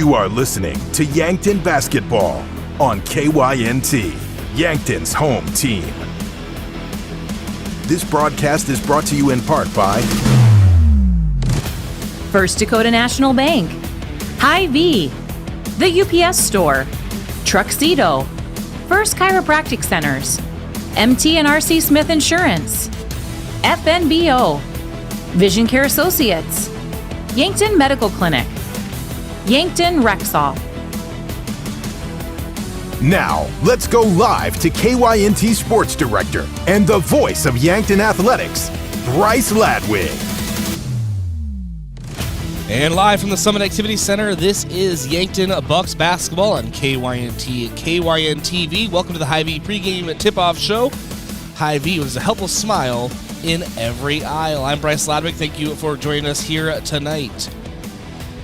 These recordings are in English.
You are listening to Yankton Basketball on KYNT, Yankton's home team. This broadcast is brought to you in part by First Dakota National Bank, Hy-Vee, the UPS Store, Truxedo, First Chiropractic Centers, MT&RC Smith Insurance, FNBO, Vision Care Associates, Yankton Medical Clinic, Yankton Rexall. Now, let's go live to KYNT Sports Director and the voice of Yankton Athletics, Bryce Ladwig. And live from the Summit Activity Center, this is Yankton Bucks basketball on KYNT, KYNTV. Welcome to the Hy-Vee pregame tip-off show. Hy-Vee was a helpful smile in every aisle. I'm Bryce Ladwig. Thank you for joining us here tonight.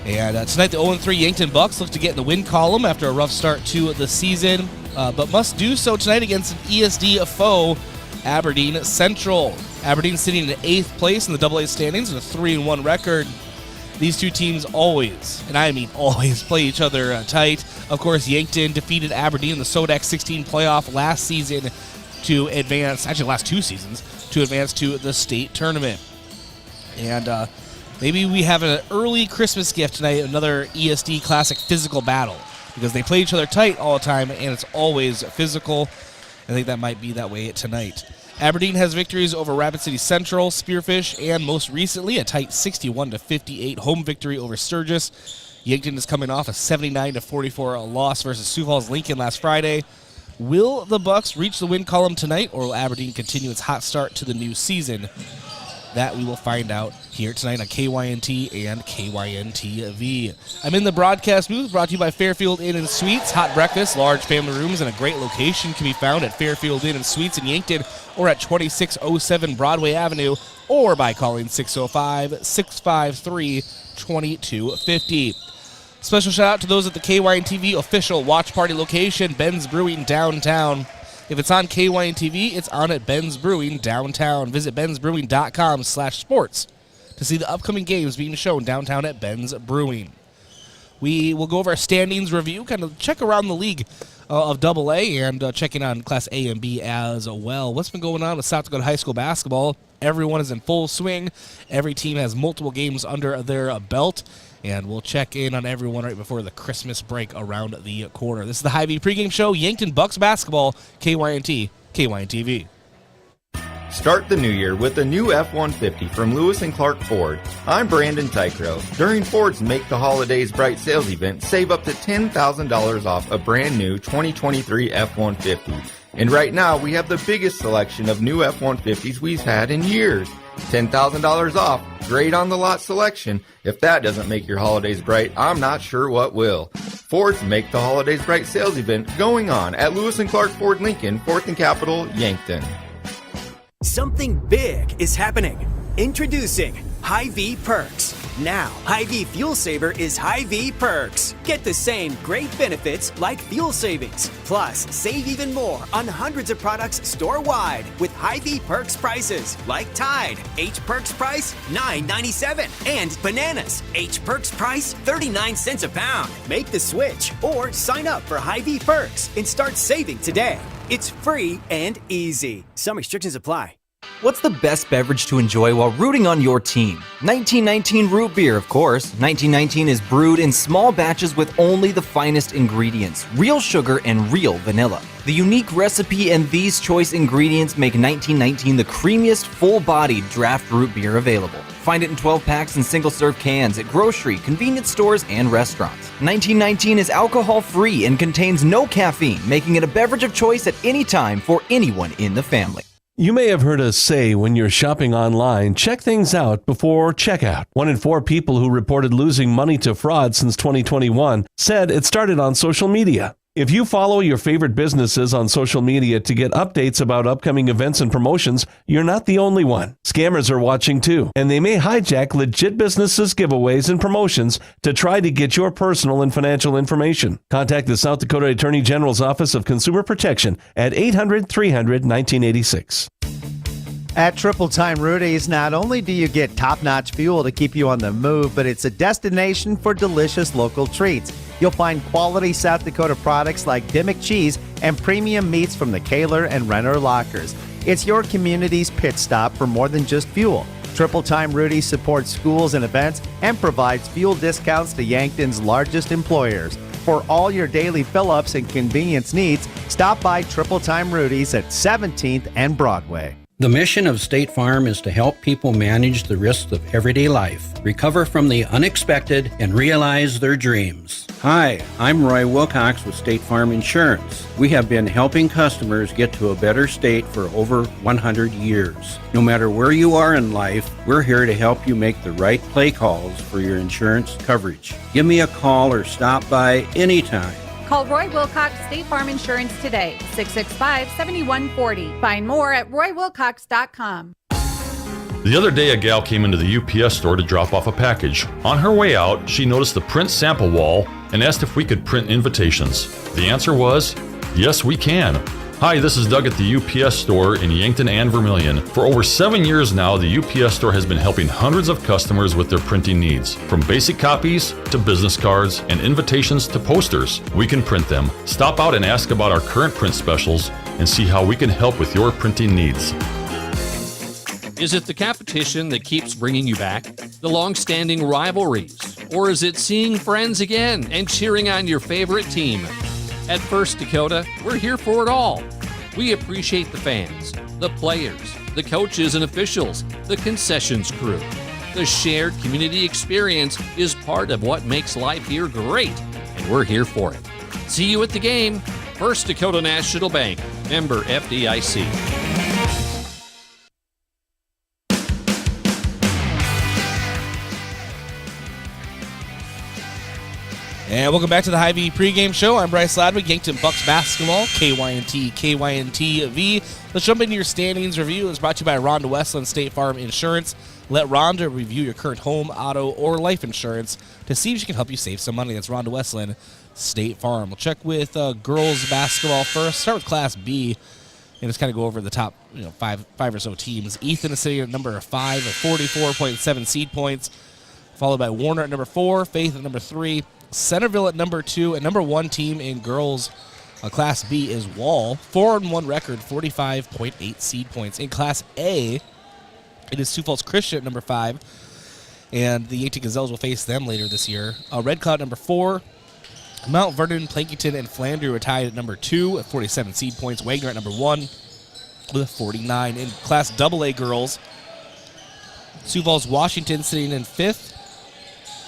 And tonight, the 0-3 Yankton Bucks look to get in the win column after a rough start to the season, but must do so tonight against an ESD foe, Aberdeen Central. Aberdeen sitting in 8th place in the AA standings with a 3-1 record. These two teams always, and I mean always, play each other tight. Of course, Yankton defeated Aberdeen in the SODAC 16 playoff last season to advance, actually last 2 seasons, to advance to the state tournament. And maybe we have an early Christmas gift tonight, another ESD Classic physical battle, because they play each other tight all the time, and it's always physical. I think that might be that way tonight. Aberdeen has victories over Rapid City Central, Spearfish, and most recently a tight 61-58 home victory over Sturgis. Yankton is coming off a 79-44 loss versus Sioux Falls Lincoln last Friday. Will the Bucks reach the win column tonight, or will Aberdeen continue its hot start to the new season? That we will find out here tonight on KYNT and KYNTV. I'm in the broadcast booth, brought to you by Fairfield Inn and Suites. Hot breakfast, large family rooms, and a great location can be found at Fairfield Inn and Suites in Yankton or at 2607 Broadway Avenue, or by calling 605-653-2250. Special shout out to those at the KYNTV official watch party location, Ben's Brewing downtown. If it's on KYNTV, it's on at Ben's Brewing downtown. Visit bensbrewing.com/sports to see the upcoming games being shown downtown at Ben's Brewing. We will go over our standings review, kind of check around the league of AA and checking on Class A and B as well. What's been going on with South Dakota High School basketball? Everyone is in full swing. Every team has multiple games under their belt. And we'll check in on everyone right before the Christmas break around the corner. This is the Hy-Vee pregame show, Yankton Bucks basketball, KYNT, KYNTV. Start the new year with a new F-150 from Lewis & Clark Ford. I'm Brandon Tycrow. During Ford's Make the Holidays Bright sales event, save up to $10,000 off a brand new 2023 F-150. And right now, we have the biggest selection of new F-150s we've had in years. $10,000 off, great on the lot selection. If that doesn't make your holidays bright, I'm not sure what will. Ford's Make the Holidays Bright sales event going on at Lewis & Clark Ford Lincoln, 4th and Capitol, Yankton. Something big is happening. Introducing Hy-Vee Perks. Now, Hy-Vee Fuel Saver is Hy-Vee Perks. Get the same great benefits like fuel savings. Plus, save even more on hundreds of products store-wide with Hy-Vee Perks prices like Tide. H Perks price, $9.97. And bananas. H Perks price, 39 cents a pound. Make the switch or sign up for Hy-Vee Perks and start saving today. It's free and easy. Some restrictions apply. What's the best beverage to enjoy while rooting on your team? 1919 root beer, of course. 1919 is brewed in small batches with only the finest ingredients, real sugar and real vanilla. The unique recipe and these choice ingredients make 1919 the creamiest, full-bodied draft root beer available. Find it in 12-packs and single-serve cans at grocery, convenience stores, and restaurants. 1919 is alcohol-free and contains no caffeine, making it a beverage of choice at any time for anyone in the family. You may have heard us say when you're shopping online, check things out before checkout. 1 in 4 people who reported losing money to fraud since 2021 said it started on social media. If you follow your favorite businesses on social media to get updates about upcoming events and promotions, you're not the only one. Scammers are watching too, and they may hijack legit businesses' giveaways and promotions to try to get your personal and financial information. Contact the South Dakota Attorney General's Office of Consumer Protection at 800-300-1986. At Triple Time Rudy's, not only do you get top-notch fuel to keep you on the move, but it's a destination for delicious local treats. You'll find quality South Dakota products like Dimmick cheese and premium meats from the Kaler and Renner lockers. It's your community's pit stop for more than just fuel. Triple Time Rudy's supports schools and events and provides fuel discounts to Yankton's largest employers. For all your daily fill-ups and convenience needs, stop by Triple Time Rudy's at 17th and Broadway. The mission of State Farm is to help people manage the risks of everyday life, recover from the unexpected, and realize their dreams. Hi, I'm Roy Wilcox with State Farm Insurance. We have been helping customers get to a better state for over 100 years. No matter where you are in life, we're here to help you make the right play calls for your insurance coverage. Give me a call or stop by anytime. Call Roy Wilcox State Farm Insurance today, 665-7140. Find more at roywilcox.com. The other day, a gal came into the UPS store to drop off a package. On her way out, she noticed the print sample wall and asked if we could print invitations. The answer was, yes, we can. Hi, this is Doug at the UPS store in Yankton and Vermilion. For over 7 years now, the UPS store has been helping hundreds of customers with their printing needs. From basic copies to business cards and invitations to posters, we can print them. Stop out and ask about our current print specials and see how we can help with your printing needs. Is it the competition that keeps bringing you back? The long-standing rivalries? Or is it seeing friends again and cheering on your favorite team? At First Dakota, we're here for it all. We appreciate the fans, the players, the coaches and officials, the concessions crew. The shared community experience is part of what makes life here great, and we're here for it. See you at the game. First Dakota National Bank, member FDIC. And welcome back to the Hy-Vee pregame show. I'm Bryce Ladwig, Yankton Bucks basketball, KYNT, KYNTV. Let's jump into your standings review. It's brought to you by Rhonda Westland State Farm Insurance. Let Rhonda review your current home, auto, or life insurance to see if she can help you save some money. That's Rhonda Westland State Farm. We'll check with girls basketball first. Start with Class B, and just kind of go over the top five or so teams. Ethan is sitting at number 5 at 44.7 seed points, followed by Warner at number 4, Faith at number 3, Centerville at number 2, and number 1 team in girls Class B is Wall, 4-1 record, 45.8 seed points. In Class A, it is Sioux Falls Christian at number 5, and the Yankton Gazelles will face them later this year. Red Cloud number 4, Mount Vernon, Plankinton, and Flandreau are tied at number 2 at 47 seed points. Wagner at number 1 with 49. In Class AA girls, Sioux Falls Washington sitting in 5th,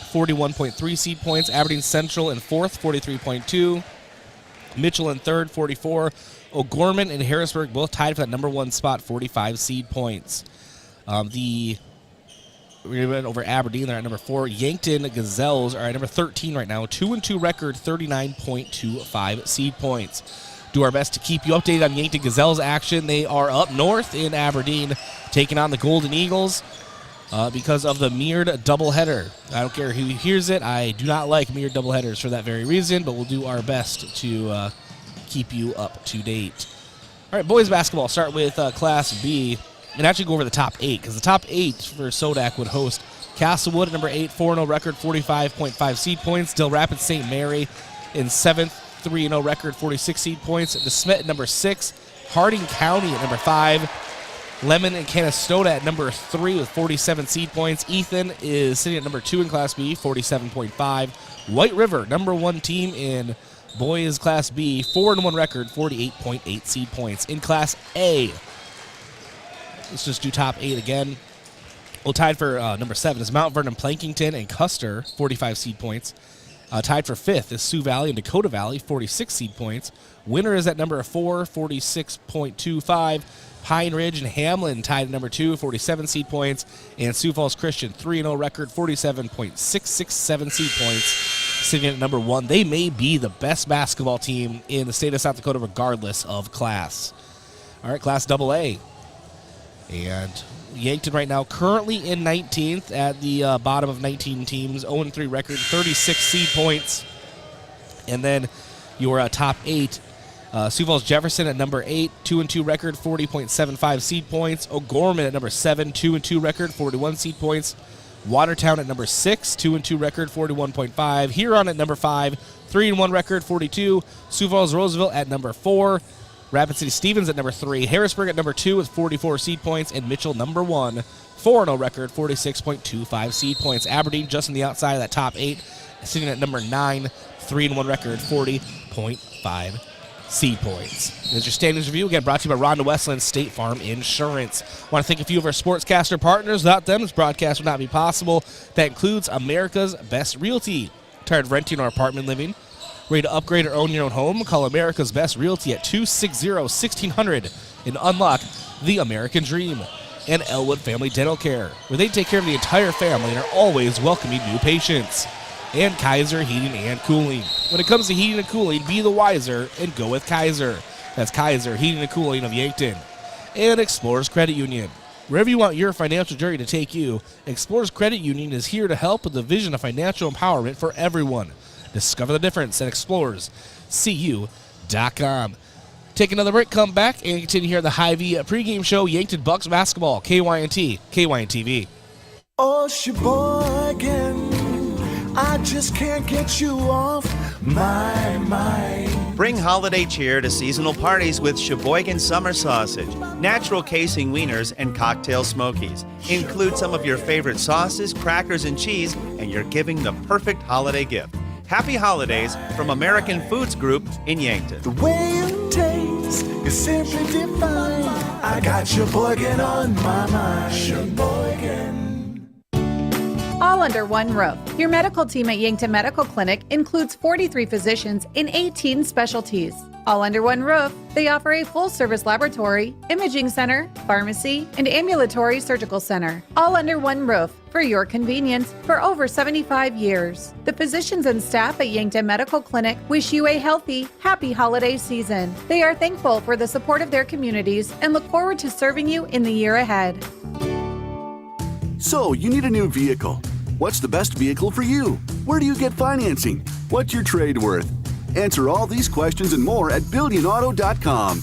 41.3 seed points. Aberdeen Central in 4th, 43.2. Mitchell in 3rd, 44. O'Gorman and Harrisburg both tied for that number 1 spot, 45 seed points. We went over Aberdeen. They're at number 4. Yankton Gazelles are at number 13 right now. 2-2 record, 39.25 seed points. Do our best to keep you updated on Yankton Gazelles action. They are up north in Aberdeen, taking on the Golden Eagles. Because of the mirrored doubleheader. I don't care who hears it. I do not like mirrored doubleheaders for that very reason, but we'll do our best to keep you up to date. All right, boys basketball. Start with Class B and actually go over the top 8, because the top 8 for Sodak would host Castlewood at number 8, 4-0 record, 45.5 seed points. Dill Rapids St. Mary in 7th, 3-0 record, 46 seed points. DeSmet at number 6, Harding County at number 5. Lemon and Canastota at number 3 with 47 seed points. Ethan is sitting at number 2 in Class B, 47.5. White River, number 1 team in boys Class B, 4-1 record, 48.8 seed points. In Class A, let's just do top 8 again. Well, tied for number 7 is Mount Vernon, Plankinton, and Custer, 45 seed points. Tied for 5th is Sioux Valley and Dakota Valley, 46 seed points. Winner is at number 4, 46.25. Pine Ridge and Hamlin tied at number 2, 47 seed points. And Sioux Falls Christian, 3-0 record, 47.667 seed points, sitting at number 1. They may be the best basketball team in the state of South Dakota regardless of class. All right, Class AA. And Yankton right now currently in 19th at the bottom of 19 teams, 0-3 record, 36 seed points. And then your top 8 Sioux Falls Jefferson at number 8, 2-2 record, 40.75 seed points. O'Gorman at number 7, 2-2 record, 41 seed points. Watertown at number 6, 2-2 record, 41.5. Huron at number 5, 3-1 record, 42. Sioux Falls Roosevelt at number 4. Rapid City Stevens at number 3. Harrisburg at number 2 with 44 seed points. And Mitchell number 1, 4-0 record, 46.25 seed points. Aberdeen just on the outside of that top 8, sitting at number 9, 3-1 record, 40.5 seed points. There's your standings review, again brought to you by Rhonda Westland State Farm Insurance. I want to thank a few of our sportscaster partners. Without them, this broadcast would not be possible. That includes America's Best Realty. Tired of renting or apartment living? Ready to upgrade or own your own home? Call America's Best Realty at 260-1600 and unlock the American dream. And Elwood Family Dental Care, where they take care of the entire family and are always welcoming new patients. And Kaiser Heating and Cooling. When it comes to heating and cooling, be the wiser and go with Kaiser. That's Kaiser Heating and Cooling of Yankton. And Explorers Credit Union. Wherever you want your financial journey to take you, Explorers Credit Union is here to help with the vision of financial empowerment for everyone. Discover the difference at explorerscu.com. Take another break, come back, and continue here at the Hy-Vee pregame show, Yankton Bucks basketball, KYNT, KYNTV. Oh, Sheboygan, I just can't get you off my mind. Bring holiday cheer to seasonal parties with Sheboygan Summer Sausage, natural casing wieners, and cocktail smokies. Include some of your favorite sauces, crackers, and cheese, and you're giving the perfect holiday gift. Happy holidays from American Foods Group in Yankton. The way it tastes is simply divine. I got Sheboygan on my mind. Sheboygan. All under one roof. Your medical team at Yankton Medical Clinic includes 43 physicians in 18 specialties. All under one roof, they offer a full-service laboratory, imaging center, pharmacy, and ambulatory surgical center. All under one roof for your convenience for over 75 years. The physicians and staff at Yankton Medical Clinic wish you a healthy, happy holiday season. They are thankful for the support of their communities and look forward to serving you in the year ahead. So, you need a new vehicle. What's the best vehicle for you? Where do you get financing? What's your trade worth? Answer all these questions and more at BillionAuto.com.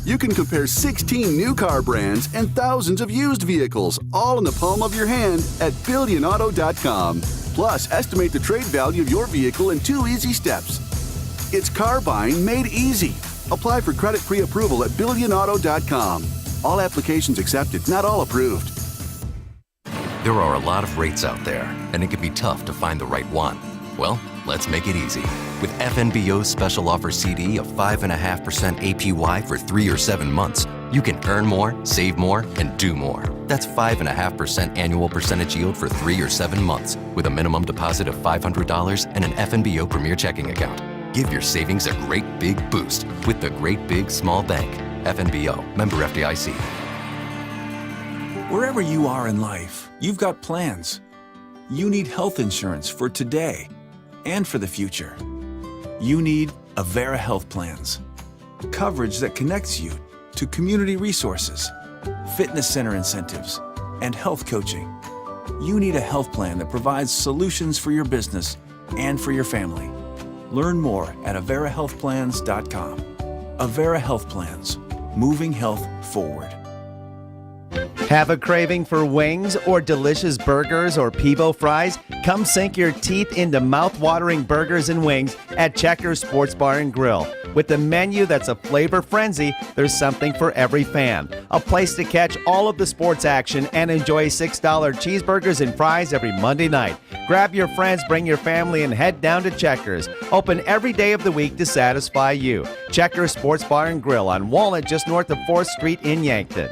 You can compare 16 new car brands and thousands of used vehicles, all in the palm of your hand at BillionAuto.com. Plus, estimate the trade value of your vehicle in 2 easy steps. It's car buying made easy. Apply for credit pre-approval at BillionAuto.com. All applications accepted, not all approved. There are a lot of rates out there, and it can be tough to find the right one. Well, let's make it easy. With FNBO's special offer CD of 5.5% APY for 3 or 7 months, you can earn more, save more, and do more. That's 5.5% annual percentage yield for 3 or 7 months with a minimum deposit of $500 and an FNBO Premier checking account. Give your savings a great big boost with the Great Big Small Bank. FNBO, member FDIC. Wherever you are in life, you've got plans. You need health insurance for today and for the future. You need Avera Health Plans. Coverage that connects you to community resources, fitness center incentives, and health coaching. You need a health plan that provides solutions for your business and for your family. Learn more at AveraHealthPlans.com. Avera Health Plans, moving health forward. Have a craving for wings or delicious burgers or Pivo fries? Come sink your teeth into mouth-watering burgers and wings at Checkers Sports Bar and Grill. With a menu that's a flavor frenzy, there's something for every fan. A place to catch all of the sports action and enjoy $6 cheeseburgers and fries every Monday night. Grab your friends, bring your family, and head down to Checkers. Open every day of the week to satisfy you. Checkers Sports Bar and Grill on Walnut, just north of 4th Street in Yankton.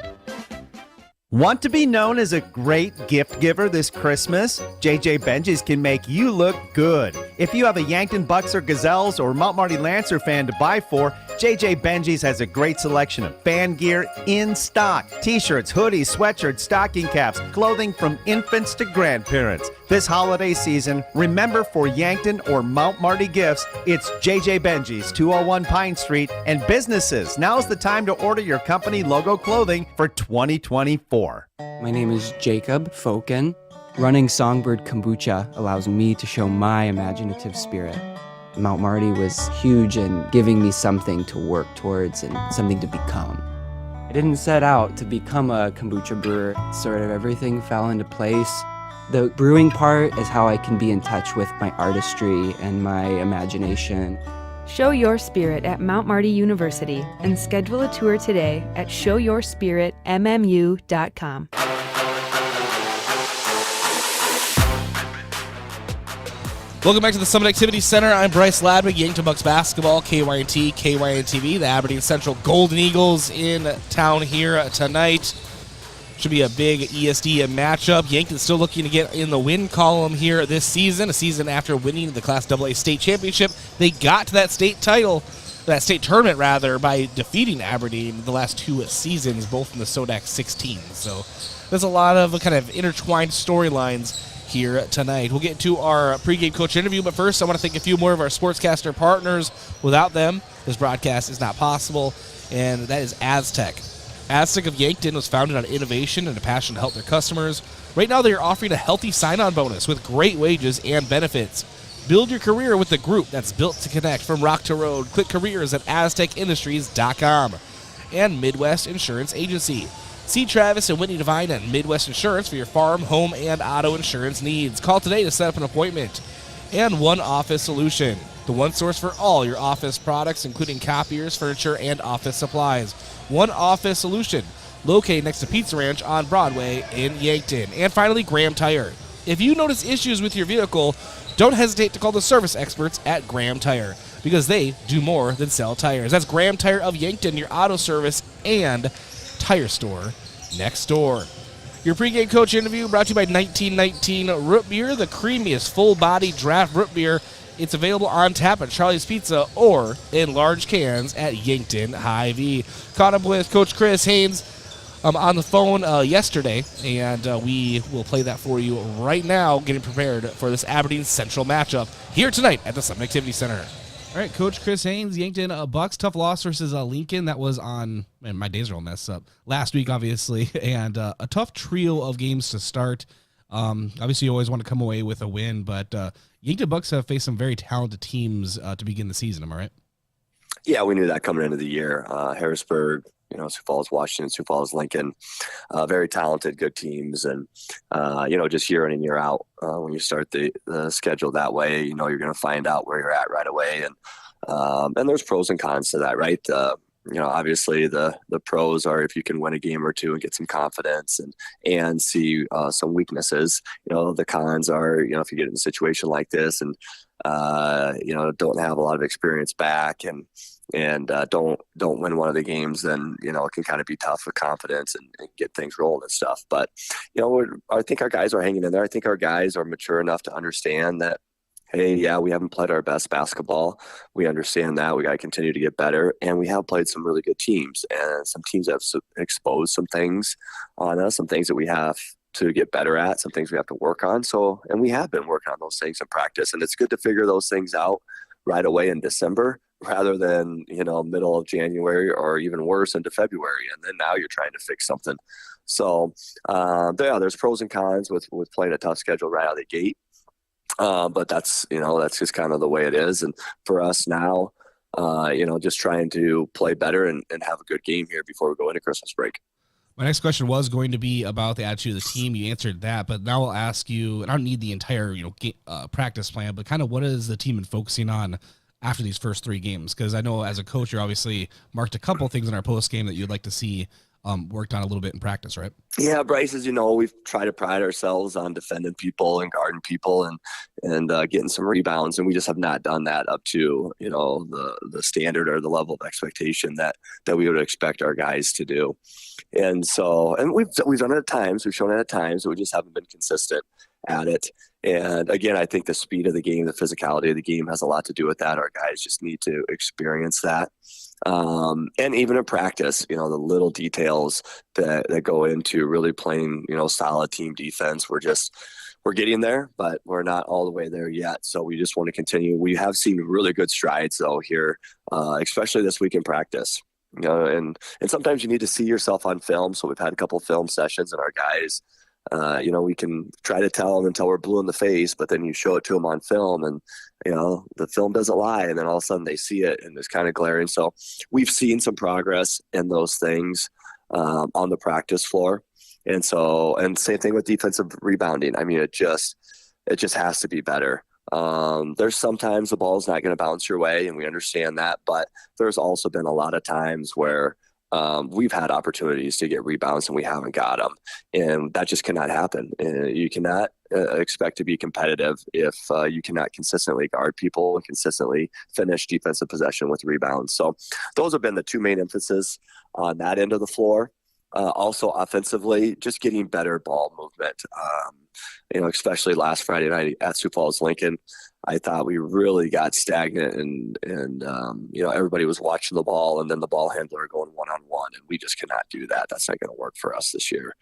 Want to be known as a great gift giver this Christmas? JJ Benji's can make you look good. If you have a Yankton Bucks or Gazelles or Mount Marty Lancer fan to buy for, JJ Benji's has a great selection of fan gear in stock. T-shirts, hoodies, sweatshirts, stocking caps, clothing from infants to grandparents. This holiday season, remember for Yankton or Mount Marty gifts, it's JJ Benji's, 201 Pine Street, and businesses. Now's the time to order your company logo clothing for 2024. My name is Jacob Foken. Running Songbird Kombucha allows me to show my imaginative spirit. Mount Marty was huge in giving me something to work towards and something to become. I didn't set out to become a kombucha brewer. Sort of everything fell into place. The brewing part is how I can be in touch with my artistry and my imagination. Show your spirit at Mount Marty University and schedule a tour today at showyourspiritmmu.com. Welcome back to the Summit Activity Center. I'm Bryce Ladwig, Yankton Bucks basketball, KYNT, KYNTV, the Aberdeen Central Golden Eagles in town here tonight. Should be a big ESD matchup. Yankton still looking to get in the win column here this season, a season after winning the Class AA state championship. They got to that state tournament rather, by defeating Aberdeen the last 2 seasons, both in the SODAC 16. So there's a lot of kind of intertwined storylines here tonight. We'll get to our pregame coach interview, but first I want to thank a few more of our sportscaster partners. Without them, this broadcast is not possible, and that is Aztec. Aztec of Yankton was founded on innovation and a passion to help their customers. Right now they are offering a healthy sign-on bonus with great wages and benefits. Build your career with the group that's built to connect from rock to road. Click careers at aztecindustries.com. And Midwest Insurance Agency. See Travis and Whitney Devine at Midwest Insurance for your farm, home, and auto insurance needs. Call today to set up an appointment. And One Office Solution, the one source for all your office products, including copiers, furniture, and office supplies. One Office Solution, located next to Pizza Ranch on Broadway in Yankton. And finally, Graham Tire. If you notice issues with your vehicle, don't hesitate to call the service experts at Graham Tire, because they do more than sell tires. That's Graham Tire of Yankton, your auto service and tire store next door. Your pregame coach interview brought to you by 1919 Root Beer, the creamiest full-body draft root beer. It's available on tap at Charlie's Pizza or in large cans at Yankton Hy-Vee. Caught up with Coach Chris Haynes on the phone yesterday, and we will play that for you right now, getting prepared for this Aberdeen Central matchup here tonight at the Summit Activity Center. All right, Coach Chris Haynes, Yankton Bucks, tough loss versus Lincoln. That was on, man, my days are all messed up, last week, obviously, and a tough trio of games to start. Obviously, you always want to come away with a win, but Yankton Bucks have faced some very talented teams to begin the season. Am I right? Yeah, we knew that coming into the year. Harrisburg, Sioux Falls, Washington, Sioux Falls, Lincoln, very talented, good teams. And, just year in and year out, when you start the schedule that way, you're going to find out where you're at right away. And there's pros and cons to that, right? Obviously the pros are if you can win a game or two and get some confidence and see some weaknesses. The cons are, if you get in a situation like this and, don't have a lot of experience back and don't win one of the games, then, it can kind of be tough with confidence and get things rolling and stuff. But, I think our guys are hanging in there. I think our guys are mature enough to understand that, hey, yeah, we haven't played our best basketball. We understand that. We got to continue to get better. And we have played some really good teams. And some teams have exposed some things on us, some things that we have to get better at, some things we have to work on. And we have been working on those things in practice. And it's good to figure those things out right away in December rather than, middle of January or even worse into February. And then now you're trying to fix something. So, there's pros and cons with playing a tough schedule right out of the gate. But that's just kind of the way it is. And for us now, just trying to play better and have a good game here before we go into Christmas break. My next question was going to be about the attitude of the team. You answered that, but now I'll ask you, and I don't need the entire, practice plan, but kind of what is the team been focusing on after these first 3 games? Because I know as a coach, you're obviously marked a couple things in our post game that you'd like to see worked on a little bit in practice, right? Yeah, Bryce, as you know, we've tried to pride ourselves on defending people and guarding people and getting some rebounds, and we just have not done that up to the standard or the level of expectation that we would expect our guys to do. And we've done it at times, we've shown it at times, but we just haven't been consistent at it. And again, I think the speed of the game, the physicality of the game has a lot to do with that. Our guys just need to experience that. And even in practice, the little details that go into really playing, solid team defense. We're getting there, but we're not all the way there yet. So we just want to continue. We have seen really good strides though here, especially this week in practice. And sometimes you need to see yourself on film. So we've had a couple film sessions and our guys we can try to tell them until we're blue in the face, but then you show it to them on film and, the film doesn't lie. And then all of a sudden they see it and it's kind of glaring. So we've seen some progress in those things on the practice floor. And same thing with defensive rebounding. I mean, it just has to be better. There's sometimes the ball's not going to bounce your way, and we understand that, but there's also been a lot of times where we've had opportunities to get rebounds and we haven't got them, and that just cannot happen. You cannot expect to be competitive if you cannot consistently guard people and consistently finish defensive possession with rebounds. So those have been the two main emphasis on that end of the floor. Also offensively, just getting better ball movement. Especially last Friday night at Sioux Falls Lincoln, I thought we really got stagnant and everybody was watching the ball and then the ball handler going one-on-one, and we just cannot do that. That's not going to work for us this year.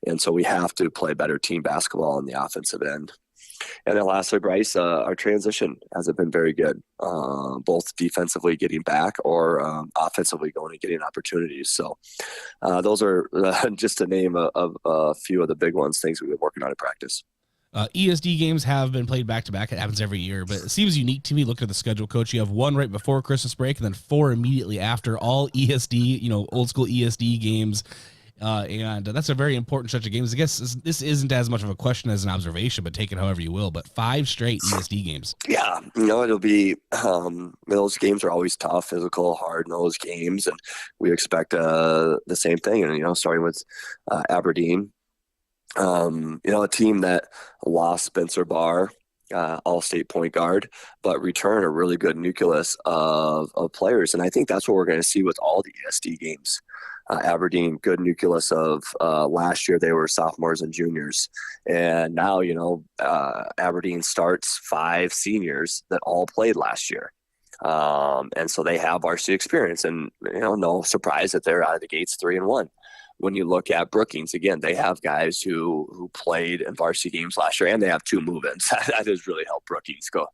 And so we have to play better team basketball on the offensive end. And then lastly, Bryce, our transition hasn't been very good, both defensively getting back or offensively going and getting opportunities. So those are just to name a few of the big ones, things we've been working on in practice. ESD games have been played back-to-back. It happens every year, but it seems unique to me. Look at the schedule, Coach. You have one right before Christmas break and then 4 immediately after, all ESD, old school ESD games. And that's a very important stretch of games. I guess this isn't as much of a question as an observation, but take it however you will. But 5 straight ESD games. Yeah, it'll be those games are always tough, physical, hard-nosed games, and we expect the same thing. And starting with Aberdeen, a team that lost Spencer Barr, all-state point guard, but return a really good nucleus of players, and I think that's what we're going to see with all the ESD games. Aberdeen, good nucleus of last year they were sophomores and juniors, and now Aberdeen starts 5 seniors that all played last year, and so they have varsity experience, and no surprise that they're out of the gates 3-1. When you look at Brookings, again, they have guys who played in varsity games last year, and they have 2 move-ins. That has really helped Brookings go.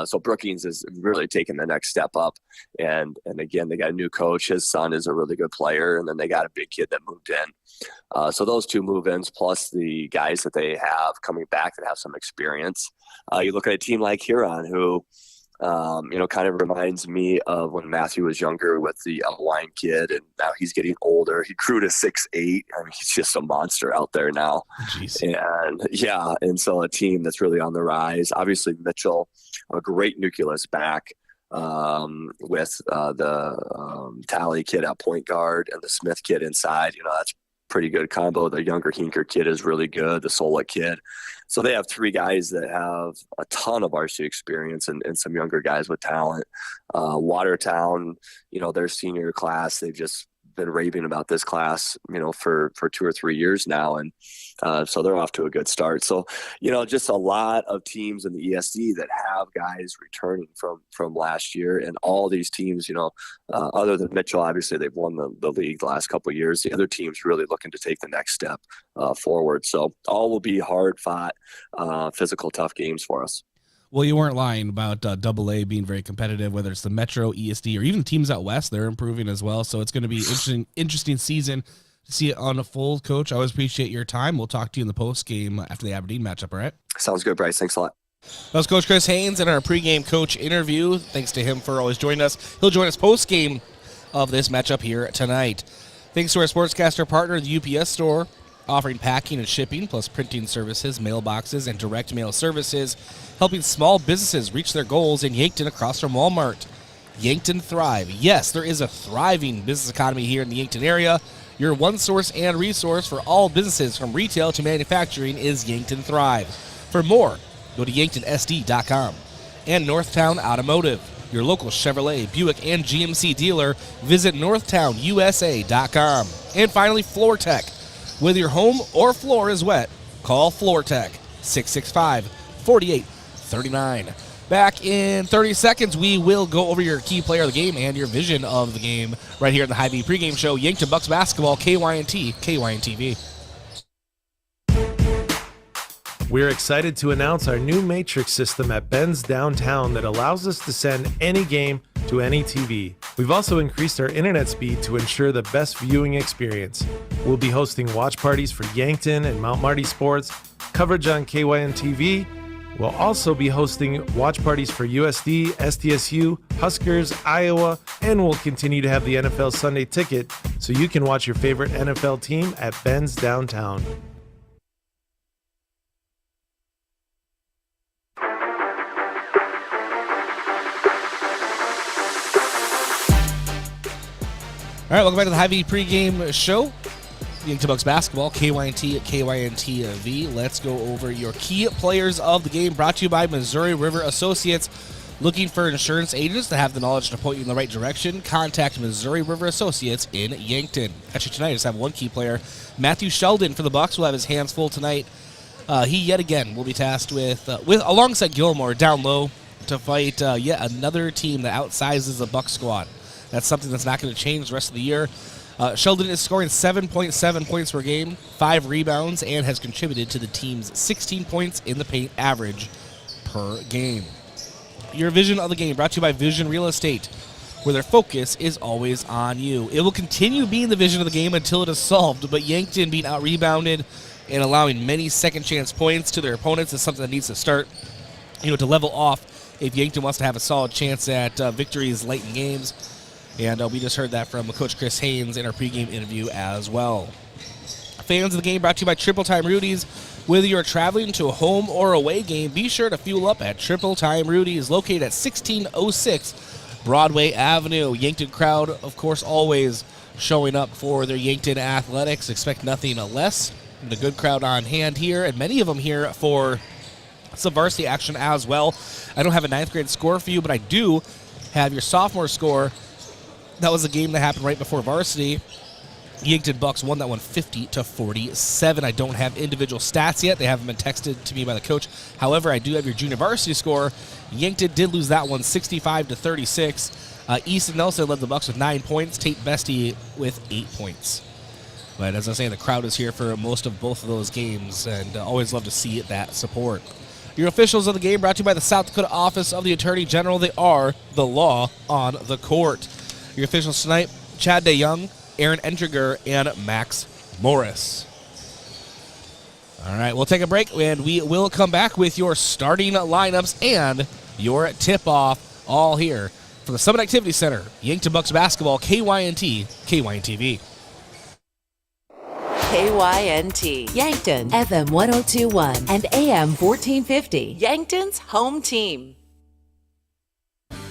So Brookings is really taking the next step up. And again, they got a new coach. His son is a really good player, and then they got a big kid that moved in. So those 2 move-ins plus the guys that they have coming back that have some experience. You look at a team like Huron who kind of reminds me of when Matthew was younger with the Wine kid, and now he's getting older. He grew to 6'8". I mean, he's just a monster out there now. Jeez. And so a team that's really on the rise. Obviously, Mitchell, a great nucleus back with the Talley kid at point guard and the Smith kid inside. That's pretty good combo. The younger Hinker kid is really good. The Sola kid. So they have 3 guys that have a ton of varsity experience and some younger guys with talent. Watertown, their senior class, they've just been raving about this class, for 2 or 3 years now. And so they're off to a good start. So, just a lot of teams in the ESD that have guys returning from last year, and all these teams, other than Mitchell, obviously they've won the league the last couple of years. The other teams really looking to take the next step forward. So all will be hard fought, physical, tough games for us. Well, you weren't lying about AA being very competitive, whether it's the Metro, ESD, or even teams out west. They're improving as well. So it's going to be interesting season to see it on a full. Coach, I always appreciate your time. We'll talk to you in the post game after the Aberdeen matchup, all right? Sounds good, Bryce. Thanks a lot. That was Coach Chris Haynes in our pregame coach interview. Thanks to him for always joining us. He'll join us post-game of this matchup here tonight. Thanks to our sportscaster partner, the UPS Store, offering packing and shipping, plus printing services, mailboxes, and direct mail services, helping small businesses reach their goals in Yankton across from Walmart. Yankton Thrive. Yes, there is a thriving business economy here in the Yankton area. Your one source and resource for all businesses from retail to manufacturing is Yankton Thrive. For more, go to yanktonsd.com. And Northtown Automotive, your local Chevrolet, Buick, and GMC dealer. Visit northtownusa.com. And finally, Floor Tech. Whether your home or floor is wet, call Floor Tech, 665-4839. Back in 30 seconds, we will go over your key player of the game and your vision of the game right here in the Hy-Vee pregame show. Yankton Bucks basketball, KYNT, KYNTV. We're excited to announce our new matrix system at Ben's downtown that allows us to send any game to any TV. We've also increased our internet speed to ensure the best viewing experience. We'll be hosting watch parties for Yankton and Mount Marty sports, coverage on KYNTV. We'll also be hosting watch parties for USD, SDSU, Huskers, Iowa, and we'll continue to have the NFL Sunday Ticket so you can watch your favorite NFL team at Ben's downtown. All right, welcome back to the Hy-Vee pregame show. Yankton Bucks basketball, KYNT at KYNTV. Let's go over your key players of the game, brought to you by Missouri River Associates. Looking for insurance agents that have the knowledge to point you in the right direction? Contact Missouri River Associates in Yankton. Actually, tonight I just have one key player. Matthew Sheldon for the Bucks will have his hands full tonight. He yet again will be tasked with alongside Gilmore down low to fight yet another team that outsizes the Bucks squad. That's something that's not going to change the rest of the year. Sheldon is scoring 7.7 points per game, 5 rebounds, and has contributed to the team's 16 points in the paint average per game. Your vision of the game brought to you by Vision Real Estate, where their focus is always on you. It will continue being the vision of the game until it is solved, but Yankton being out-rebounded and allowing many second-chance points to their opponents is something that needs to start, to level off if Yankton wants to have a solid chance at victories late in games. And we just heard that from Coach Chris Haynes in our pregame interview as well. Fans of the game brought to you by Triple Time Rudy's. Whether you're traveling to a home or away game, be sure to fuel up at Triple Time Rudy's, located at 1606 Broadway Avenue. Yankton crowd, of course, always showing up for their Yankton Athletics. Expect nothing less. And a good crowd on hand here, and many of them here for some varsity action as well. I don't have a 9th grade score for you, but I do have your sophomore score. That was a game that happened right before varsity. Yankton Bucks won that one 50-47. I don't have individual stats yet. They haven't been texted to me by the coach. However, I do have your junior varsity score. Yankton did lose that one 65-36. Easton Nelson led the Bucks with 9 points. Tate Bestie with 8 points. But as I was saying, the crowd is here for most of both of those games, and always love to see that support. Your officials of the game brought to you by the South Dakota Office of the Attorney General. They are the law on the court. Your officials tonight, Chad DeYoung, Aaron Entriger, and Max Morris. All right, we'll take a break, and we will come back with your starting lineups and your tip-off, all here from the Summit Activity Center, Yankton Bucks basketball, KYNT, KYNTV. KYNT, Yankton, FM 1021 and AM 1450, Yankton's home team.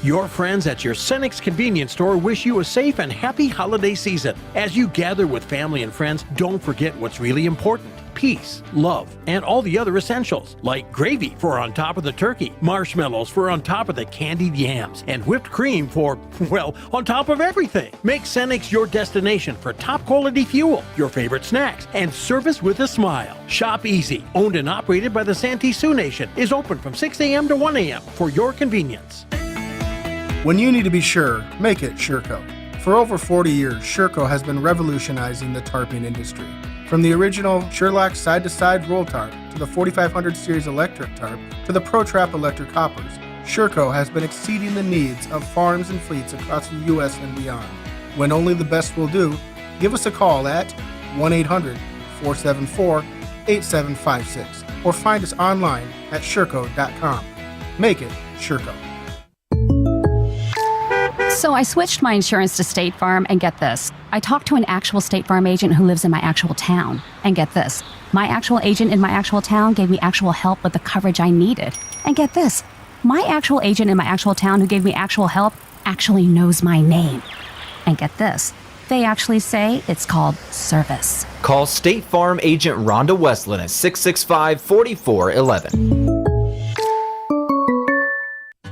Your friends at your Cenex convenience store wish you a safe and happy holiday season. As you gather with family and friends, don't forget what's really important: peace, love, and all the other essentials, like gravy for on top of the turkey, marshmallows for on top of the candied yams, and whipped cream for, well, on top of everything. Make Cenex your destination for top quality fuel, your favorite snacks, and service with a smile. Shop easy. Owned and operated by the Santee Sioux Nation. Is open from 6 a.m. to 1 a.m. for your convenience. When you need to be sure, make it Sureco. For over 40 years, Sureco has been revolutionizing the tarping industry. From the original Sherlock side-to-side roll tarp to the 4500 series electric tarp to the ProTrap electric hoppers, Sureco has been exceeding the needs of farms and fleets across the U.S. and beyond. When only the best will do, give us a call at 1-800-474-8756 or find us online at Sureco.com. Make it Sureco. So I switched my insurance to State Farm, and get this. I talked to an actual State Farm agent who lives in my actual town. And get this. My actual agent in my actual town gave me actual help with the coverage I needed. And get this. My actual agent in my actual town who gave me actual help actually knows my name. And get this. They actually say it's called service. Call State Farm agent Rhonda Westland at 665-4411.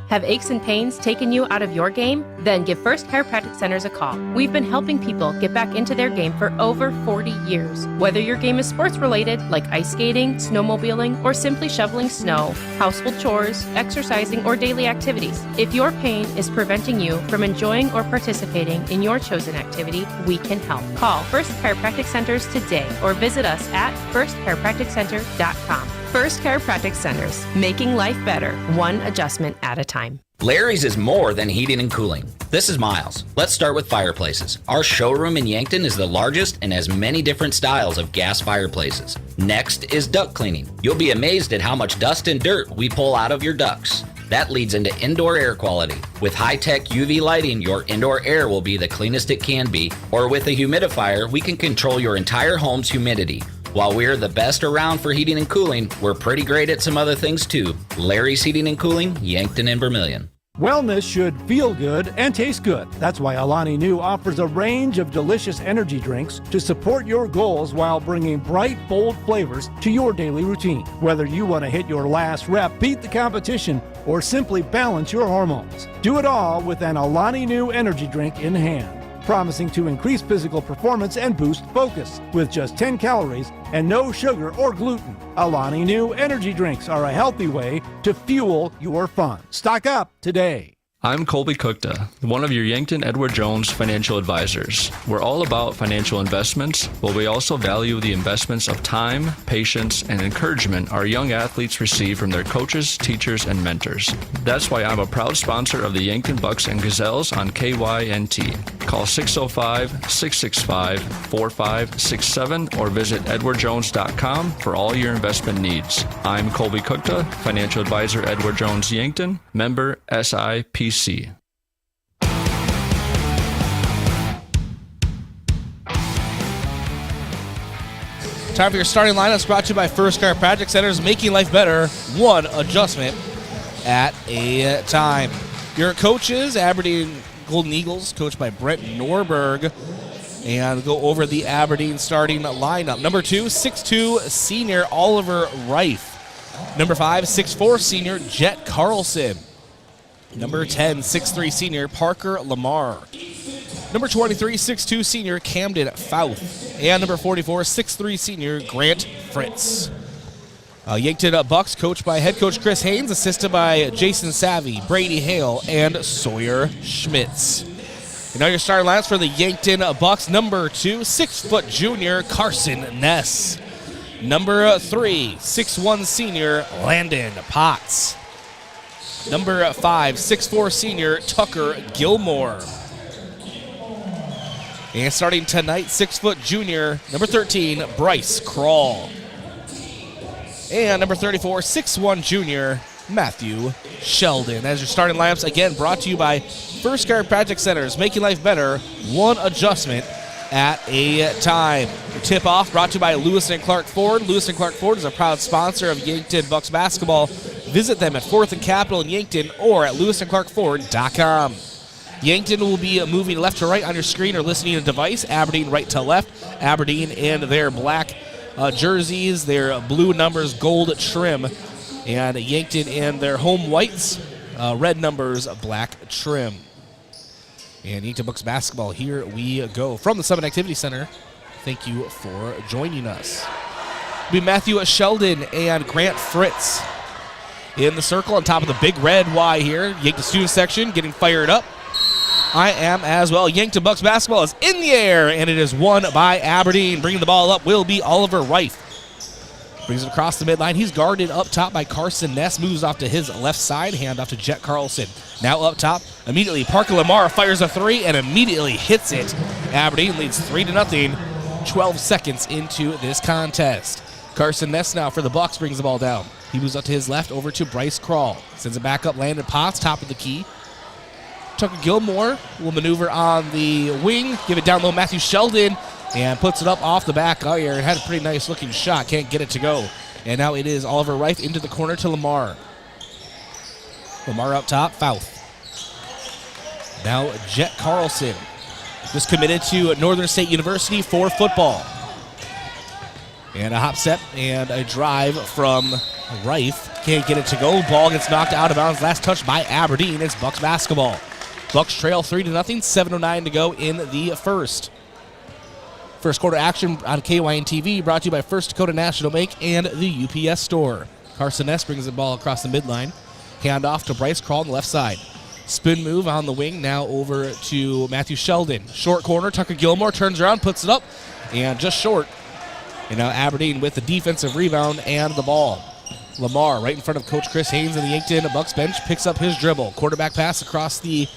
Have aches and pains taken you out of your game? Then give First Chiropractic Centers a call. We've been helping people get back into their game for over 40 years. Whether your game is sports related, like ice skating, snowmobiling, or simply shoveling snow, household chores, exercising, or daily activities, if your pain is preventing you from enjoying or participating in your chosen activity, we can help. Call First Chiropractic Centers today or visit us at firstchiropracticcenter.com. First Chiropractic Centers, making life better, one adjustment at a time. Larry's is more than heating and cooling. This is Miles. Let's start with fireplaces. Our showroom in Yankton is the largest and has many different styles of gas fireplaces. Next is duct cleaning. You'll be amazed at how much dust and dirt we pull out of your ducts. That leads into indoor air quality. With high-tech UV lighting, your indoor air will be the cleanest it can be. Or with a humidifier, we can control your entire home's humidity. While we're the best around for heating and cooling, we're pretty great at some other things too. Larry's Heating and Cooling, Yankton and Vermilion. Wellness should feel good and taste good. That's why Alani Nu offers a range of delicious energy drinks to support your goals while bringing bright, bold flavors to your daily routine. Whether you want to hit your last rep, beat the competition, or simply balance your hormones, do it all with an Alani Nu energy drink in hand, promising to increase physical performance and boost focus with just 10 calories and no sugar or gluten. Alani Nu energy drinks are a healthy way to fuel your fun. Stock up today. I'm Colby Cookta, one of your Yankton Edward Jones financial advisors. We're all about financial investments, but we also value the investments of time, patience, and encouragement our young athletes receive from their coaches, teachers, and mentors. That's why I'm a proud sponsor of the Yankton Bucks and Gazelles on KYNT. Call 605-665-4567 or visit edwardjones.com for all your investment needs. I'm Colby Cookta, financial advisor Edward Jones Yankton, member SIPC. Time for your starting lineups, brought to you by First Chiropractic Centers, making life better, one adjustment at a time. Your coaches, Aberdeen Golden Eagles, coached by Brent Norberg, and go over the Aberdeen starting lineup. Number 2, 6'2", senior Oliver Reif. Number 5, 6'4", senior Jet Carlson. Number 10, 6'3", senior Parker Lamar. Number 23, 6'2", senior Camden Fouth. And number 44, 6'3", senior Grant Fritz. Yankton Bucks, coached by head coach Chris Haynes, assisted by Jason Savvy, Brady Hale, and Sawyer Schmitz. And now your starting lineups for the Yankton Bucks. Number 2, 6' junior Carson Ness. Number 3, 6'1", senior Landon Potts. Number 5, 6'4", senior Tucker Gilmore. And starting tonight, 6' junior, number 13, Bryce Krall. And number 34, 6'1", junior Matthew Sheldon. As your starting lineups, again, brought to you by First Chiropractic Centers, making life better, one adjustment at a time. Your tip-off brought to you by Lewis and Clark Ford. Lewis and Clark Ford is a proud sponsor of Yankton Bucks basketball. Visit them at 4th and Capitol in Yankton or at lewisandclarkford.com. Yankton will be moving left to right on your screen or listening to device. Aberdeen right to left. Aberdeen in their black jerseys, their blue numbers, gold trim. And Yankton in their home whites, red numbers, black trim. And Yankton Bucks basketball, here we go. From the Summit Activity Center, thank you for joining us. It'll be Matthew Sheldon and Grant Fritz in the circle on top of the big red Y here. Yankton student section getting fired up. I am as well. Yankton Bucks basketball is in the air, and it is won by Aberdeen. Bringing the ball up will be Oliver Reif. Brings it across the midline. He's guarded up top by Carson Ness. Moves off to his left side. Hand off to Jet Carlson. Now up top. Immediately, Parker Lamar fires a three and immediately hits it. Aberdeen leads 3-0. 12 seconds into this contest. Carson Ness now for the Bucks brings the ball down. He moves up to his left over to Bryce Krall. Sends it back up. Landon Potts, top of the key. Tucker Gilmore will maneuver on the wing. Give it down low. Matthew Sheldon. And puts it up off the back iron. Had a pretty nice looking shot. Can't get it to go. And now it is Oliver Reif into the corner to Lamar. Lamar up top. Fouth. Now Jet Carlson. Just committed to Northern State University for football. And a hop step and a drive from Reif. Can't get it to go. Ball gets knocked out of bounds. Last touch by Aberdeen. It's Bucks basketball. Bucks trail 3-0. 7:09 to go in the first. First quarter action on KYNTV brought to you by First Dakota National Bank and the UPS Store. Carson Ness brings the ball across the midline. Hand off to Bryce Krall on the left side. Spin move on the wing, now over to Matthew Sheldon. Short corner, Tucker Gilmore turns around, puts it up, and just short. And now Aberdeen with the defensive rebound and the ball. Lamar right in front of Coach Chris Haynes and the Yankton Bucks bench picks up his dribble. Quarterback pass across the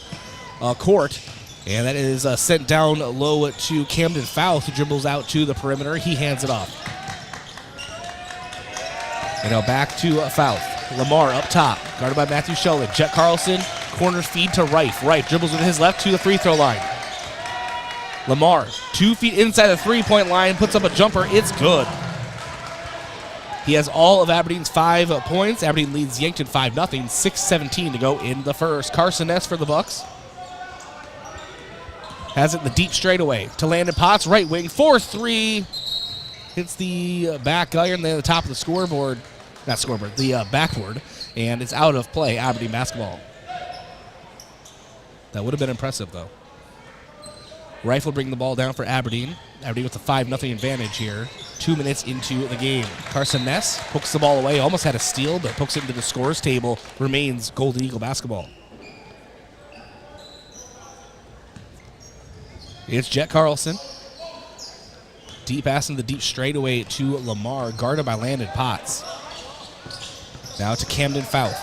court. And that is sent down low to Camden Fouth, who dribbles out to the perimeter. He hands it off. And now back to Fouth. Lamar up top, guarded by Matthew Sheldon. Jet Carlson, corner feed to Rife. Rife dribbles with his left to the free throw line. Lamar, 2 feet inside the three-point line, puts up a jumper. It's good. He has all of Aberdeen's 5 points. Aberdeen leads Yankton 5-0, 6:17 to go in the first. Carson Ness for the Bucks. Has it in the deep straightaway to Landon Potts, right wing, 4-3. Hits the back iron there at the top of the scoreboard. Not scoreboard, the backboard. And it's out of play, Aberdeen basketball. That would have been impressive, though. Rife will bring the ball down for Aberdeen. Aberdeen with a 5-0 advantage here. 2 minutes into the game. Carson Ness pokes the ball away. Almost had a steal, but pokes it into the scores table. Remains Golden Eagle basketball. It's Jet Carlson. Deep pass in the deep straightaway to Lamar, guarded by Landon Potts. Now to Camden Fouth.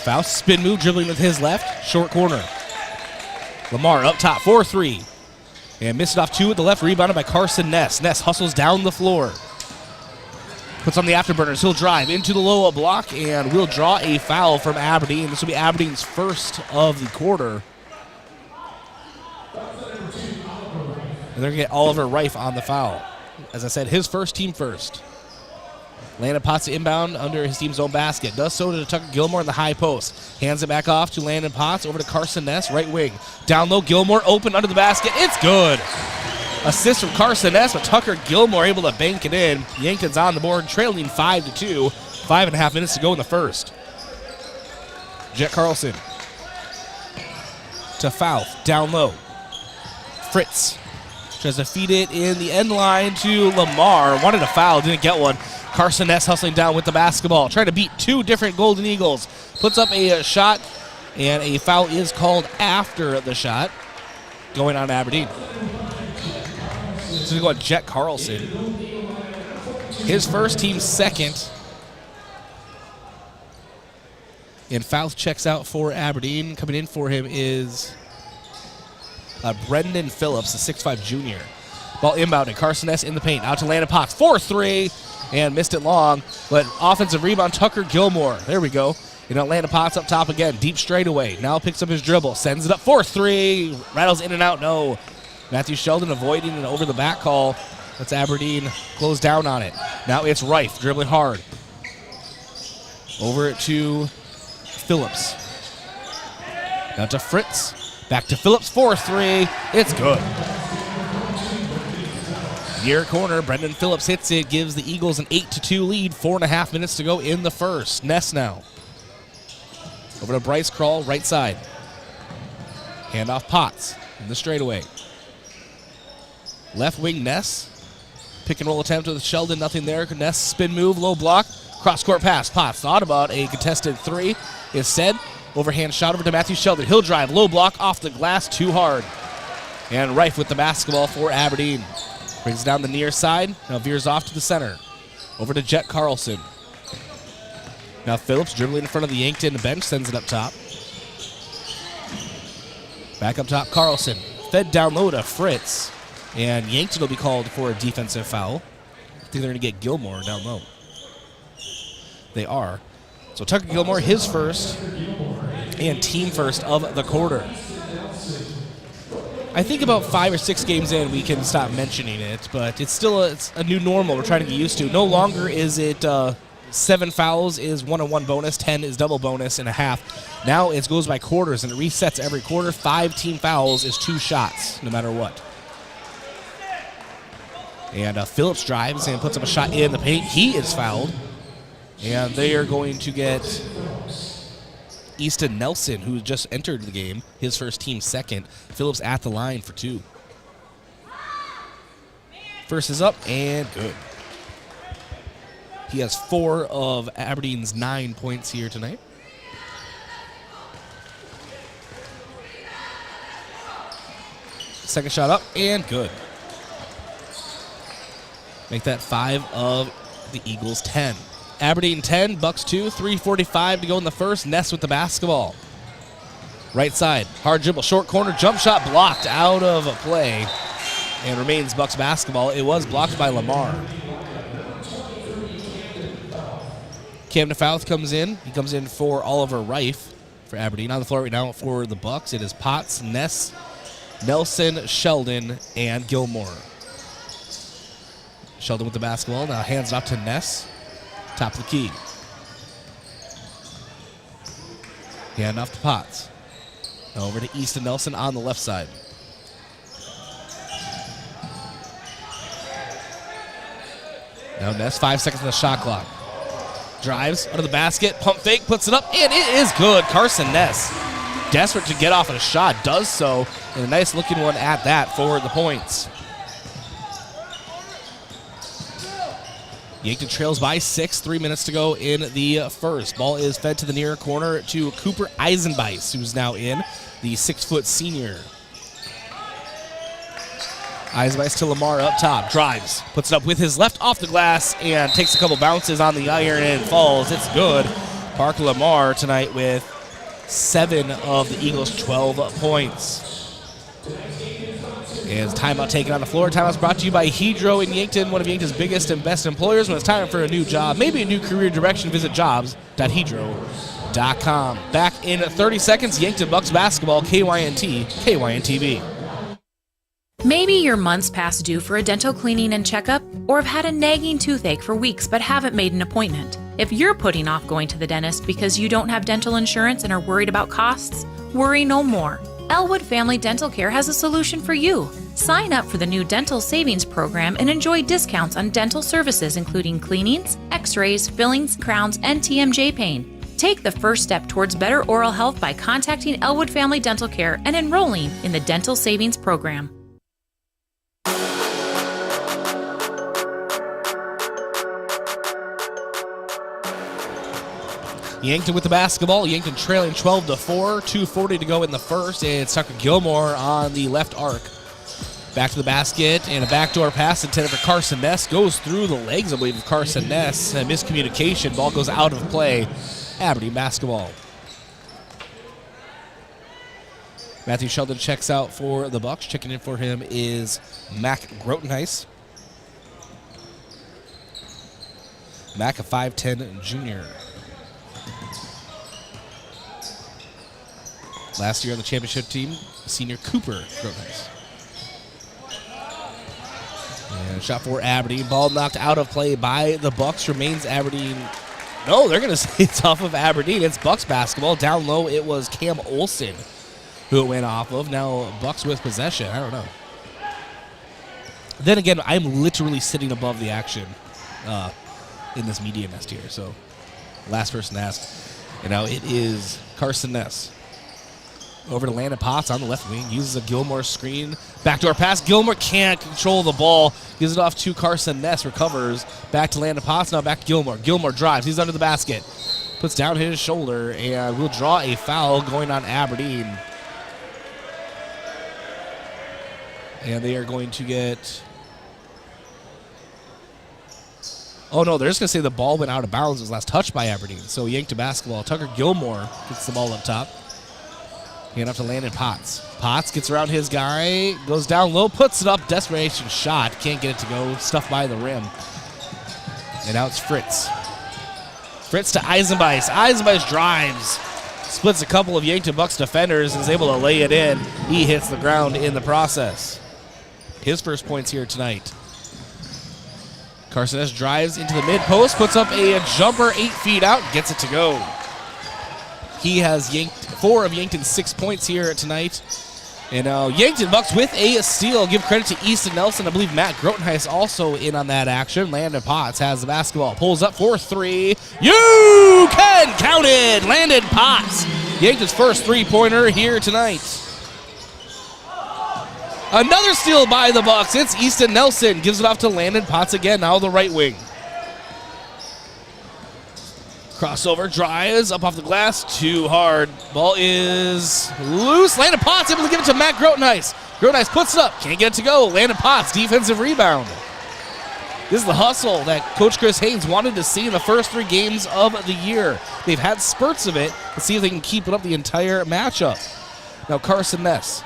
Fouth spin move, dribbling with his left. Short corner. Lamar up top, 4-3. And missed it off 2 at the left, rebounded by Carson Ness. Ness hustles down the floor. Puts on the afterburners. He'll drive into the low block and will draw a foul from Aberdeen. This will be Aberdeen's first of the quarter. And they're going to get Oliver Rife on the foul. As I said, his first, team first. Landon Potts inbound under his team's own basket. Does so to Tucker Gilmore in the high post. Hands it back off to Landon Potts. Over to Carson Ness, right wing. Down low, Gilmore open under the basket. It's good. Assist from Carson Ness, but Tucker Gilmore able to bank it in. Yankton's on the board, trailing 5-2. 5.5 minutes to go in the first. Jet Carlson to Fouth, down low. Fritz tries to feed it in the end line to Lamar. Wanted a foul, didn't get one. Carson Ness hustling down with the basketball. Trying to beat 2 different Golden Eagles. Puts up a shot, and a foul is called after the shot. Going on Aberdeen. This is going Jet Carlson. His first, team second. And Fouth checks out for Aberdeen. Coming in for him is Brendan Phillips, a 6'5 junior. Ball inbounded. Carson Ness in the paint. Out to Landon Potts. 4-3. And missed it long. But offensive rebound, Tucker Gilmore. There we go. And Landon Potts up top again. Deep straightaway. Now picks up his dribble. Sends it up. 4-3. Rattles in and out. No. Matthew Sheldon avoiding an over the back call. That's Aberdeen close down on it. Now it's Rife dribbling hard. Over to Phillips. Now to Fritz. Back to Phillips. 4-3. It's good. Near corner, Brendan Phillips hits it, gives the Eagles an 8-2 lead. 4.5 minutes to go in the first. Ness now. Over to Bryce Crawl, right side. Handoff Potts in the straightaway. Left wing Ness. Pick and roll attempt with Sheldon, nothing there. Ness spin move, low block. Cross court pass. Potts thought about a contested 3. Instead, overhand shot over to Matthew Sheldon. He'll drive, low block, off the glass, too hard. And Rife with the basketball for Aberdeen. Brings down the near side. Now veers off to the center. Over to Jet Carlson. Now Phillips dribbling in front of the Yankton bench. Sends it up top. Back up top, Carlson. Fed down low to Fritz. And Yankton will be called for a defensive foul. I think they're going to get Gilmore down low. They are. So Tucker Gilmore, his first. And team first of the quarter. I think about 5 or 6 games in, we can stop mentioning it, but it's still it's a new normal we're trying to get used to. No longer is it 7 fouls is 1-on-1 bonus, 10 is double bonus and a half. Now it goes by quarters, and it resets every quarter. 5 team fouls is 2 shots, no matter what. And Phillips drives and puts up a shot in the paint. He is fouled, and they are going to get Easton Nelson, who just entered the game, his first, team second. Phillips at the line for 2. First is up and good. He has 4 of Aberdeen's 9 points here tonight. Second shot up and good. Make that 5 of the Eagles' 10. Aberdeen 10, Bucks 2, 3:45 to go in the first. Ness with the basketball. Right side, hard dribble, short corner, jump shot blocked out of play and remains Bucks basketball. It was blocked by Lamar. Camden Fouth comes in. He comes in for Oliver Reif for Aberdeen. On the floor right now for the Bucks, it is Potts, Ness, Nelson, Sheldon, and Gilmore. Sheldon with the basketball. Now hands it off to Ness. Top of the key. Hand off to Potts. Now over to Easton Nelson on the left side. Now Ness, 5 seconds on the shot clock. Drives under the basket, pump fake, puts it up, and it is good. Carson Ness, desperate to get off a shot, does so, and a nice looking one at that for the points. Yankton trails by 6, 3 minutes to go in the first. Ball is fed to the near corner to Cooper Eisenbeis, who's now in, the 6-foot senior. Eisenbeis to Lamar up top, drives, puts it up with his left off the glass, and takes a couple bounces on the iron and falls. It's good. Parker Lamar tonight with 7 of the Eagles' 12 points. And timeout taken on the floor. Timeout's brought to you by Hedro in Yankton, one of Yankton's biggest and best employers. When it's time for a new job, maybe a new career direction, visit jobs.hedro.com. Back in 30 seconds, Yankton Bucks basketball, KYNT, KYNTV. Maybe you're months past due for a dental cleaning and checkup, or have had a nagging toothache for weeks but haven't made an appointment. If you're putting off going to the dentist because you don't have dental insurance and are worried about costs, worry no more. Elwood Family Dental Care has a solution for you. Sign up for the new dental savings program and enjoy discounts on dental services including cleanings, x-rays, fillings, crowns, and TMJ pain. Take the first step towards better oral health by contacting Elwood Family Dental Care and enrolling in the dental savings program. Yankton with the basketball. Yankton trailing 12-4, 2:40 to go in the first. It's Tucker Gilmore on the left arc. Back to the basket and a backdoor pass intended for Carson Ness. Goes through the legs, I believe, of Carson Ness. A miscommunication. Ball goes out of play. Aberdeen basketball. Matthew Sheldon checks out for the Bucks. Checking in for him is Mac Grotenhuis. Mac, a 5'10 junior. Last year on the championship team, senior Cooper Grotenhuis. And shot for Aberdeen. Ball knocked out of play by the Bucks. Remains Aberdeen. No, they're going to say it's off of Aberdeen. It's Bucks basketball. Down low, it was Cam Olsen who it went off of. Now Bucks with possession. I don't know. Then again, I'm literally sitting above the action in this media nest here. So last person asked. And now it is Carson Ness. Over to Landon Potts on the left wing. Uses a Gilmore screen. Backdoor pass. Gilmore can't control the ball. Gives it off to Carson Ness. Recovers. Back to Landon Potts. Now back to Gilmore. Gilmore drives. He's under the basket. Puts down his shoulder and will draw a foul going on Aberdeen. And they are going to get... Oh, no, they're just going to say the ball went out of bounds. It was last touched by Aberdeen. So Yankton basketball. Tucker Gilmore gets the ball up top. Hand off to Landon Potts. Potts gets around his guy, goes down low, puts it up, desperation shot. Can't get it to go, stuffed by the rim. And now it's Fritz. Fritz to Eisenbeis. Eisenbeis drives. Splits a couple of Yankton Bucks defenders and is able to lay it in. He hits the ground in the process. His first points here tonight. Carson Ness drives into the mid-post, puts up a jumper 8 feet out, gets it to go. He has 4 of Yankton's 6 points here tonight. And now Yankton Bucks with a steal. Give credit to Easton Nelson. I believe Matt Grotenhuis also in on that action. Landon Potts has the basketball. Pulls up for 3. You can count it! Landon Potts. Yankton's first three-pointer here tonight. Another steal by the Bucks. It's Easton Nelson. Gives it off to Landon Potts again. Now the right wing. Crossover, drives, up off the glass, too hard. Ball is loose. Landon Potts able to give it to Matt Grotenhuis. Grotenhuis puts it up, can't get it to go. Landon Potts, defensive rebound. This is the hustle that Coach Chris Haynes wanted to see in the first 3 games of the year. They've had spurts of it. Let's see if they can keep it up the entire matchup. Now Carson Ness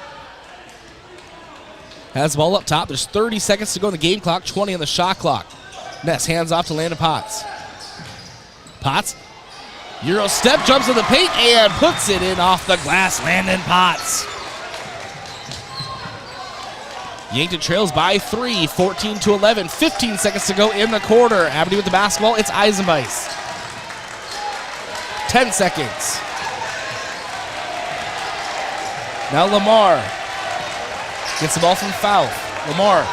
has the ball up top. There's 30 seconds to go in the game clock, 20 on the shot clock. Ness hands off to Landon Potts. Potts, Euro step, jumps in the paint, and puts it in off the glass. Landon Potts. Yankton trails by 3, 14-11. 15 seconds to go in the quarter. Aberdeen with the basketball. It's Eisenbeis. 10 seconds. Now Lamar gets the ball from foul. Lamar,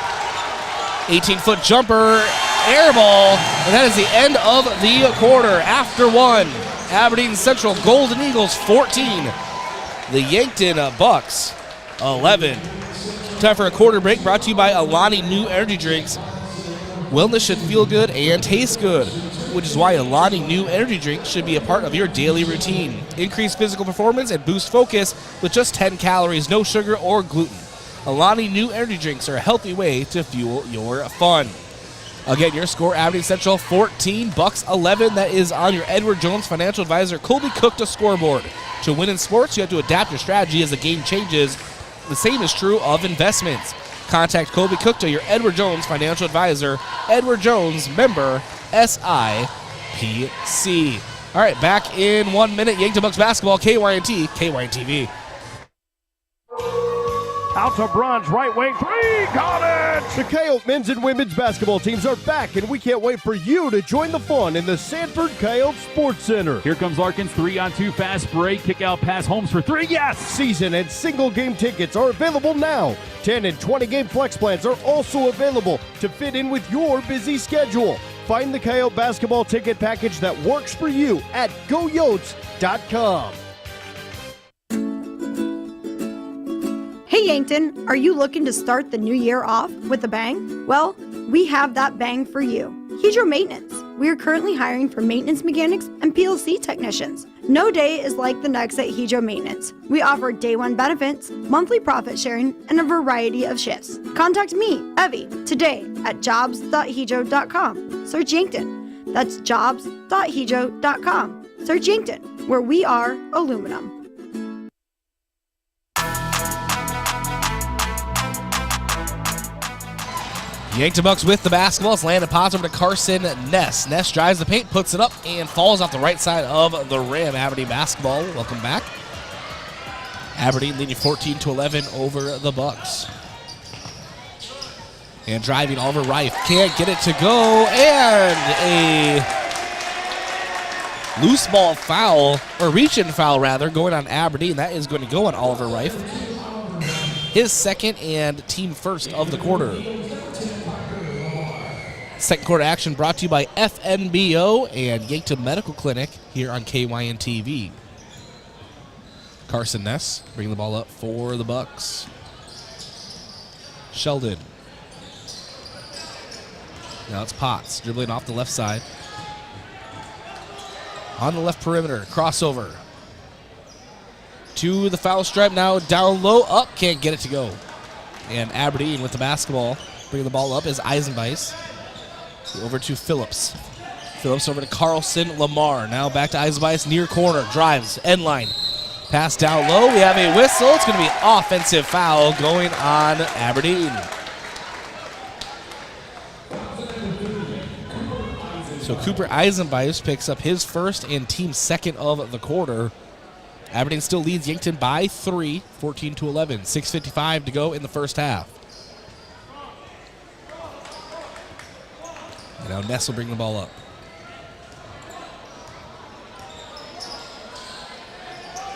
18-foot jumper, air ball, and that is the end of the quarter. After 1, Aberdeen Central Golden Eagles 14, the Yankton Bucks 11. Time for a quarter break, brought to you by Alani New Energy Drinks. Wellness should feel good and taste good, which is why Alani New Energy Drinks should be a part of your daily routine. Increase physical performance and boost focus with just 10 calories, no sugar or gluten. Alani New Energy Drinks are a healthy way to fuel your fun. Again, your score, Aberdeen Central 14, Bucks 11. That is on your Edward Jones financial advisor, Colby Cookta scoreboard. To win in sports, you have to adapt your strategy as the game changes. The same is true of investments. Contact Colby Cookta, your Edward Jones financial advisor. Edward Jones, member SIPC. All right, back in 1 minute. Yankton Bucks basketball, KYNT, KYNTV. Out to Bruns, right wing, 3, got it! The Coyote men's and women's basketball teams are back, and we can't wait for you to join the fun in the Sanford Coyote Sports Center. Here comes Larkins, 3-on-2 fast break, kick out pass, Holmes for 3, yes! Season and single game tickets are available now. 10 and 20 game flex plans are also available to fit in with your busy schedule. Find the Coyote basketball ticket package that works for you at goyotes.com. Hey Yankton, are you looking to start the new year off with a bang? Well, we have that bang for you. Hydro Maintenance. We are currently hiring for maintenance mechanics and PLC technicians. No day is like the next at Hydro Maintenance. We offer day one benefits, monthly profit sharing, and a variety of shifts. Contact me, Evie, today at jobs.hydro.com. Search Yankton. That's jobs.hydro.com. Search Yankton, where we are aluminum. Yankton Bucks with the basketball. It's Landon Potts over to Carson Ness. Ness drives the paint, puts it up, and falls off the right side of the rim. Aberdeen basketball. Welcome back. Aberdeen leading 14-11 over the Bucks. And driving Oliver Reif. Can't get it to go. And a loose ball foul, or reach-in foul rather, going on Aberdeen. That is going to go on Oliver Reif. His second and team first of the quarter. Second quarter action brought to you by FNBO and Yankton Medical Clinic here on KYNTV. Carson Ness bringing the ball up for the Bucks. Sheldon. Now it's Potts dribbling off the left side. On the left perimeter, crossover. To the foul stripe, now down low, up, can't get it to go. And Aberdeen with the basketball, bringing the ball up is Eisenbeis. Over to Phillips. Phillips over to Carlson Lamar. Now back to Eisenbeis, near corner, drives, end line. Pass down low, we have a whistle. It's going to be offensive foul going on Aberdeen. So Cooper Eisenbeis picks up his first and team second of the quarter. Aberdeen still leads Yankton by 3, 14-11. 6:55 to go in the first half. And now Ness will bring the ball up.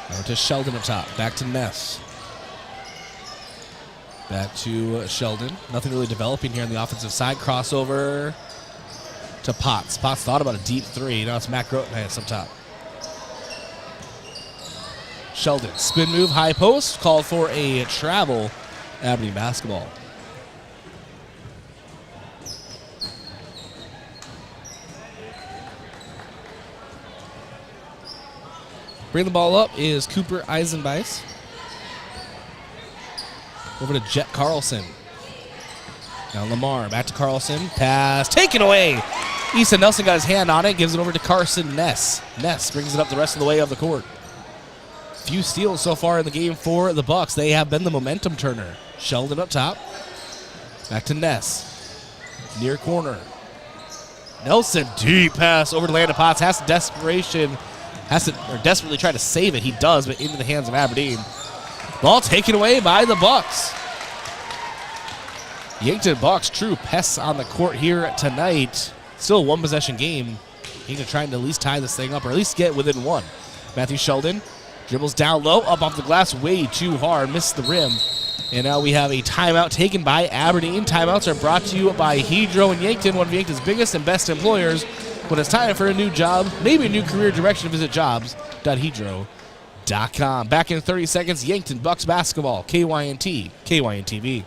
Now to Sheldon up top. Back to Ness. Back to Sheldon. Nothing really developing here on the offensive side. Crossover to Potts. Potts thought about a deep 3. Now it's Matt Grotenhans up top. Sheldon, spin move, high post, called for a travel. Aberdeen basketball. Bring the ball up is Cooper Eisenbeis. Over to Jet Carlson. Now Lamar, back to Carlson. Pass taken away. Easton Nelson got his hand on it, gives it over to Carson Ness. Ness brings it up the rest of the way of the court. Few steals so far in the game for the Bucks. They have been the momentum turner. Sheldon up top. Back to Ness. Near corner. Nelson, deep pass over to Landon Potts. Desperately try to save it. He does, but into the hands of Aberdeen. Ball taken away by the Bucks. Yankton Bucks, true pests on the court here tonight. Still a one-possession game. Yankton trying to at least tie this thing up, or at least get within one. Matthew Sheldon dribbles down low, up off the glass way too hard, missed the rim. And now we have a timeout taken by Aberdeen. Timeouts are brought to you by Hedro and Yankton, one of Yankton's biggest and best employers. When it's time for a new job, maybe a new career direction, visit jobs.hedro.com. Back in 30 seconds, Yankton Bucks basketball, KYNT, KYNTV.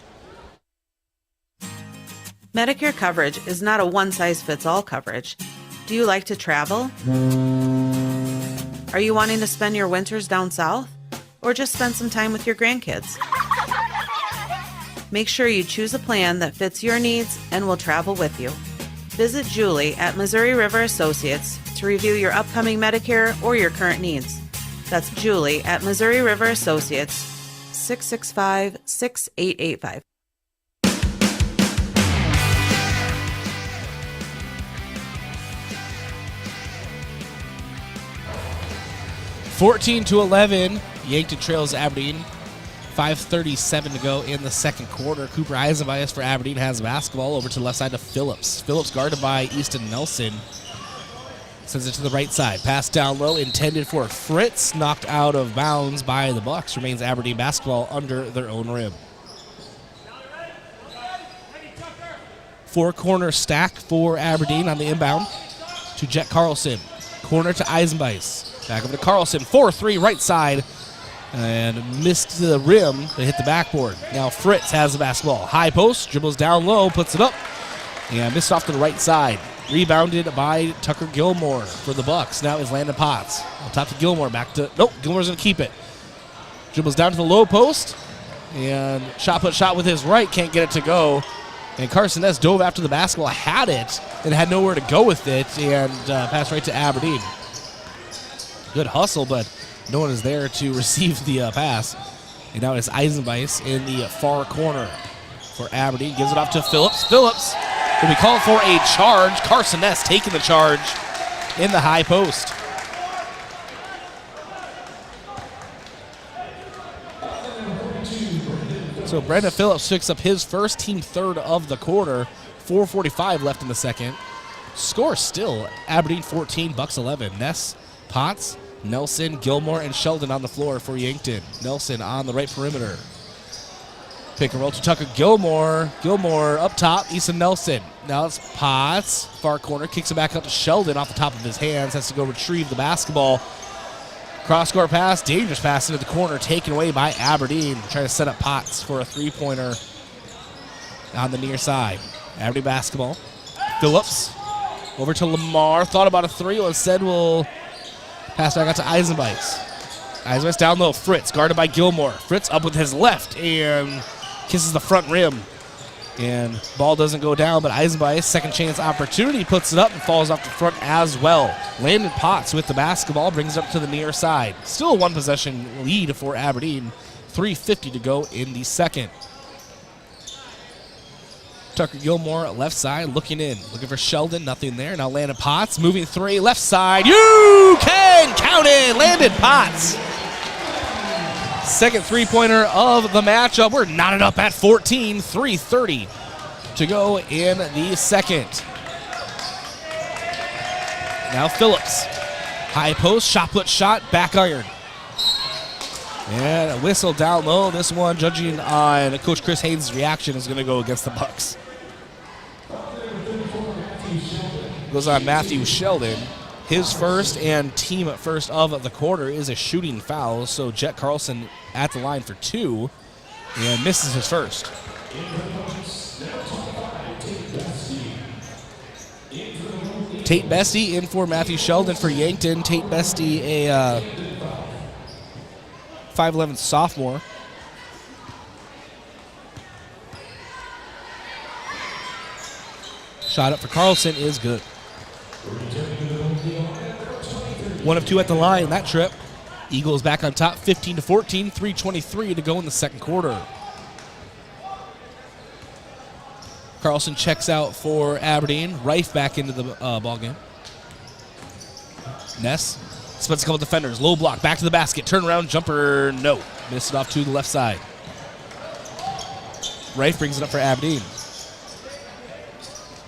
Medicare coverage is not a one-size-fits-all coverage. Do you like to travel? Are you wanting to spend your winters down south? Or just spend some time with your grandkids? Make sure you choose a plan that fits your needs and will travel with you. Visit Julie at Missouri River Associates to review your upcoming Medicare or your current needs. That's Julie at Missouri River Associates, 665-6885. (14-11), Yankton trails Aberdeen. 5:37 to go in the second quarter. Cooper Eisenbias for Aberdeen has basketball over to the left side to Phillips. Phillips guarded by Easton Nelson. Sends it to the right side. Pass down low, intended for Fritz. Knocked out of bounds by the Bucks. Remains Aberdeen basketball under their own rim. Four-corner stack for Aberdeen on the inbound to Jet Carlson. Corner to Eisenbias. Back over to Carlson. 4-3 right side. And missed the rim, but hit the backboard. Now Fritz has the basketball. High post, dribbles down low, puts it up, and missed off to the right side. Rebounded by Tucker Gilmore for the Bucks. Now is Landon Potts. On top to Gilmore, back to, nope, Gilmore's going to keep it. Dribbles down to the low post, and shot with his right, can't get it to go. And Carson Ness dove after the basketball, had it, and had nowhere to go with it, and passed right to Aberdeen. Good hustle, but no one is there to receive the pass. And now it's Eisenbias in the far corner for Aberdeen. Gives it off to Phillips. Phillips will be called for a charge. Carson Ness taking the charge in the high post. So Brandon Phillips picks up his first, team third of the quarter. 4:45 left in the second. Score still Aberdeen 14, Bucks 11. Ness, Potts, Nelson, Gilmore, and Sheldon on the floor for Yankton. Nelson on the right perimeter. Pick and roll to Tucker Gilmore. Gilmore up top, Easton Nelson. Now it's Potts, far corner, kicks it back up to Sheldon off the top of his hands. Has to go retrieve the basketball. Cross-court pass, dangerous pass into the corner, taken away by Aberdeen. Trying to set up Potts for a three-pointer on the near side. Aberdeen basketball. Phillips over to Lamar. Thought about a three, instead will pass back out to Eisenbias. Eisenbias down low. Fritz guarded by Gilmore. Fritz up with his left and kisses the front rim. And ball doesn't go down, but Eisenbias, second chance opportunity, puts it up and falls off the front as well. Landon Potts with the basketball, brings it up to the near side. Still a one-possession lead for Aberdeen. 3:50 to go in the second. Tucker Gilmore, left side, looking in. Looking for Sheldon, nothing there. Now Landon Potts, moving three, left side. You can count it! Landon Potts. Second three-pointer of the matchup. We're knotted up at 14. 3:30 to go in the second. Now Phillips. High post, shot put shot, back iron. And a whistle down low. This one, judging on Coach Chris Haynes' reaction, is going to go against the Bucks. Goes on Matthew Sheldon. His first and team first of the quarter is a shooting foul, so Jet Carlson at the line for two and misses his first. Tate Bestie in for Matthew Sheldon for Yankton. Tate Bestie, a 5'11 sophomore. Shot up for Carlson is good. 1 of 2 at the line that trip. Eagles back on top 15-14, 3:23 to go in the second quarter. Carlson checks out for Aberdeen. Reif back into the ball game. Ness splits a couple defenders. Low block, back to the basket. Turnaround jumper, no. Missed it off to the left side. Reif brings it up for Aberdeen.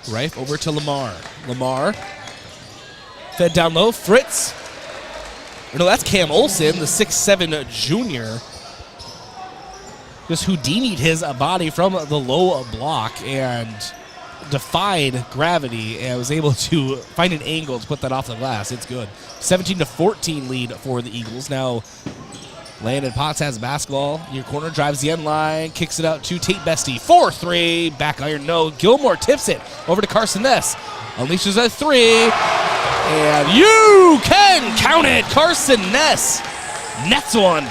Reif over to Lamar. Lamar fed down low. Fritz. No, that's Cam Olsen, the 6'7 junior. Just Houdini'd his body from the low block and defied gravity and was able to find an angle to put that off the glass. It's good. 17-14 lead for the Eagles. Now Landon Potts has basketball. Near corner, drives the end line, kicks it out to Tate Bestie. 4-3, back iron, no. Gilmore tips it over to Carson Ness. Unleashes a 3, and you can count it. Carson Ness nets one.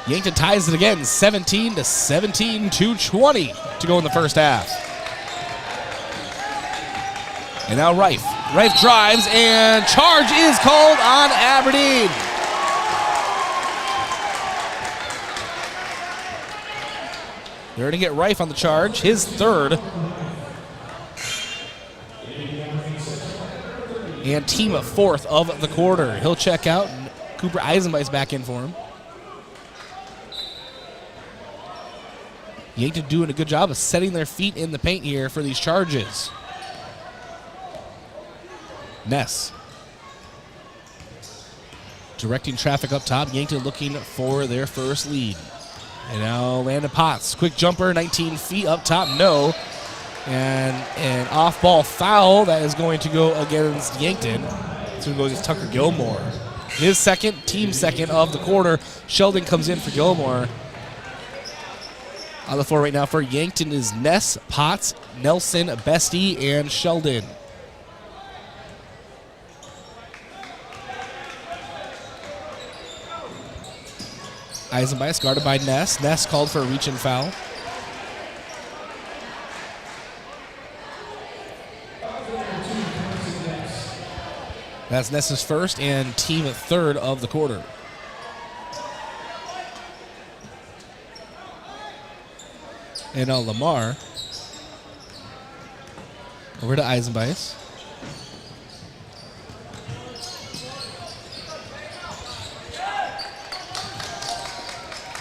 Yankton ties it again, 17-17, 2:20 to go in the first half. And now Reif. Reif drives, and charge is called on Aberdeen. They're going to get Reif on the charge, his third. And team of fourth of the quarter. He'll check out, and Cooper Eisenbeis back in for him. Yankton doing a good job of setting their feet in the paint here for these charges. Ness. Directing traffic up top. Yankton looking for their first lead. And now Landon Potts. Quick jumper, 19 feet up top, no. And an off-ball foul that is going to go against Yankton. So it goes against Tucker Gilmore. His second, team second of the quarter. Sheldon comes in for Gilmore. On the floor right now for Yankton is Ness, Potts, Nelson, Bestie, and Sheldon. Eisenbeis guarded by Ness. Ness called for a reach and foul. That's Ness's first and team third of the quarter. And now Lamar over to Eisenbeis.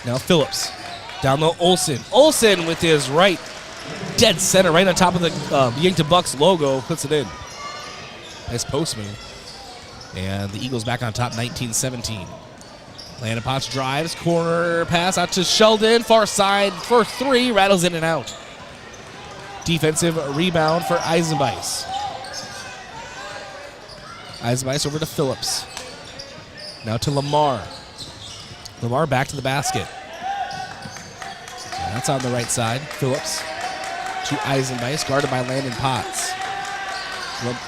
Now Phillips. Down low, Olsen. Olsen with his right dead center, right on top of the Yankton Bucks logo, puts it in. Nice post move. And the Eagles back on top, 19-17. Landon Potts drives, corner pass out to Sheldon, far side for 3, rattles in and out. Defensive rebound for Eisenbeis. Eisenbeis over to Phillips. Now to Lamar. Lamar back to the basket. And that's on the right side. Phillips to Eisenbeis, guarded by Landon Potts.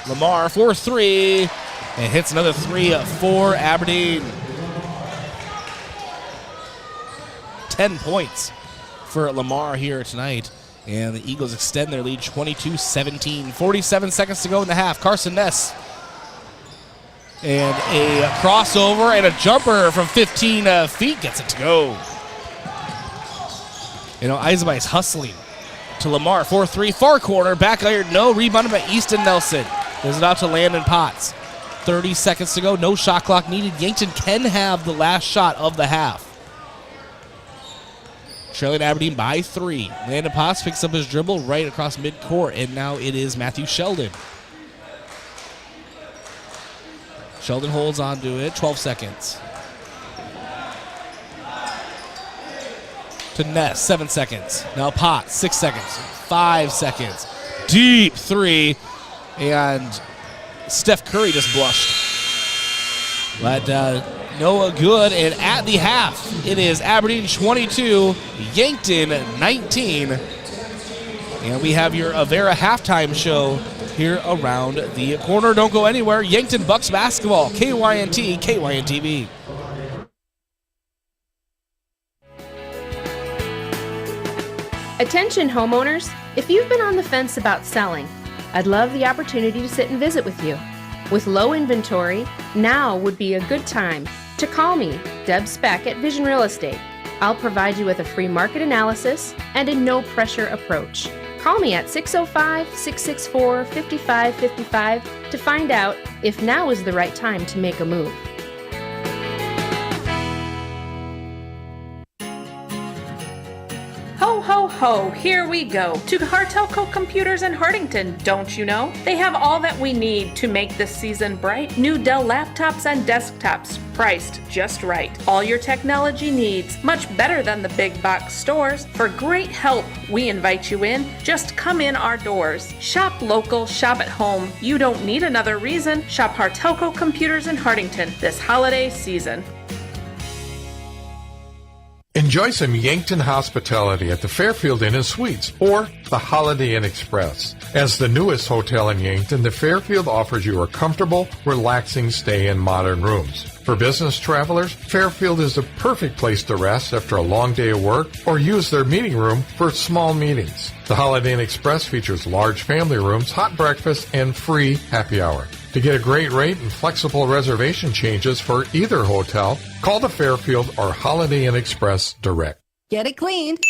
Lamar for 3, and hits another 3 for Aberdeen. 10 points for Lamar here tonight. And the Eagles extend their lead 22-17. 47 seconds to go in the half. Carson Ness. And a crossover and a jumper from 15 feet gets it to go. You know, Eisenbeis hustling to Lamar. 4-3, far corner, back iron, no. Rebounded by Easton Nelson. Gives it out to Landon Potts. 30 seconds to go, no shot clock needed. Yankton can have the last shot of the half. Trailing Aberdeen by 3. Landon Potts picks up his dribble right across midcourt, and now it is Matthew Sheldon. Sheldon holds on to it, 12 seconds. To Ness, 7 seconds. Now Potts, 6 seconds, 5 seconds. Deep 3, and Steph Curry just blushed. But no good, and at the half, it is Aberdeen 22, Yankton 19. And we have your Avera halftime show here around the corner. Don't go anywhere. Yankton Bucks basketball, KYNT, KYNTV. Attention homeowners, if you've been on the fence about selling, I'd love the opportunity to sit and visit with you. With low inventory, now would be a good time to call me, Deb Speck at Vision Real Estate. I'll provide you with a free market analysis and a no-pressure approach. Call me at 605-664-5555 to find out if now is the right time to make a move. Ho, ho, ho, here we go. To Hartelco Computers in Hardington, don't you know? They have all that we need to make this season bright. New Dell laptops and desktops, priced just right. All your technology needs, much better than the big box stores. For great help, we invite you in. Just come in our doors. Shop local, shop at home. You don't need another reason. Shop Hartelco Computers in Hardington this holiday season. Enjoy some Yankton hospitality at the Fairfield Inn and Suites or the Holiday Inn Express. As the newest hotel in Yankton, the Fairfield offers you a comfortable, relaxing stay in modern rooms. For business travelers, Fairfield is the perfect place to rest after a long day of work or use their meeting room for small meetings. The Holiday Inn Express features large family rooms, hot breakfast, and free happy hour. To get a great rate and flexible reservation changes for either hotel, call the Fairfield or Holiday Inn Express direct. Get it cleaned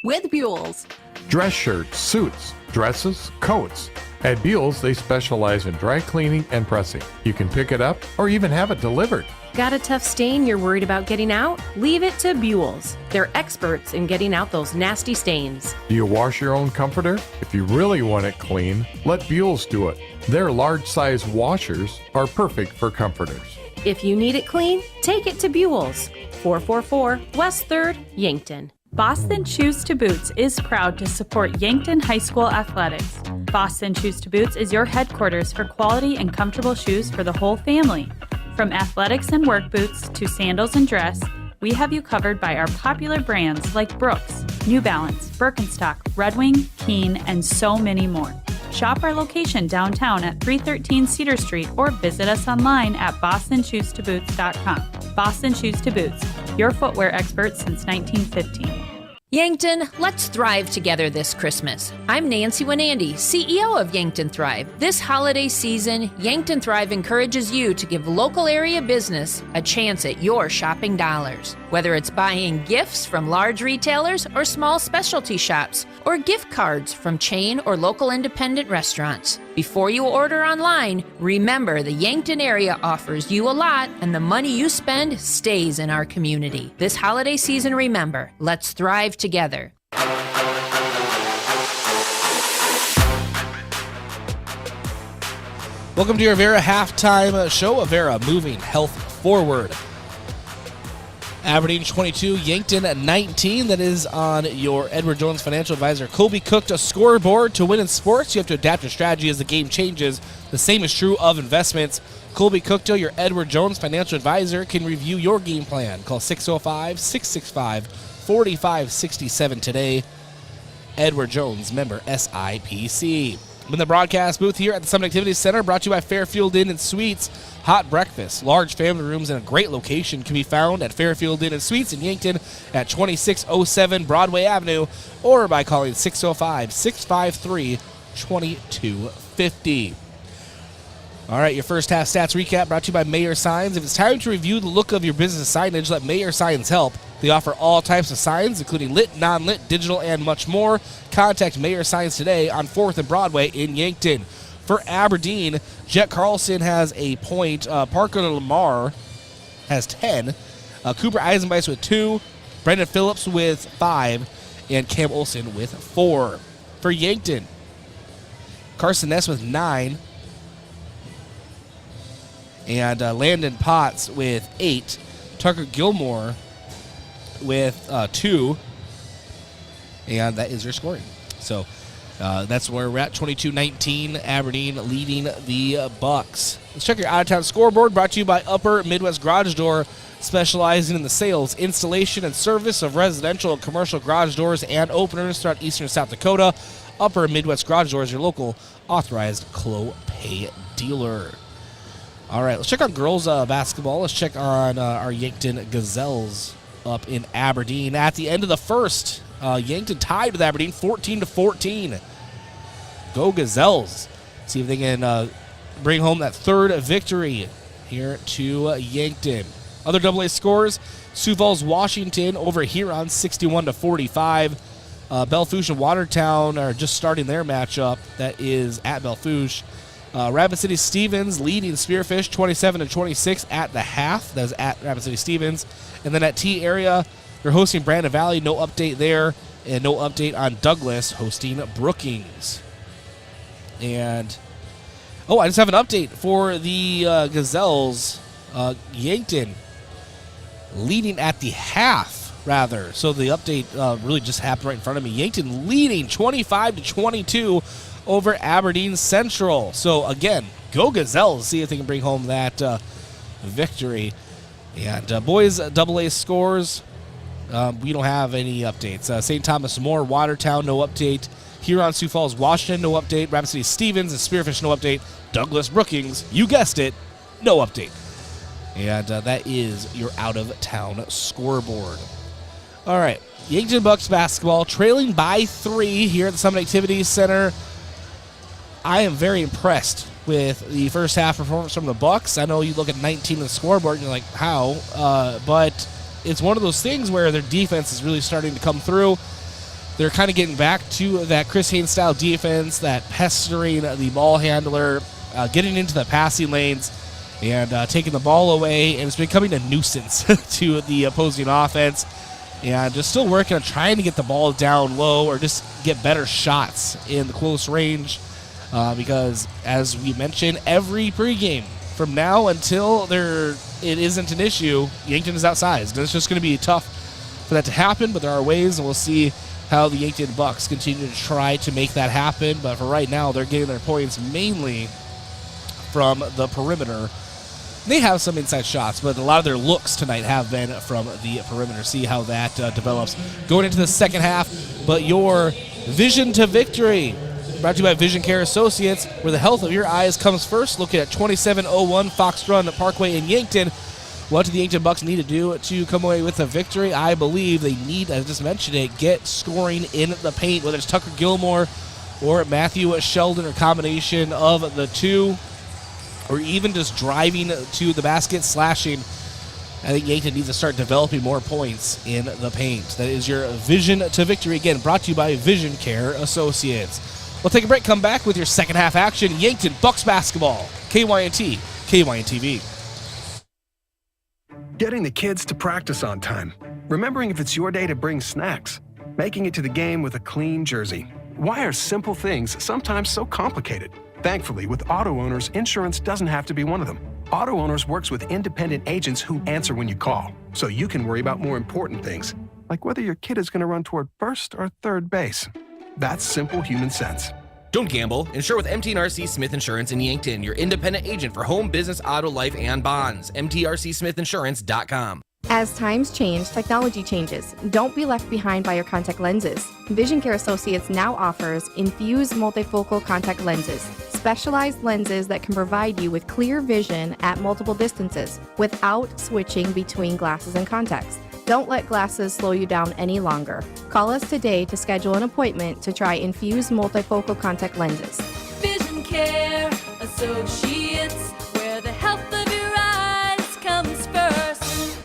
with Buell's. Dress shirts, suits, dresses, coats. At Buell's, they specialize in dry cleaning and pressing. You can pick it up or even have it delivered. Got a tough stain you're worried about getting out? Leave it to Buell's. They're experts in getting out those nasty stains. Do you wash your own comforter? If you really want it clean, let Buell's do it. Their large-size washers are perfect for comforters. If you need it clean, take it to Buell's. 444 West 3rd, Yankton. Boston Shoes to Boots is proud to support Yankton High School athletics. Boston Shoes to Boots is your headquarters for quality and comfortable shoes for the whole family. From athletics and work boots to sandals and dress, we have you covered by our popular brands like Brooks, New Balance, Birkenstock, Red Wing, Keen, and so many more. Shop our location downtown at 313 Cedar Street or visit us online at bostonshoestoboots.com. Boston Shoes to Boots, your footwear experts since 1915. Yankton, let's thrive together this Christmas. I'm Nancy Winandy, CEO of Yankton Thrive. This holiday season, Yankton Thrive encourages you to give local area business a chance at your shopping dollars. Whether it's buying gifts from large retailers or small specialty shops, or gift cards from chain or local independent restaurants. Before you order online, remember the Yankton area offers you a lot, and the money you spend stays in our community. This holiday season, remember, let's thrive together. Welcome to your Avera halftime show. Avera moving health forward. Aberdeen 22, Yankton 19. That is on your Edward Jones financial advisor. Colby cooked a scoreboard to win in sports. You have to adapt your strategy as the game changes. The same is true of investments. Colby Cookto, your Edward Jones financial advisor, can review your game plan. Call 605-665-4567 today. Edward Jones, member SIPC. In the broadcast booth here at the Summit Activities Center, brought to you by Fairfield Inn and Suites. Hot breakfast, large family rooms, and a great location can be found at Fairfield Inn and Suites in Yankton at 2607 Broadway Avenue, or by calling 605-653-2250. All right, your first half stats recap brought to you by Mayor Signs. If it's time to review the look of your business signage, let Mayor Signs help. They offer all types of signs, including lit, non-lit, digital, and much more. Contact Mayor Signs today on 4th and Broadway in Yankton. For Aberdeen, Jet Carlson has a point. Parker Lamar has 10. Cooper Eisenbeis with 2. Brendan Phillips with 5. And Cam Olson with 4. For Yankton, Carson Ness with 9. And Landon Potts with 8. Tucker Gilmore with 2. And that is your scoring. So that's where we're at, 22-19. Aberdeen leading the Bucks. Let's check your out-of-town scoreboard, brought to you by Upper Midwest Garage Door, specializing in the sales, installation, and service of residential and commercial garage doors and openers throughout eastern South Dakota. Upper Midwest Garage Door is your local authorized Clopay dealer. All right, let's check on girls basketball. Let's check on our Yankton Gazelles up in Aberdeen. At the end of the first, Yankton tied with Aberdeen 14-14. Go Gazelles. See if they can bring home that third victory here to Yankton. Other AA scores, Sioux Falls, Washington over Huron 61-45. Bellefouche and Watertown are just starting their matchup. That is at Bellefouche. Rapid City Stevens leading Spearfish 27-26 at the half. That is at Rapid City Stevens. And then at T area, they're hosting Brandon Valley. No update there. And no update on Douglas hosting Brookings. And, I just have an update for the Gazelles. Yankton leading at the half, rather. So the update really just happened right in front of me. Yankton leading 25-22 over Aberdeen Central. So, again, go Gazelles. See if they can bring home that victory. And boys AA scores, we don't have any updates. St. Thomas More, Watertown, no update. Huron, Sioux Falls, Washington, no update. Rapid City Stevens and Spearfish, no update. Douglas Brookings, you guessed it, no update. And that is your out-of-town scoreboard. All right, Yankton Bucks basketball trailing by 3 here at the Summit Activities Center. I am very impressed with the first half performance from the Bucks. I know you look at 19 on the scoreboard and you're like, how? But it's one of those things where their defense is really starting to come through. They're kind of getting back to that Chris Haynes-style defense, that pestering the ball handler, getting into the passing lanes, and taking the ball away, and it's becoming a nuisance to the opposing offense. And just still working on trying to get the ball down low or just get better shots in the close range. Because, as we mentioned, every pregame from now until it isn't an issue, Yankton is outsized. And it's just going to be tough for that to happen, but there are ways, and we'll see how the Yankton Bucks continue to try to make that happen. But for right now, they're getting their points mainly from the perimeter. They have some inside shots, but a lot of their looks tonight have been from the perimeter. See how that develops going into the second half. But your vision to victory, brought to you by Vision Care Associates, where the health of your eyes comes first. Located at 2701 Fox Run Parkway in Yankton. What do the Yankton Bucks need to do to come away with a victory? I believe they need, as I just mentioned it, get scoring in the paint, whether it's Tucker Gilmore or Matthew Sheldon, or combination of the two, or even just driving to the basket, slashing. I think Yankton needs to start developing more points in the paint. That is your vision to victory. Again, brought to you by Vision Care Associates. We'll take a break, come back with your second half action. Yankton Bucks basketball. KYNT, KYNTV. Getting the kids to practice on time. Remembering if it's your day to bring snacks. Making it to the game with a clean jersey. Why are simple things sometimes so complicated? Thankfully, with auto owners, insurance doesn't have to be one of them. Auto Owners works with independent agents who answer when you call, so you can worry about more important things, like whether your kid is going to run toward first or third base. That's simple human sense. Don't gamble. Insure with MT&RC Smith Insurance in Yankton, your independent agent for home, business, auto, life, and bonds. MTRCSmithInsurance.com. As times change, technology changes. Don't be left behind by your contact lenses. Vision Care Associates now offers infused multifocal contact lenses, specialized lenses that can provide you with clear vision at multiple distances without switching between glasses and contacts. Don't let glasses slow you down any longer. Call us today to schedule an appointment to try infused multifocal contact lenses. Vision Care Associates, where the health of your eyes comes first.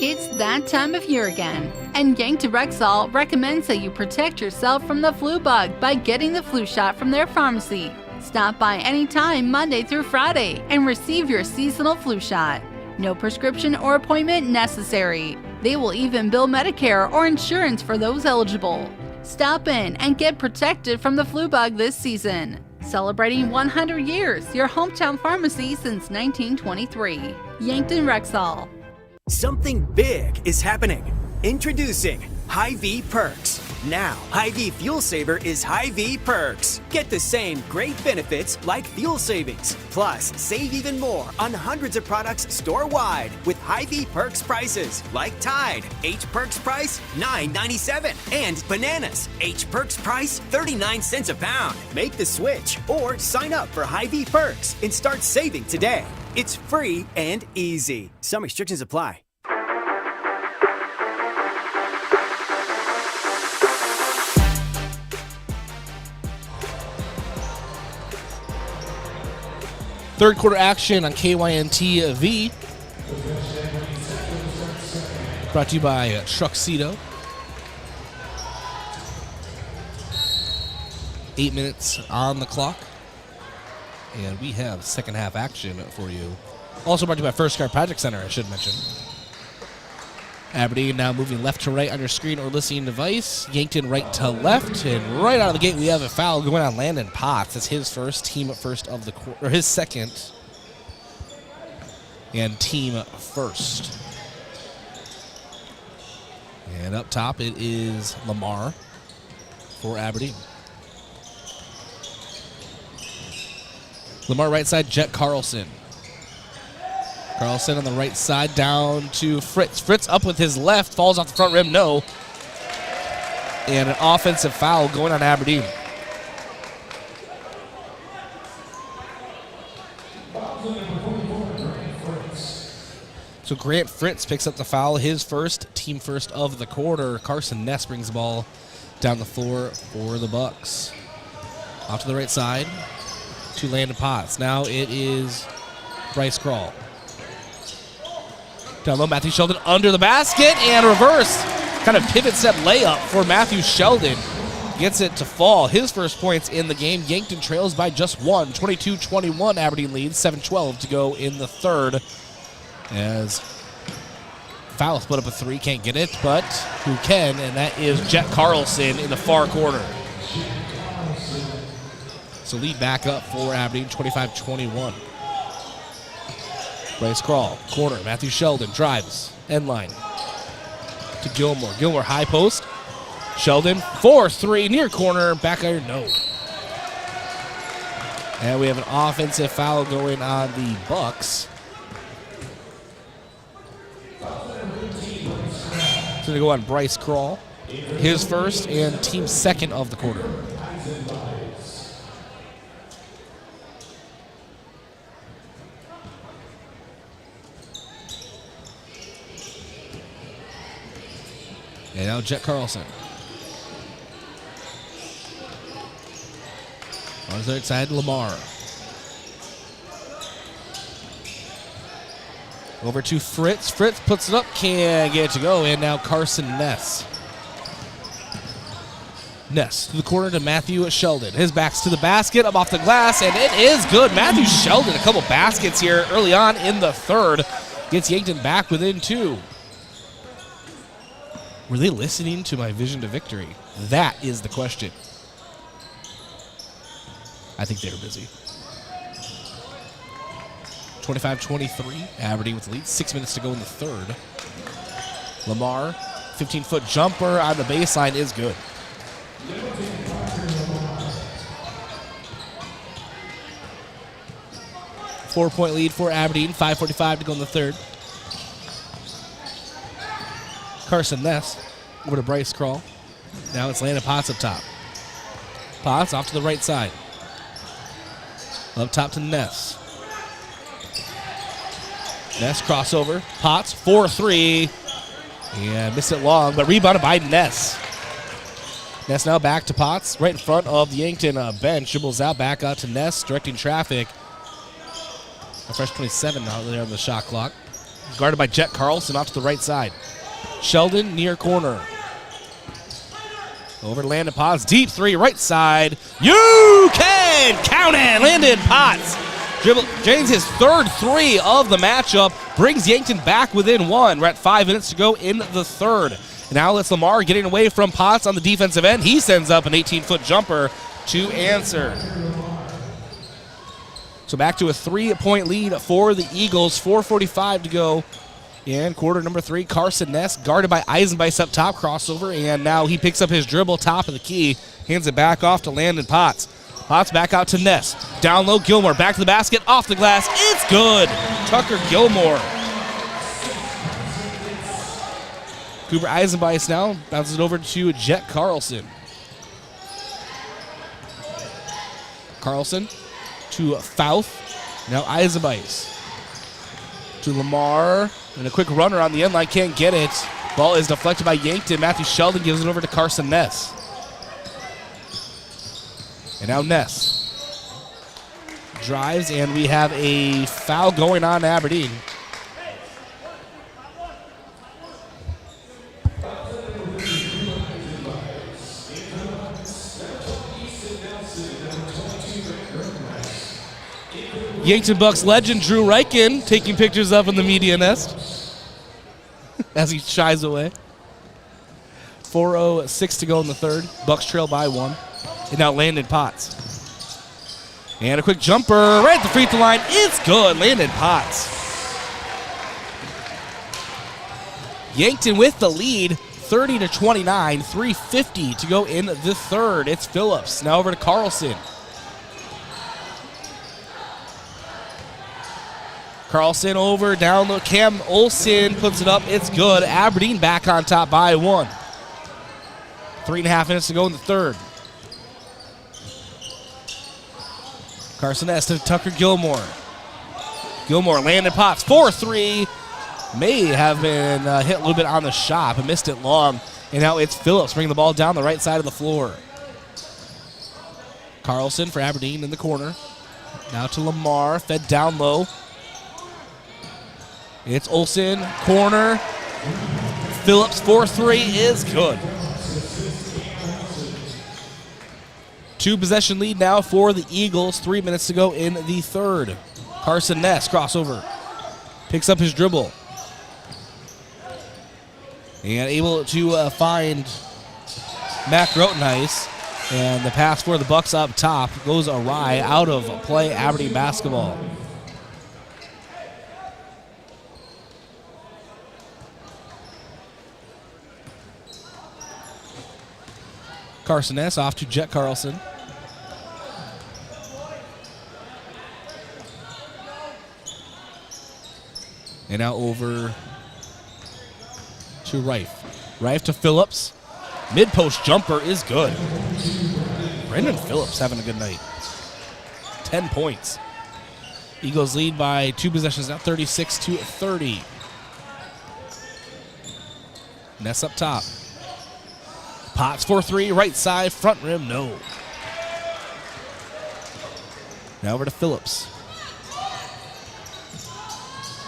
It's that time of year again, and Yankton Rexall recommends that you protect yourself from the flu bug by getting the flu shot from their pharmacy. Stop by anytime Monday through Friday and receive your seasonal flu shot. No prescription or appointment necessary. They will even bill Medicare or insurance for those eligible. Stop in and get protected from the flu bug this season. Celebrating 100 years, your hometown pharmacy since 1923. Yankton Rexall. Something big is happening. Introducing Hy-Vee Perks. Now, Hy-Vee Fuel Saver is Hy-Vee Perks. Get the same great benefits like fuel savings. Plus, save even more on hundreds of products store-wide with Hy-Vee Perks prices like Tide, H Perks price $9.97, and bananas, H Perks price 39 cents a pound. Make the switch or sign up for Hy-Vee Perks and start saving today. It's free and easy. Some restrictions apply. Third quarter action on KYNTV. Brought to you by Truxedo. 8 minutes on the clock. And we have second half action for you. Also brought to you by First Chiropractic Center, I should mention. Aberdeen now moving left to right on your screen or listening device. Yankton right to left. And right out of the gate, we have a foul going on Landon Potts. That's his first, team first of the quarter, or his second. And team first. And up top, it is Lamar for Aberdeen. Lamar right side, Jet Carlson. Carlson on the right side, down to Fritz. Fritz up with his left, falls off the front rim, no. And an offensive foul going on Aberdeen. So Grant Fritz picks up the foul, his first, team first of the quarter. Carson Ness brings the ball down the floor for the Bucks. Off to the right side to Landon Potts. Now it is Bryce Crawl. Down low, Matthew Sheldon under the basket and reverse. Kind of pivot step layup for Matthew Sheldon. Gets it to fall. His first points in the game. Yankton trails by just one. 22-21 Aberdeen leads. 7:12 to go in the third. As foul split up a three. Can't get it, but who can? And that is Jet Carlson in the far corner. So lead back up for Aberdeen. 25-21. Bryce Crawl, corner. Matthew Sheldon drives. End line to Gilmore. Gilmore high post. Sheldon, 4-3, near corner. Back iron, no. And we have an offensive foul going on the Bucks. It's going to go on Bryce Crawl. His first and team second of the quarter. And now Jet Carlson. On his right side, Lamar. Over to Fritz. Fritz puts it up, can't get it to go. And now Carson Ness. Ness to the corner to Matthew Sheldon. His back's to the basket, up off the glass, and it is good. Matthew Sheldon, a couple baskets here early on in the third. Gets Yankton back within two. Were they listening to my vision to victory? That is the question. I think they were busy. 25-23. Aberdeen with the lead. 6 minutes to go in the third. Lamar, 15-foot jumper on the baseline is good. Four-point lead for Aberdeen. 5:45 to go in the third. Carson Ness over to Bryce Crawl. Now it's Landon Potts up top. Potts off to the right side. Up top to Ness. Ness crossover. Potts 4-3. And missed it long, but rebounded by Ness. Ness now back to Potts, right in front of the Yankton bench. Dribbles out, back out to Ness, directing traffic. A fresh 27 out there on the shot clock. Guarded by Jet Carlson off to the right side. Sheldon near corner. Over to Landon Potts. Deep three, right side. You can count it. Landon Potts drains his third three of the matchup. Brings Yankton back within one. We're at 5 minutes to go in the third. And now it's Lamar getting away from Potts on the defensive end. He sends up an 18-foot jumper to answer. So back to a 3-point lead for the Eagles. 4:45 to go. And quarter number three, Carson Ness, guarded by Eisenbeis up top, crossover, and now he picks up his dribble, top of the key, hands it back off to Landon Potts. Potts back out to Ness. Down low, Gilmore, back to the basket, off the glass, it's good! Tucker Gilmore. Cooper Eisenbeis now bounces it over to Jet Carlson. Carlson to Fouth, now Eisenbeis. To Lamar. And a quick runner on the end line, can't get it. Ball is deflected by Yankton. Matthew Sheldon gives it over to Carson Ness. And now Ness. drives, and we have a foul going on Aberdeen. Yankton Bucks legend Drew Reichen taking pictures up in the media nest as he shies away. 4:06 to go in the third. Bucks trail by 1. And now Landon Potts. And a quick jumper right at the free throw line. It's good. Landon Potts. Yankton with the lead, 30-29. 3:50 to go in the third. It's Phillips. Now over to Carlson. Carlson over, down low. Cam Olsen puts it up. It's good. Aberdeen back on top by 1. 3.5 minutes to go in the third. Carson S to Tucker Gilmore. Gilmore, Landon Potts, 4-3. May have been hit a little bit on the shot, but missed it long. And now it's Phillips bringing the ball down the right side of the floor. Carlson for Aberdeen in the corner. Now to Lamar, fed down low. It's Olsen, corner. Phillips, 4-3 is good. 2-possession lead now for the Eagles. 3 minutes to go in the third. Carson Ness, crossover. Picks up his dribble. And able to find Mac Rotenheis. And the pass for the Bucks up top goes awry, out of play, Aberdeen basketball. Carson S off to Jet Carlson. And now over to Rife. Rife to Phillips. Mid-post jumper is good. Brendan Phillips having a good night. 10 points. Eagles lead by 2 possessions now, 36-30. Ness up top. Potts 4-3, right side, front rim, no. Now over to Phillips.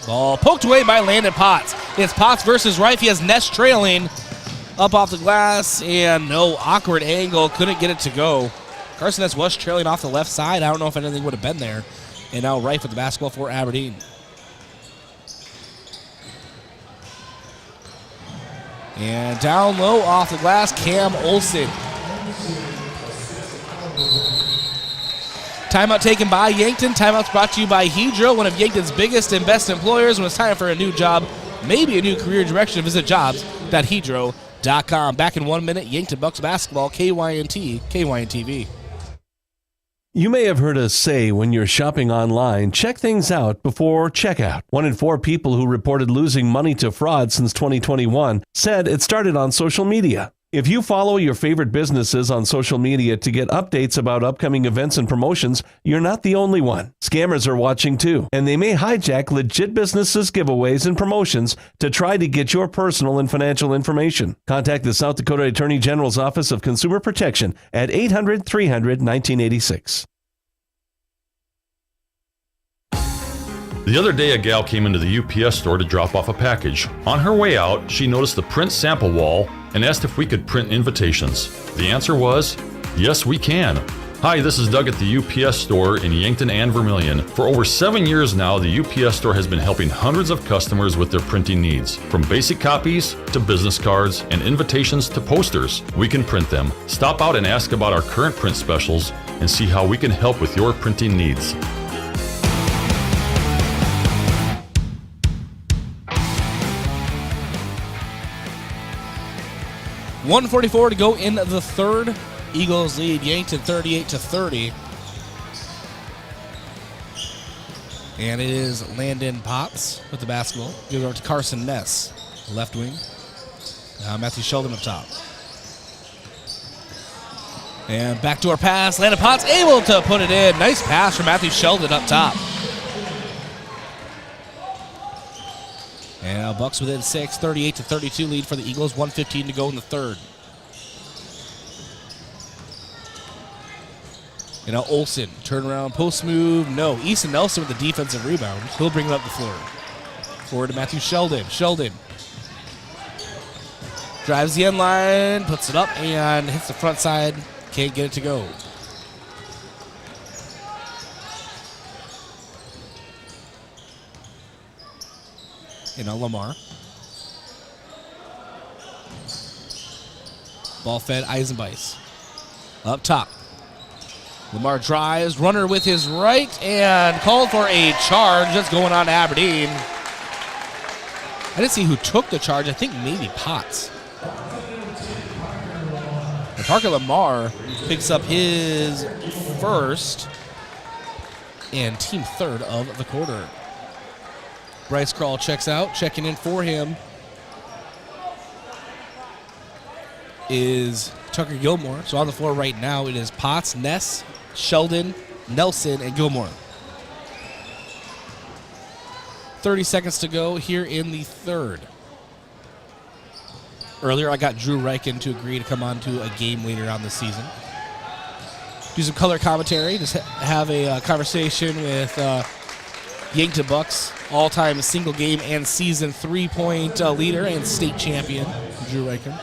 Ball poked away by Landon Potts. It's Potts versus Rife. He has Ness trailing. Up off the glass, and no, awkward angle. Couldn't get it to go. Carson Ness was trailing off the left side. I don't know if anything would have been there. And now Rife with the basketball for Aberdeen. And down low off the glass, Cam Olsen. Timeout taken by Yankton. Timeout's brought to you by Hedro, one of Yankton's biggest and best employers. When it's time for a new job, maybe a new career direction, visit jobs.hedro.com. Back in 1 minute, Yankton Bucks basketball, KYNT, KYNTV. You may have heard us say when you're shopping online, check things out before checkout. 1 in 4 people who reported losing money to fraud since 2021 said it started on social media. If you follow your favorite businesses on social media to get updates about upcoming events and promotions, you're not the only one. Scammers are watching too, and they may hijack legit businesses' giveaways and promotions to try to get your personal and financial information. Contact the South Dakota Attorney General's Office of Consumer Protection at 800-300-1986. The other day, a gal came into the UPS store to drop off a package. On her way out, she noticed the print sample wall and asked if we could print invitations. The answer was, yes, we can. Hi, this is Doug at the UPS store in Yankton and Vermilion. For over 7 years now, the UPS store has been helping hundreds of customers with their printing needs. From basic copies to business cards and invitations to posters, we can print them. Stop out and ask about our current print specials and see how we can help with your printing needs. .144 to go in the third. Eagles lead Yankton 38-30. And it is Landon Potts with the basketball. Give it over to Carson Ness, left wing. Matthew Sheldon up top. And backdoor pass. Landon Potts able to put it in. Nice pass from Matthew Sheldon up top. And now Bucks within 6, 38-32 lead for the Eagles. 1:15 to go in the third. And now Olsen, turnaround, post move, no. Easton Nelson with the defensive rebound. He'll bring it up the floor. Forward to Matthew Sheldon. Sheldon drives the end line, puts it up, and hits the front side. Can't get it to go. And now Lamar. Ball fed Eisenbeis. Up top. Lamar drives, runner with his right, and called for a charge. That's going on to Aberdeen. I didn't see who took the charge. I think maybe Potts. And Parker Lamar picks up his first and team third of the quarter. Bryce Krall checks out. Checking in for him is Tucker Gilmore. So on the floor right now, it is Potts, Ness, Sheldon, Nelson, and Gilmore. 30 seconds to go here in the third. Earlier, I got Drew Reichen to agree to come on to a game later on this season. Do some color commentary, just have a conversation with Yankton Bucks, all-time single game and season 3-point leader and state champion, Drew Reichen.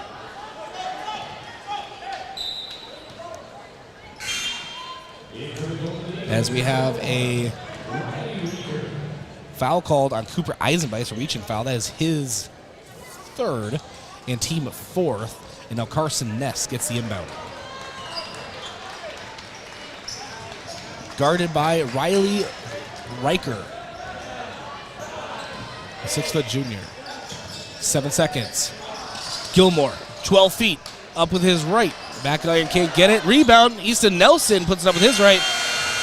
As we have a foul called on Cooper Eisenbeis, a reaching foul. That is his third and team fourth. And now Carson Ness gets the inbound. Guarded by Riley Riker, a 6-foot junior. 7 seconds. Gilmore, 12 feet, up with his right. Back iron can't get it. Rebound, Easton Nelson puts it up with his right.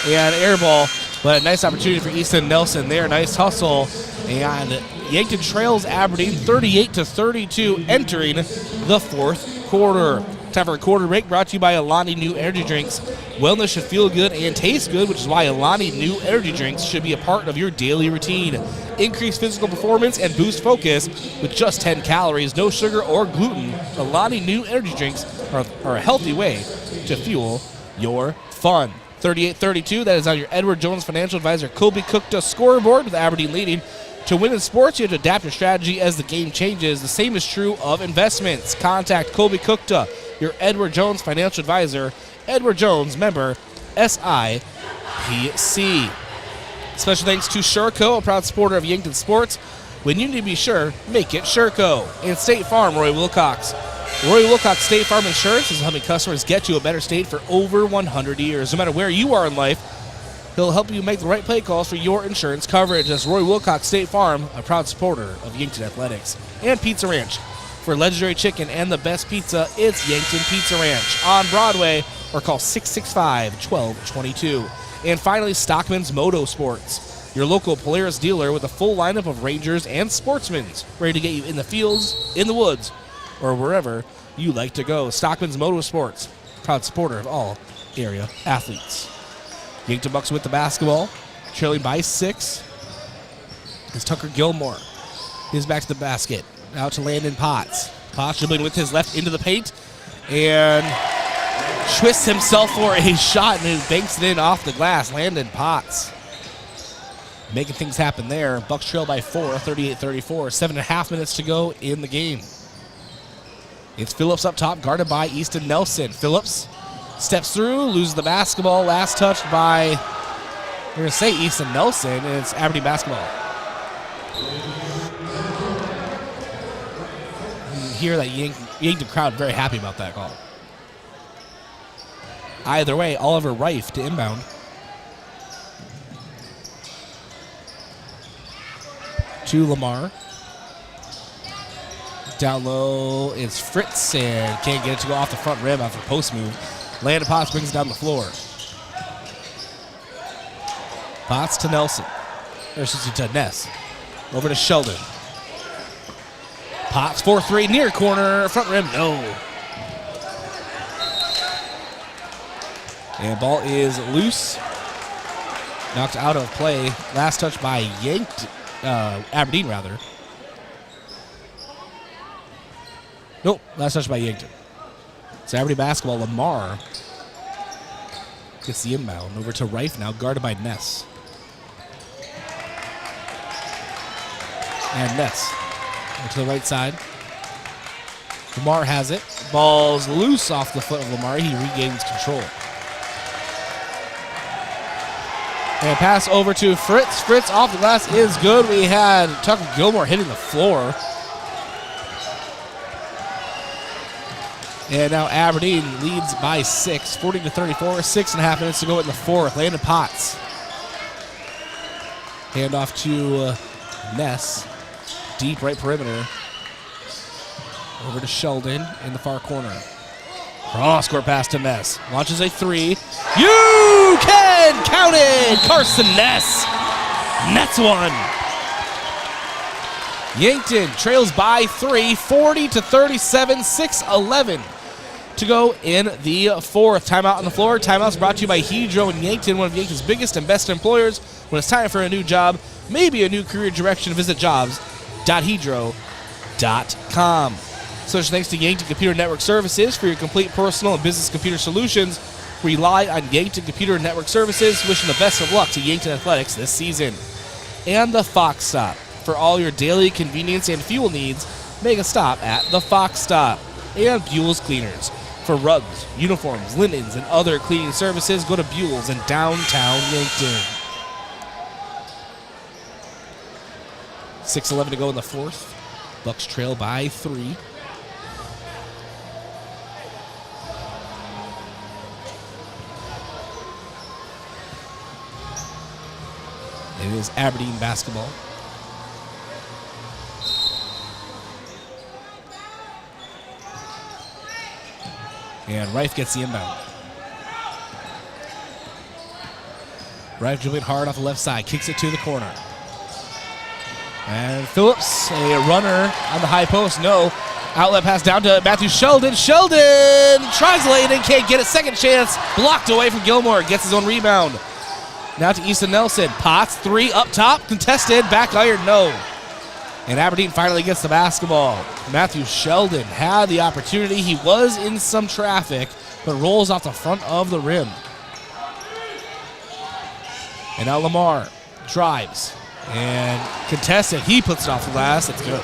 And air ball, but a nice opportunity for Easton Nelson there. Nice hustle. And Yankton trails Aberdeen 38-32 entering the fourth quarter. Time for a quarter break, brought to you by Alani New Energy Drinks. Wellness should feel good and taste good, which is why Alani New Energy Drinks should be a part of your daily routine. Increase physical performance and boost focus with just 10 calories, no sugar or gluten. Alani New Energy Drinks are a healthy way to fuel your fun. 38-32, that is on your Edward Jones financial advisor Colby Cookta scoreboard, with Aberdeen leading. To win in sports, you have to adapt your strategy as the game changes. The same is true of investments. Contact Colby Cookta, your Edward Jones financial advisor. Edward Jones, member SIPC. Special thanks to Sherco, a proud supporter of Yankton Sports. When you need to be sure, make it Sherco. And State Farm, Roy Wilcox. Roy Wilcox State Farm Insurance is helping customers get to a better state for over 100 years. No matter where you are in life, he'll help you make the right play calls for your insurance coverage. That's Roy Wilcox State Farm, a proud supporter of Yankton Athletics. And Pizza Ranch. For legendary chicken and the best pizza, it's Yankton Pizza Ranch on Broadway, or call 665-1222. And finally, Stockman's Motorsports, your local Polaris dealer with a full lineup of Rangers and Sportsmans, ready to get you in the fields, in the woods, or wherever you like to go. Stockman's Motorsports, proud supporter of all area athletes. Yankton Bucks with the basketball, trailing by 6. It's Tucker Gilmore. He's back to the basket. Out to Landon Potts. Potts dribbling with his left into the paint and twists himself for a shot and banks it in off the glass. Landon Potts making things happen there. Bucks trail by 4, 38-34. 7.5 minutes to go in the game. It's Phillips up top, guarded by Easton Nelson. Phillips steps through, loses the basketball. Last touched by, we're going to say Easton Nelson, and it's Aberdeen basketball. You hear that Yankton crowd very happy about that call. Either way, Oliver Reif to inbound. To Lamar. Down low is Fritz, and can't get it to go off the front rim after post move. Landon Potts brings it down the floor. Potts to Nelson. Or excuse me, to Ness. Over to Sheldon. Potts 4-3 near corner, front rim, no. And ball is loose. Knocked out of play. Last touch by Aberdeen rather. Nope, last touch by Yankton. It's Aberdeen basketball. Lamar gets the inbound over to Reif, now guarded by Ness. And Ness over to the right side. Lamar has it. Ball's loose off the foot of Lamar. He regains control. And pass over to Fritz. Fritz off the glass is good. We had Tucker Gilmore hitting the floor. And now Aberdeen leads by 6, 40-34. 6.5 minutes to go in the fourth. Landon Potts. Hand off to Ness. Deep right perimeter. Over to Sheldon in the far corner. Cross-court pass to Ness. Launches a three. You can count it! Carson Ness. Nets one. Yankton trails by 3, 40-37, 6:11 to go in the fourth. Timeout on the floor. Timeout's brought to you by Hedro and Yankton, one of Yankton's biggest and best employers. When it's time for a new job, maybe a new career direction, visit jobs.hedro.com. Special thanks to Yankton Computer Network Services for your complete personal and business computer solutions. Rely on Yankton Computer Network Services. Wishing the best of luck to Yankton Athletics this season. And the Fox Stop. For all your daily convenience and fuel needs, make a stop at the Fox Stop. And Buell's Cleaners. For rugs, uniforms, linens, and other cleaning services, go to Buell's in downtown Yankton. 6:11 to go in the fourth. Bucks trail by 3. It is Aberdeen basketball. And Reif gets the inbound. Reif dribbling hard off the left side. Kicks it to the corner. And Phillips, a runner on the high post. No. Outlet pass down to Matthew Sheldon. Sheldon tries to lay it in. Can't get it. Second chance. Blocked away from Gilmore. Gets his own rebound. Now to Easton Nelson. Potts, 3 up top. Contested. Back iron. No. And Aberdeen finally gets the basketball. Matthew Sheldon had the opportunity. He was in some traffic, but rolls off the front of the rim. And now Lamar drives and contested. He puts it off the glass. That's good.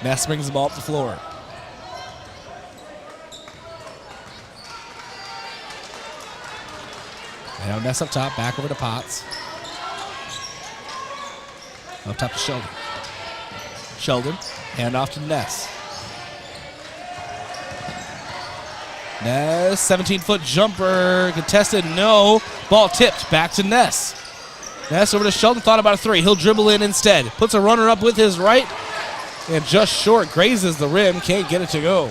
Ness brings the ball up the floor. Now Ness up top, back over to Potts. Up top to Sheldon. Sheldon, hand off to Ness. Ness, 17-foot jumper, contested, no. Ball tipped, back to Ness. Ness over to Sheldon, thought about a 3. He'll dribble in instead. Puts a runner up with his right, and just short, grazes the rim, can't get it to go.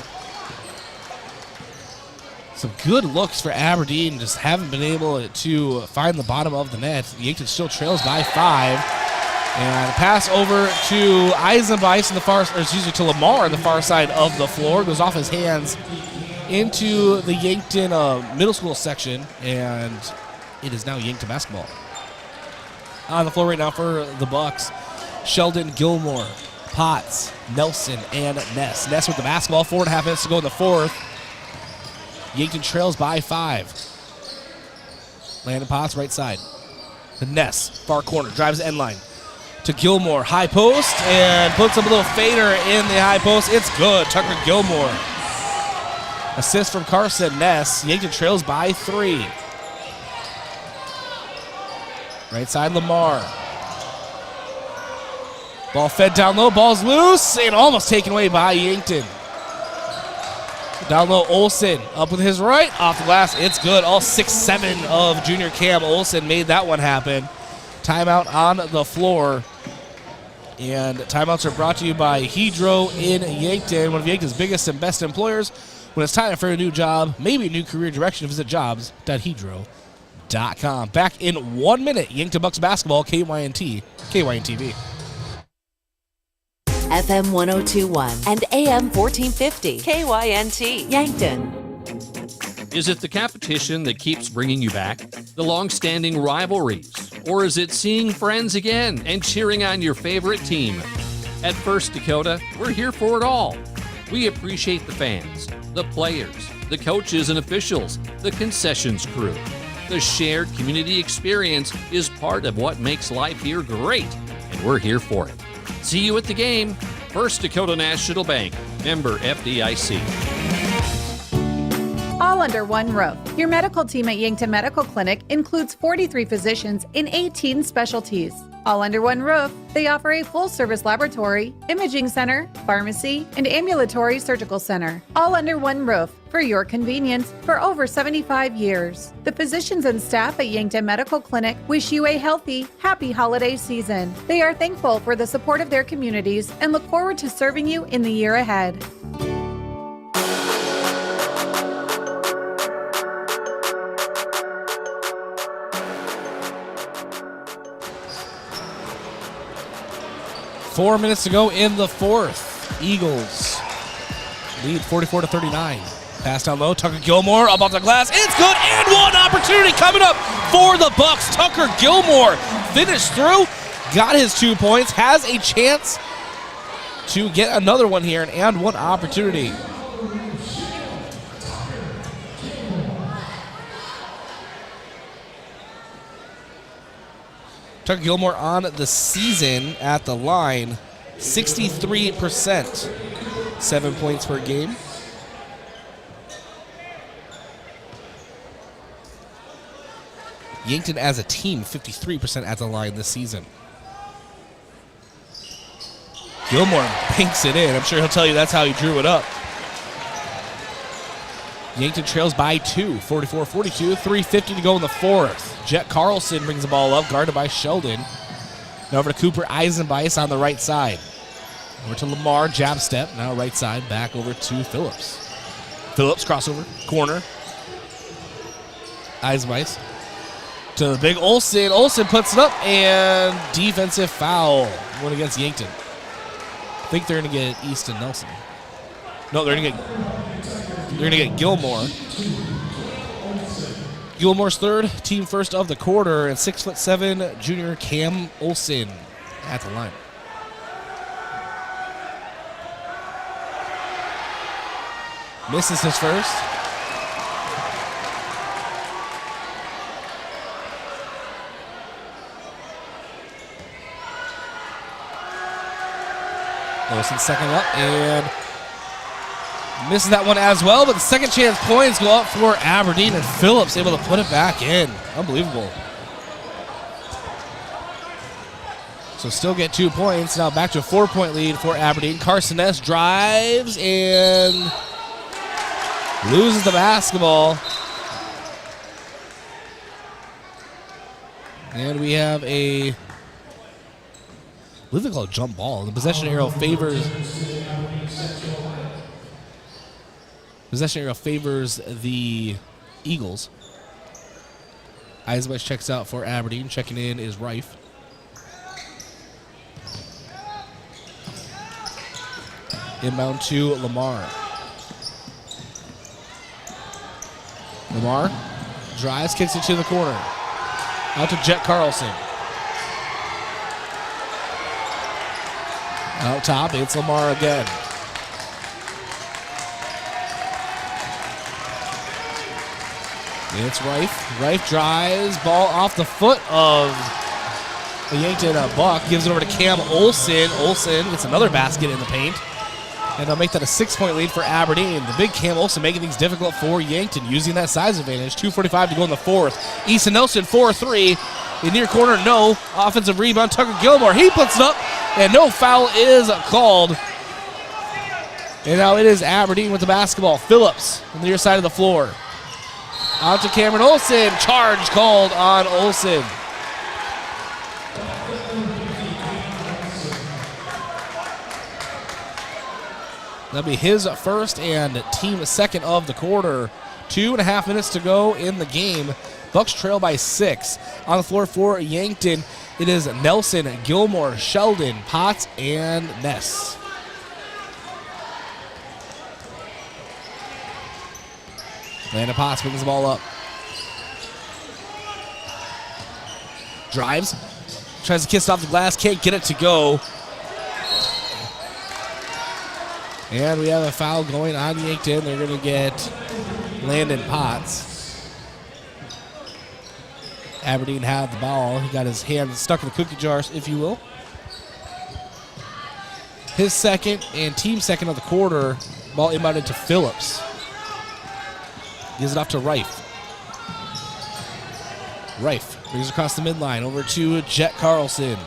Some good looks for Aberdeen, just haven't been able to find the bottom of the net. Yankton still trails by 5. And a pass over to Eisenbeis in the far, or excuse me, to Lamar on the far side of the floor. Goes off his hands into the Yankton middle school section, and it is now Yankton basketball. On the floor right now for the Bucks, Sheldon, Gilmore, Potts, Nelson, and Ness. Ness with the basketball, 4.5 minutes to go in the fourth. Yankton trails by 5. Landon Potts, right side. To Ness, far corner, drives the end line. To Gilmore, high post, and puts a little fader in the high post. It's good, Tucker Gilmore. Assist from Carson Ness. Yankton trails by 3. Right side, Lamar. Ball fed down low, ball's loose, and almost taken away by Yankton. Down low, Olsen up with his right, off the glass, it's good. All 6'7" of junior Cam Olsen made that one happen. Timeout on the floor. And timeouts are brought to you by Hedro in Yankton, one of Yankton's biggest and best employers. When it's time for a new job, maybe a new career direction, visit jobs.hedro.com. Back in 1 minute, Yankton Bucks basketball, KYNTV. FM 1021 and AM 1450. KYNT Yankton. Is it the competition that keeps bringing you back? The long-standing rivalries? Or is it seeing friends again and cheering on your favorite team? At First Dakota, we're here for it all. We appreciate the fans, the players, the coaches and officials, the concessions crew. The shared community experience is part of what makes life here great, and we're here for it. See you at the game. First Dakota National Bank, member FDIC. All under one roof. Your medical team at Yankton Medical Clinic includes 43 physicians in 18 specialties. All under one roof, they offer a full-service laboratory, imaging center, pharmacy, and ambulatory surgical center. All under one roof for your convenience for over 75 years. The physicians and staff at Yankton Medical Clinic wish you a healthy, happy holiday season. They are thankful for the support of their communities and look forward to serving you in the year ahead. Four minutes to go in the fourth. Eagles lead 44-39. Pass down low. Tucker Gilmore about the glass. It's good. And one opportunity coming up for the Bucks. Tucker Gilmore finished through. Got his 2 points. Has a chance to get another one here. And one opportunity. Tucker Gilmore on the season at the line, 63%, 7 points per game. Yankton as a team, 53% at the line this season. Gilmore banks it in. I'm sure he'll tell you that's how he drew it up. Yankton trails by 2, 44-42, 3:50 to go in the fourth. Jet Carlson brings the ball up, guarded by Sheldon. Now over to Cooper Eisenbeis on the right side. Over to Lamar, jab step, now right side, back over to Phillips. Phillips, crossover, corner. Eisenbeis to the big Olsen. Olsen puts it up, and defensive foul. One against Yankton. I think they're going to get Easton Nelson. No, they're going to get Gilmore. Gilmore's third, team first of the quarter, and 6'7" junior Cam Olsen at the line. Misses his first. Olsen second up and misses that one as well, but the second chance points go up for Aberdeen, and Phillips able to put it back in. Unbelievable. So still get 2 points. Now back to a 4-point lead for Aberdeen. Carson Ness drives and loses the basketball. And we have I believe they call it a jump ball. The possession arrow favors the Eagles. Eisenbeis checks out for Aberdeen. Checking in is Reif. Inbound to Lamar. Lamar drives, kicks it to the corner. Out to Jet Carlson. Out top, it's Lamar again. It's Reif. Reif drives, ball off the foot of the Yankton Buck. Gives it over to Cam Olsen. Olsen gets another basket in the paint. And they'll make that a 6-point lead for Aberdeen. The big Cam Olsen making things difficult for Yankton, using that size advantage. 2:45 to go in the fourth. Easton Nelson, 4-3. In near corner, no. Offensive rebound, Tucker Gilmore. He puts it up, and no foul is called. And now it is Aberdeen with the basketball. Phillips on the near side of the floor. Out to Cameron Olsen. Charge called on Olsen. That'll be his first and team second of the quarter. 2.5 minutes to go in the game. Bucks trail by 6. On the floor for Yankton, it is Nelson, Gilmore, Sheldon, Potts, and Ness. Landon Potts brings the ball up. Drives. Tries to kiss it off the glass. Can't get it to go. And we have a foul going on Yankton. They're going to get Landon Potts. Aberdeen had the ball. He got his hand stuck in the cookie jars, if you will. His second and team second of the quarter. Ball inbounded to Phillips. Gives it off to Rife. Rife brings across the midline over to Jet Carlson.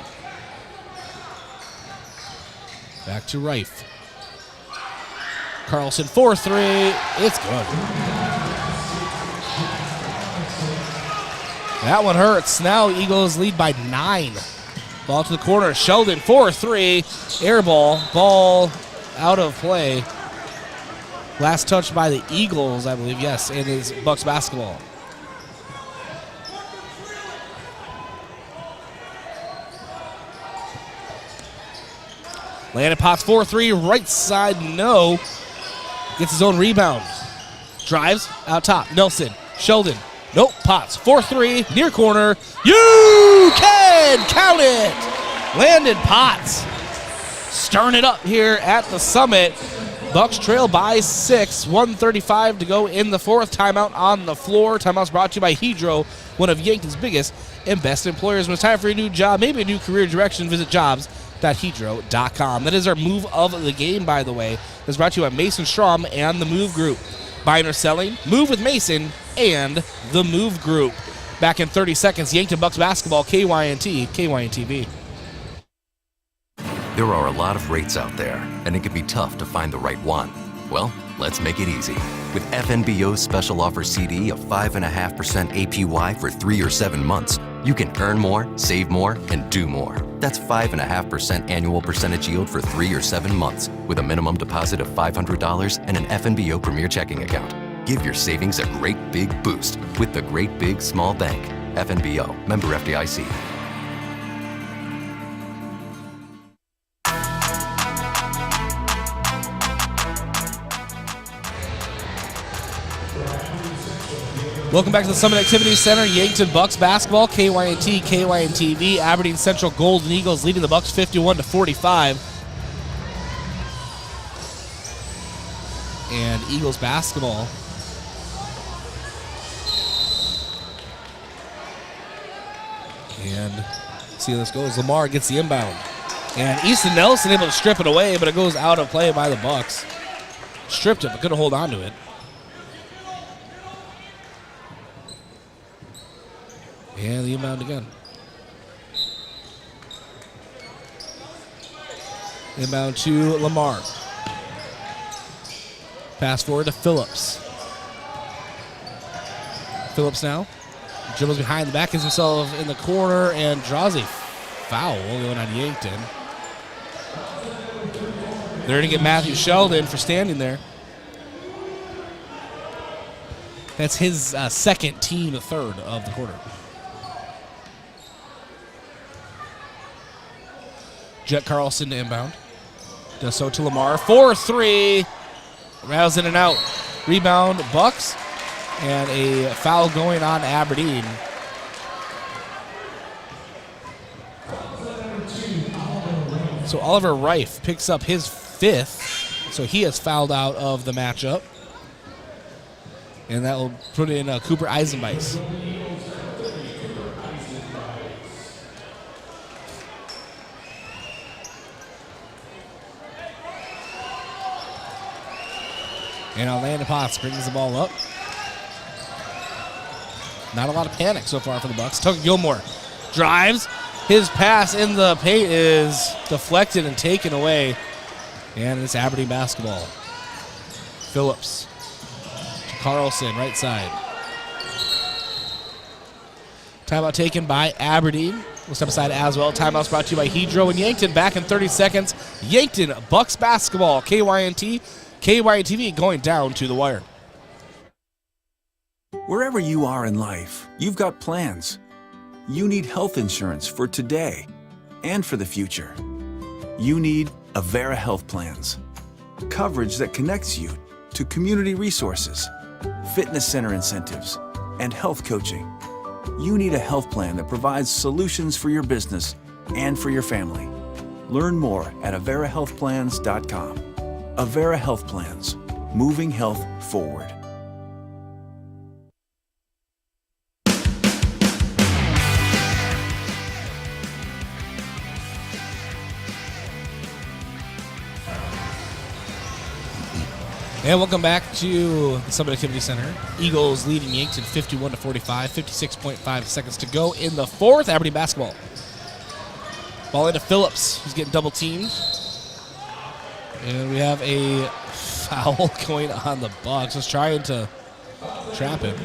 Back to Rife. Carlson 4-3. It's good. That one hurts. Now Eagles lead by 9. Ball to the corner. Sheldon 4-3. Air ball. Ball out of play. Last touch by the Eagles, I believe. Yes, it is Bucks basketball. Landon Potts 4-3. Right side, no. Gets his own rebound. Drives out top. Nelson. Sheldon. Nope. Potts 4-3. Near corner. You can count it. Landon Potts stirring it up here at the Summit. Bucks trail by 6. 1:35 to go in the fourth. Timeout on the floor. Timeout's brought to you by Hedro, one of Yankton's biggest and best employers. When it's time for a new job, maybe a new career direction, visit jobs.hedro.com. That is our move of the game, by the way. That's brought to you by Mason Strom and the Move Group. Buying or selling? Move with Mason and the Move Group. Back in 30 seconds, Yankton Bucks basketball, KYNT, KYNTV. There are a lot of rates out there, and it can be tough to find the right one. Well, let's make it easy. With FNBO's special offer CD of 5.5% APY for 3 or 7 months, you can earn more, save more, and do more. That's 5.5% annual percentage yield for 3 or 7 months with a minimum deposit of $500 and an FNBO Premier checking account. Give your savings a great big boost with the Great Big Small Bank. FNBO, member FDIC. Welcome back to the Summit Activity Center. Yankton Bucks basketball, KYNT, KYNTV. Aberdeen Central Golden Eagles leading the Bucks 51-45. And Eagles basketball. And see how this goes. Lamar gets the inbound. And Easton Nelson able to strip it away, but it goes out of play by the Bucks. Stripped it, but couldn't hold on to it. And the inbound again. Inbound to Lamar. Pass forward to Phillips. Phillips now. Dribbles behind the back, gets himself in the corner, and draws a foul going on Yankton. They're going to get Matthew Sheldon for standing there. That's his second team, the third of the quarter. Jet Carlson to inbound. Does so to Lamar. 4-3. Rattles in and out. Rebound, Bucks. And a foul going on Aberdeen. So Oliver Rife picks up his 5th. So he has fouled out of the matchup. And that will put in Cooper Eisenbeis. And Landon Potts brings the ball up. Not a lot of panic so far for the Bucks. Tucker Gilmore drives. His pass in the paint is deflected and taken away. And it's Aberdeen basketball. Phillips to Carlson, right side. Timeout taken by Aberdeen. We'll step aside as well. Timeout's brought to you by Hedro and Yankton. Back in 30 seconds. Yankton Bucks basketball. KYNT. KYNTV going down to the wire. Wherever you are in life, you've got plans. You need health insurance for today and for the future. You need Avera Health Plans. Coverage that connects you to community resources, fitness center incentives, and health coaching. You need a health plan that provides solutions for your business and for your family. Learn more at averahealthplans.com. Avera Health Plans, moving health forward. And welcome back to the Summit Activity Center. Eagles leading Yankton 51-45, 56.5 seconds to go in the fourth. Aberdeen basketball. Ball into Phillips, who's getting double teamed. And we have a foul going on the Bucks. Just trying to trap him.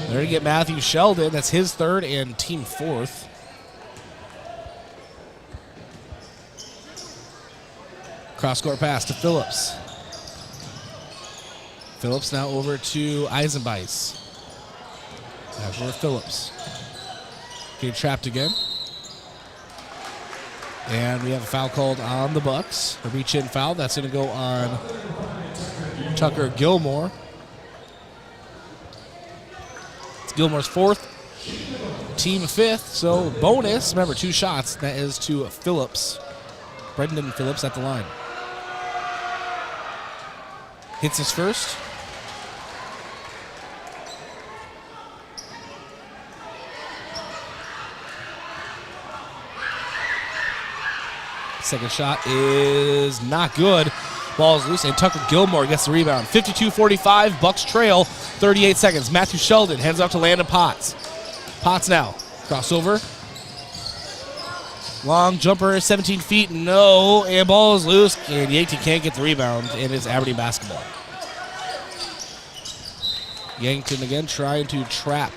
They're going to get Matthew Sheldon. That's his third and team fourth. Cross-court pass to Phillips. Phillips now over to Eisenbeis. Back over to Phillips. Getting trapped again. And we have a foul called on the Bucks. A reach-in foul. That's going to go on Tucker Gilmore. It's Gilmore's fourth. Team fifth. So bonus. Remember, 2 shots. That is to Phillips. Brendan Phillips at the line. Hits his first. Second shot is not good. Ball is loose, and Tucker Gilmore gets the rebound. 52-45, Bucks trail, 38 seconds. Matthew Sheldon heads up to Landon Potts. Potts now, crossover. Long jumper, 17 feet, no, and ball is loose, and Yankton can't get the rebound, and it's Aberdeen basketball. Yankton again trying to trap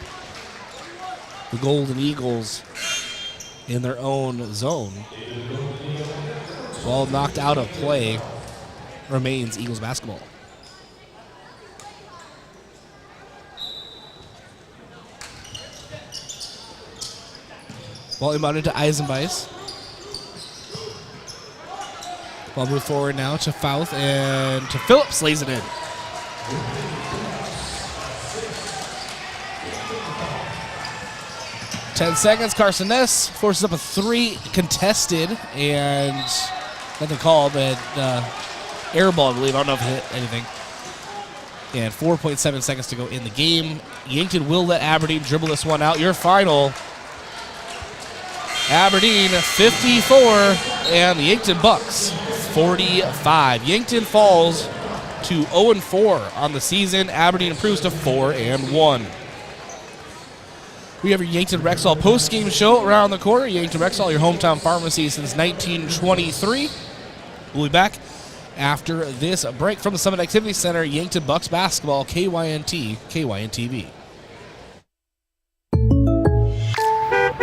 the Golden Eagles in their own zone. Ball knocked out of play. Remains Eagles basketball. Ball inbounded to Eisenbeis. Ball moved forward now to Fouth and to Phillips, lays it in. Ten seconds. Carson Ness forces up a 3 contested and nothing called, but air ball, I believe. I don't know if it hit anything. And 4.7 seconds to go in the game. Yankton will let Aberdeen dribble this one out. Your final: Aberdeen 54 and the Yankton Bucks 45. Yankton falls to 0-4 on the season. Aberdeen improves to 4-1. We have your Yankton Rexall post-game show around the corner. Yankton Rexall, your hometown pharmacy since 1923. We'll be back after this break from the Summit Activity Center. Yankton Bucks basketball, KYNT, KYNTV.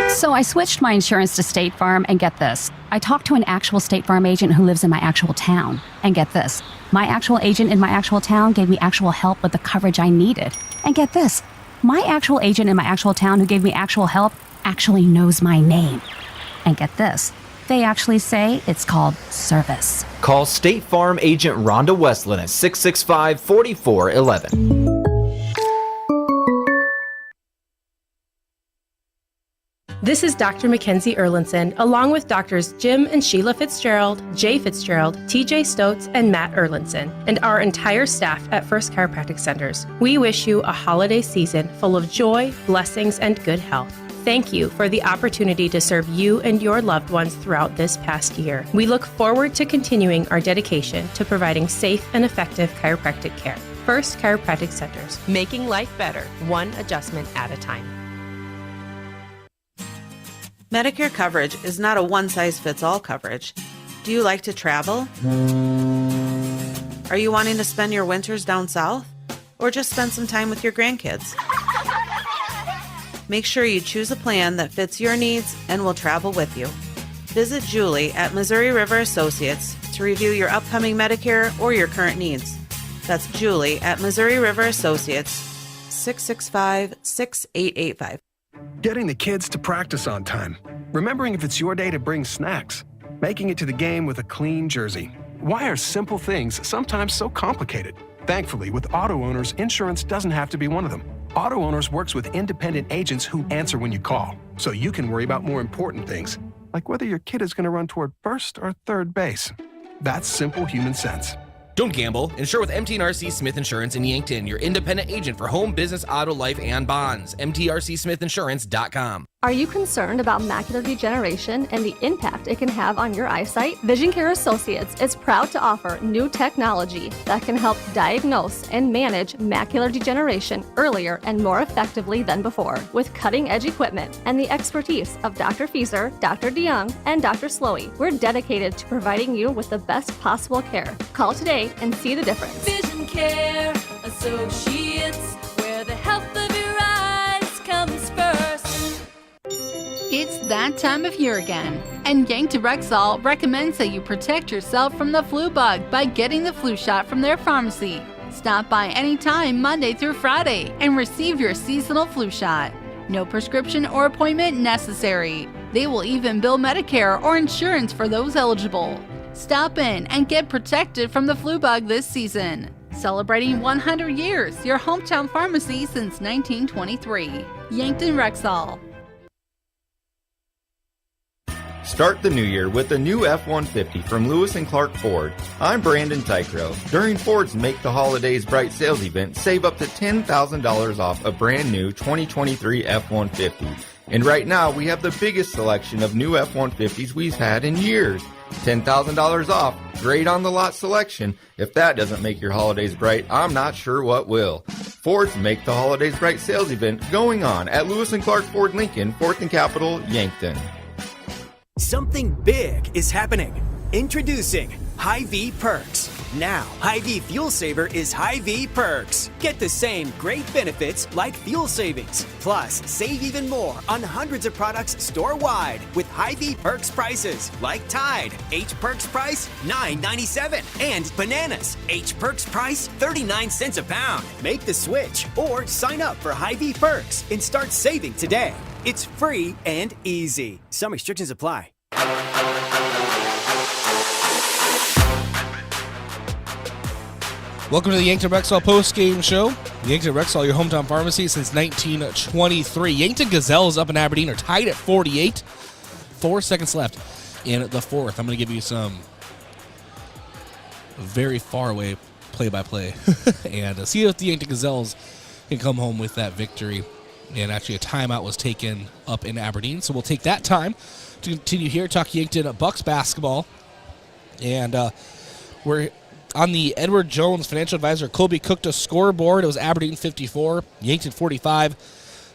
So I switched my insurance to State Farm, and get this. I talked to an actual State Farm agent who lives in my actual town. And get this. My actual agent in my actual town gave me actual help with the coverage I needed. And get this. My actual agent in my actual town who gave me actual help actually knows my name. And get this. They actually say it's called service. Call State Farm agent Rhonda Westland at 665-4411. This is Dr. Mackenzie Erlinson, along with Doctors Jim and Sheila Fitzgerald, Jay Fitzgerald, TJ Stotz, and Matt Erlinson, and our entire staff at First Chiropractic Centers. We wish you a holiday season full of joy, blessings, and good health. Thank you for the opportunity to serve you and your loved ones throughout this past year. We look forward to continuing our dedication to providing safe and effective chiropractic care. First Chiropractic Centers. Making life better, one adjustment at a time. Medicare coverage is not a one-size-fits-all coverage. Do you like to travel? Are you wanting to spend your winters down south? Or just spend some time with your grandkids? Make sure you choose a plan that fits your needs and will travel with you. Visit Julie at Missouri River Associates to review your upcoming Medicare or your current needs. That's Julie at Missouri River Associates, 665-6885. Getting the kids to practice on time. Remembering if it's your day to bring snacks. Making it to the game with a clean jersey. Why are simple things sometimes so complicated? Thankfully, with auto owners, insurance doesn't have to be one of them. Auto Owners works with independent agents who answer when you call, so you can worry about more important things, like whether your kid is going to run toward first or third base. That's simple human sense. Don't gamble. Insure with MTNRC Smith Insurance in Yankton, your independent agent for home, business, auto, life, and bonds. MTRCSmithInsurance.com. Are you concerned about macular degeneration and the impact it can have on your eyesight? Vision Care Associates is proud to offer new technology that can help diagnose and manage macular degeneration earlier and more effectively than before. With cutting-edge equipment and the expertise of Dr. Fieser, Dr. DeYoung, and Dr. Slowey, we're dedicated to providing you with the best possible care. Call today and see the difference. Vision Care Associates, where the health of your eyes comes first. It's that time of year again, and Yankton Rexall recommends that you protect yourself from the flu bug by getting the flu shot from their pharmacy. Stop by anytime Monday through Friday and receive your seasonal flu shot. No prescription or appointment necessary. They will even bill Medicare or insurance for those eligible. Stop in and get protected from the flu bug this season. Celebrating 100 years, your hometown pharmacy since 1923. Yankton Rexall. Start the new year with a new F-150 from Lewis & Clark Ford. I'm Brandon Tycro. During Ford's Make the Holidays Bright sales event, save up to $10,000 off a brand new 2023 F-150. And right now, we have the biggest selection of new F-150s we've had in years. $10,000 off, great on the lot selection. If that doesn't make your holidays bright, I'm not sure what will. Ford's Make the Holidays Bright sales event going on at Lewis & Clark Ford Lincoln, 4th and Capitol, Yankton. Something big is happening. Introducing Hy-Vee Perks. Now, Hy-Vee Fuel Saver is Hy-Vee Perks. Get the same great benefits like fuel savings. Plus, save even more on hundreds of products store-wide with Hy-Vee Perks prices like Tide. H Perks price $9.97. And bananas. H Perks price 39 cents a pound. Make the switch or sign up for Hy-Vee Perks and start saving today. It's free and easy. Some restrictions apply. Welcome to the Yankton Rexall post-game show. Yankton Rexall, your hometown pharmacy since 1923. Yankton Gazelles up in Aberdeen are tied at 48. 4 seconds left in the fourth. I'm going to give you some very far away play-by-play and see if the Yankton Gazelles can come home with that victory. And actually a timeout was taken up in Aberdeen, so we'll take that time to continue here, talk Yankton Bucks basketball. And we're on the Edward Jones Financial Advisor Colby Cookta scoreboard. It was Aberdeen 54, Yankton 45.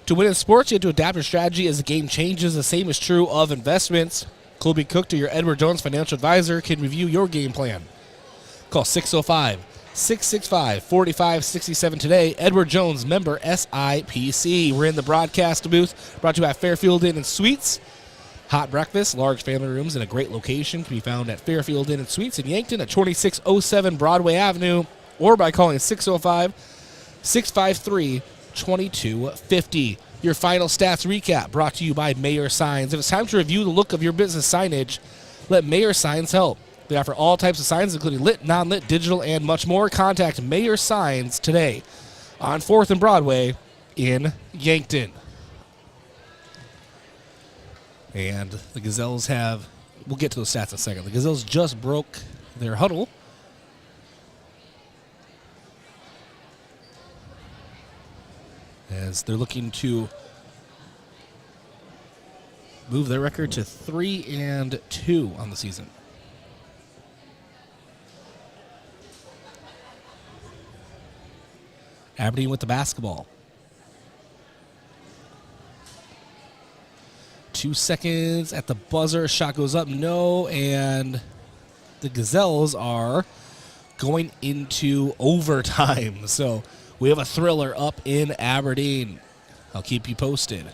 To win in sports, you have to adapt your strategy as the game changes. The same is true of investments. Colby Cookta, your Edward Jones Financial Advisor, can review your game plan. Call 605-665-4567 today. Edward Jones, member SIPC. We're in the broadcast booth, brought to you by Fairfield Inn and Suites. Hot breakfast, large family rooms, and a great location can be found at Fairfield Inn and Suites in Yankton at 2607 Broadway Avenue, or by calling 605-653-2250. Your final stats recap brought to you by Mayor Signs. If it's time to review the look of your business signage, let Mayor Signs help. They offer all types of signs, including lit, non-lit, digital, and much more. Contact Mayor Signs today on 4th and Broadway in Yankton. And the Gazelles have, we'll get to those stats in a second. The Gazelles just broke their huddle. As they're looking to move their record to 3-2 on the season. Aberdeen with the basketball. 2 seconds at the buzzer. Shot goes up, no, and the Gazelles are going into overtime. So we have a thriller up in Aberdeen. I'll keep you posted.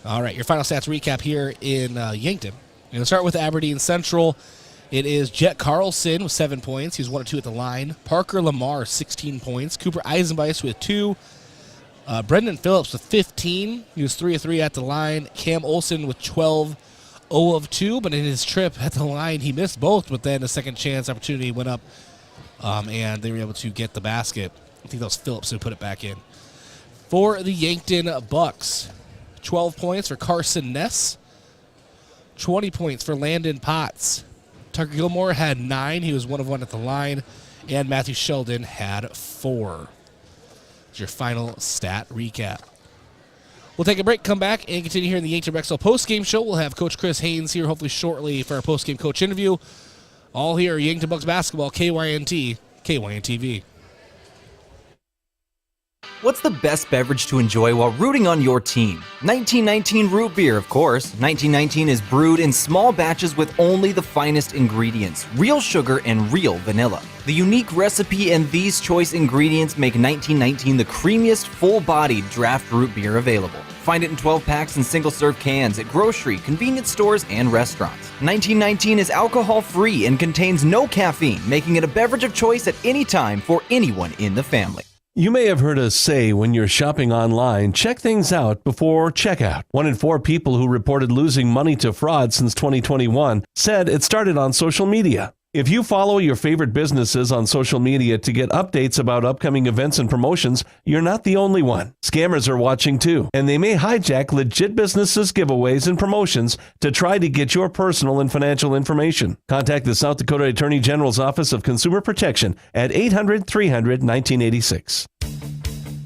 All right, your final stats recap here in Yankton. We're going to start with Aberdeen Central. It is Jet Carlson with 7 points. He was 1 of 2 at the line. Parker Lamar, 16 points. Cooper Eisenbeis with 2. Brendan Phillips with 15. He was 3 of 3 at the line. Cam Olson with 12, 0 of 2. But in his trip at the line, he missed both. But then a second chance opportunity went up, and they were able to get the basket. I think that was Phillips who put it back in. For the Yankton Bucks, 12 points for Carson Ness. 20 points for Landon Potts. Tucker Gilmore had 9. He was 1 of 1 at the line. And Matthew Sheldon had 4. That's your final stat recap. We'll take a break, come back, and continue here in the Yankton Rexall post-game show. We'll have Coach Chris Haynes here hopefully shortly for our post-game coach interview. All here at Yankton Bucks basketball, KYNT, KYNTV. What's the best beverage to enjoy while rooting on your team? 1919 root beer, of course. 1919 is brewed in small batches with only the finest ingredients, real sugar and real vanilla. The unique recipe and these choice ingredients make 1919 the creamiest, full-bodied draft root beer available. Find it in 12 packs and single-serve cans at grocery, convenience stores, and restaurants. 1919 is alcohol-free and contains no caffeine, making it a beverage of choice at any time for anyone in the family. You may have heard us say when you're shopping online, check things out before checkout. 1 in 4 people who reported losing money to fraud since 2021 said it started on social media. If you follow your favorite businesses on social media to get updates about upcoming events and promotions, you're not the only one. Scammers are watching too, and they may hijack legit businesses' giveaways and promotions to try to get your personal and financial information. Contact the South Dakota Attorney General's Office of Consumer Protection at 800-300-1986.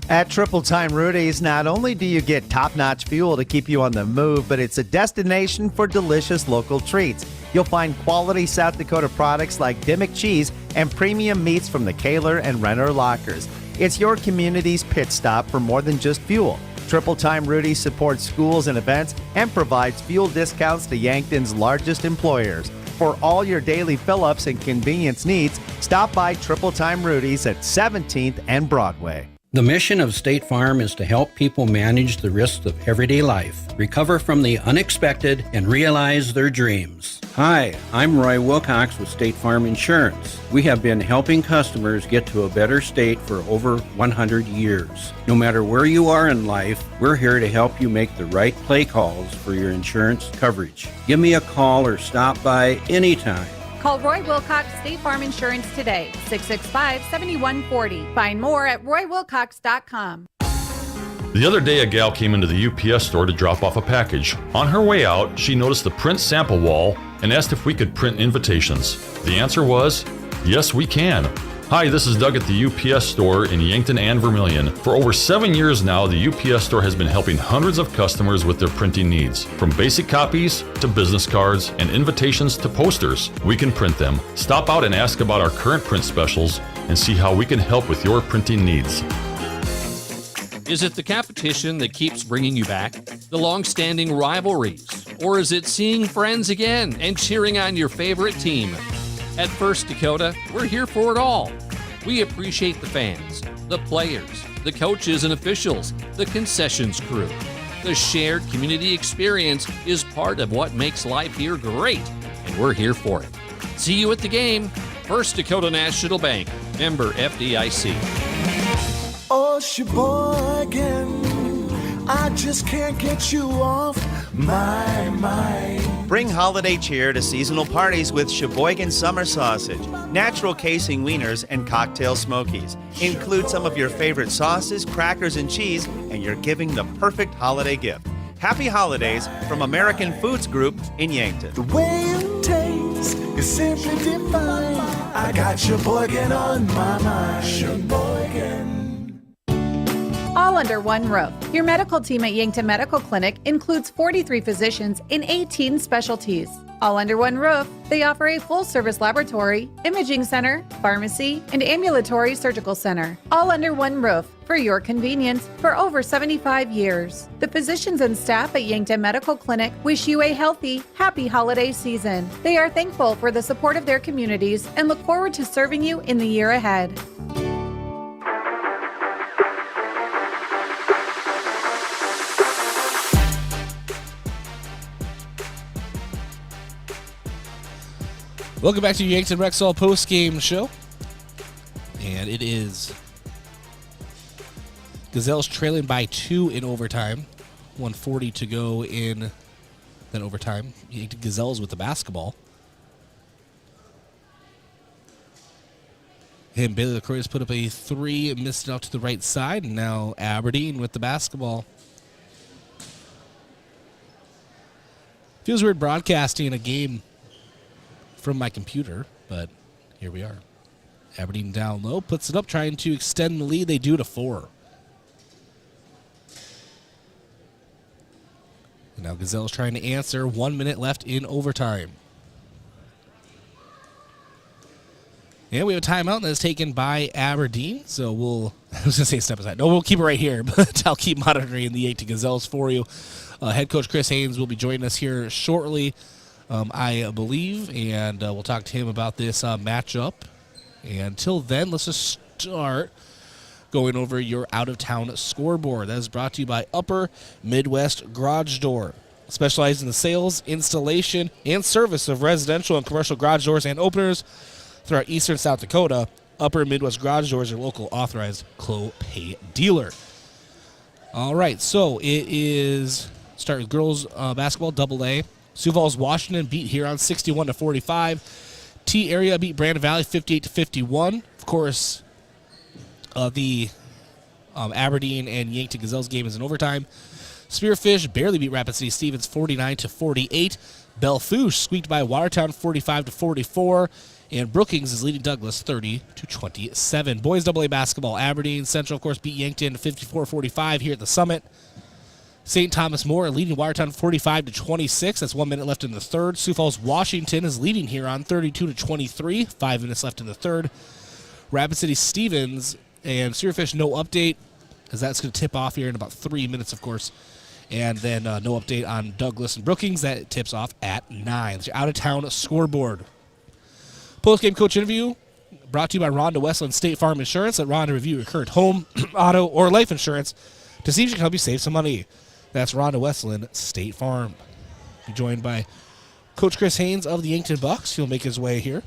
At Triple Time Rudy's, not only do you get top-notch fuel to keep you on the move, but it's a destination for delicious local treats. You'll find quality South Dakota products like Dimmick cheese and premium meats from the Kaler and Renner lockers. It's your community's pit stop for more than just fuel. Triple Time Rudy's supports schools and events and provides fuel discounts to Yankton's largest employers. For all your daily fill-ups and convenience needs, stop by Triple Time Rudy's at 17th and Broadway. The mission of State Farm is to help people manage the risks of everyday life, recover from the unexpected, and realize their dreams. Hi, I'm Roy Wilcox with State Farm Insurance. We have been helping customers get to a better state for over 100 years. No matter where you are in life, we're here to help you make the right play calls for your insurance coverage. Give me a call or stop by anytime. Call Roy Wilcox State Farm Insurance today, 665-7140. Find more at roywilcox.com. The other day, a gal came into the UPS store to drop off a package. On her way out, she noticed the print sample wall and asked if we could print invitations. The answer was, yes, we can. Hi, this is Doug at the UPS store in Yankton and Vermilion. For over 7 years now, the UPS store has been helping hundreds of customers with their printing needs. From basic copies to business cards and invitations to posters, we can print them. Stop out and ask about our current print specials and see how we can help with your printing needs. Is it the competition that keeps bringing you back? The long-standing rivalries? Or is it seeing friends again and cheering on your favorite team? At First Dakota, we're here for it all. We appreciate the fans, the players, the coaches and officials, the concessions crew. The shared community experience is part of what makes life here great, and we're here for it. See you at the game. First Dakota National Bank, member FDIC. Oh, Sheboygan, I just can't get you off my mind. Bring holiday cheer to seasonal parties with Sheboygan Summer Sausage, natural casing wieners, and cocktail smokies. Include some of your favorite sauces, crackers, and cheese, and you're giving the perfect holiday gift. Happy holidays from American Foods Group in Yankton. The way it tastes is simply divine. I got Sheboygan on my mind. Sheboygan. All under one roof. Your medical team at Yankton Medical Clinic includes 43 physicians in 18 specialties. All under one roof, they offer a full-service laboratory, imaging center, pharmacy, and ambulatory surgical center. All under one roof for your convenience for over 75 years. The physicians and staff at Yankton Medical Clinic wish you a healthy, happy holiday season. They are thankful for the support of their communities and look forward to serving you in the year ahead. Welcome back to Yankton Rexall post-game show. And it is Gazelles trailing by 2 in overtime. 1:40 to go in then overtime. Yankton Gazelles with the basketball. And Bailey LaCroix has put up a 3, missed it out to the right side. And now Aberdeen with the basketball. Feels weird broadcasting a game from my computer, but here we are. Aberdeen down low, puts it up, trying to extend the lead. They do to 4. And now Gazelle's trying to answer. 1 minute left in overtime. And we have a timeout that is taken by Aberdeen. So I was going to say step aside. No, we'll keep it right here, but I'll keep monitoring the Yankton Gazelles for you. Head coach Chris Haynes will be joining us here shortly, I believe, and we'll talk to him about this matchup. And until then, let's just start going over your out-of-town scoreboard. That is brought to you by Upper Midwest Garage Door, specialized in the sales, installation, and service of residential and commercial garage doors and openers throughout eastern South Dakota. Upper Midwest Garage Doors, your local authorized Clopay dealer. All right, so it is start with girls basketball, Double-A. Sioux Falls, Washington beat Huron 61-45. T-Area beat Brandon Valley 58-51. Of course, the Aberdeen and Yankton Gazelles game is in overtime. Spearfish barely beat Rapid City Stevens 49-48. Bellefouche squeaked by Watertown 45-44. And Brookings is leading Douglas 30-27. Boys Double-A basketball, Aberdeen Central, of course, beat Yankton 54-45 here at the Summit. St. Thomas More leading Watertown 45-26. That's 1 minute left in the third. Sioux Falls, Washington is leading Huron 32-23. 5 minutes left in the third. Rapid City Stevens and Spearfish, no update, as that's going to tip off here in about 3 minutes, of course. And then no update on Douglas and Brookings. That tips off at 9. It's your out-of-town scoreboard. Post-game coach interview brought to you by Rhonda Westland State Farm Insurance. Let Rhonda review your current home, auto, or life insurance to see if she can help you save some money. That's Rhonda Westland State Farm. Be joined by Coach Chris Haynes of the Yankton Bucks. He'll make his way here.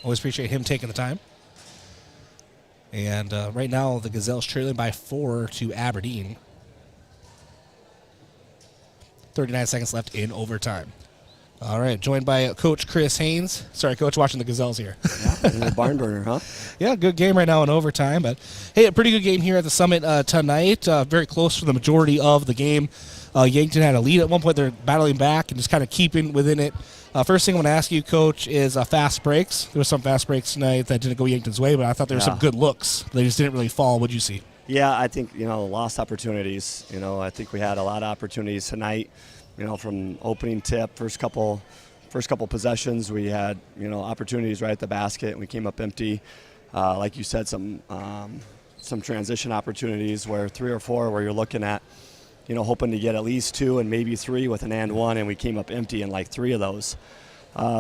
Always appreciate him taking the time. And right now, the Gazelles trailing by 4 to Aberdeen. 39 seconds left in overtime. All right, joined by Coach Chris Haynes. Sorry, Coach, watching the Gazelles here. Yeah, barn burner, huh? Yeah, good game right now in overtime. But, hey, a pretty good game here at the Summit tonight. Very close for the majority of the game. Yankton had a lead at one point. They're battling back and just kind of keeping within it. First thing I want to ask you, Coach, is fast breaks. There were some fast breaks tonight that didn't go Yankton's way, but I thought there were some good looks. They just didn't really fall. What did you see? Yeah, I think, lost opportunities. I think we had a lot of opportunities tonight. From opening tip, first couple possessions, we had, opportunities right at the basket, and we came up empty. Like you said, some transition opportunities where 3 or 4 where you're looking at, hoping to get at least 2 and maybe 3 with an and 1, and we came up empty in like 3 of those.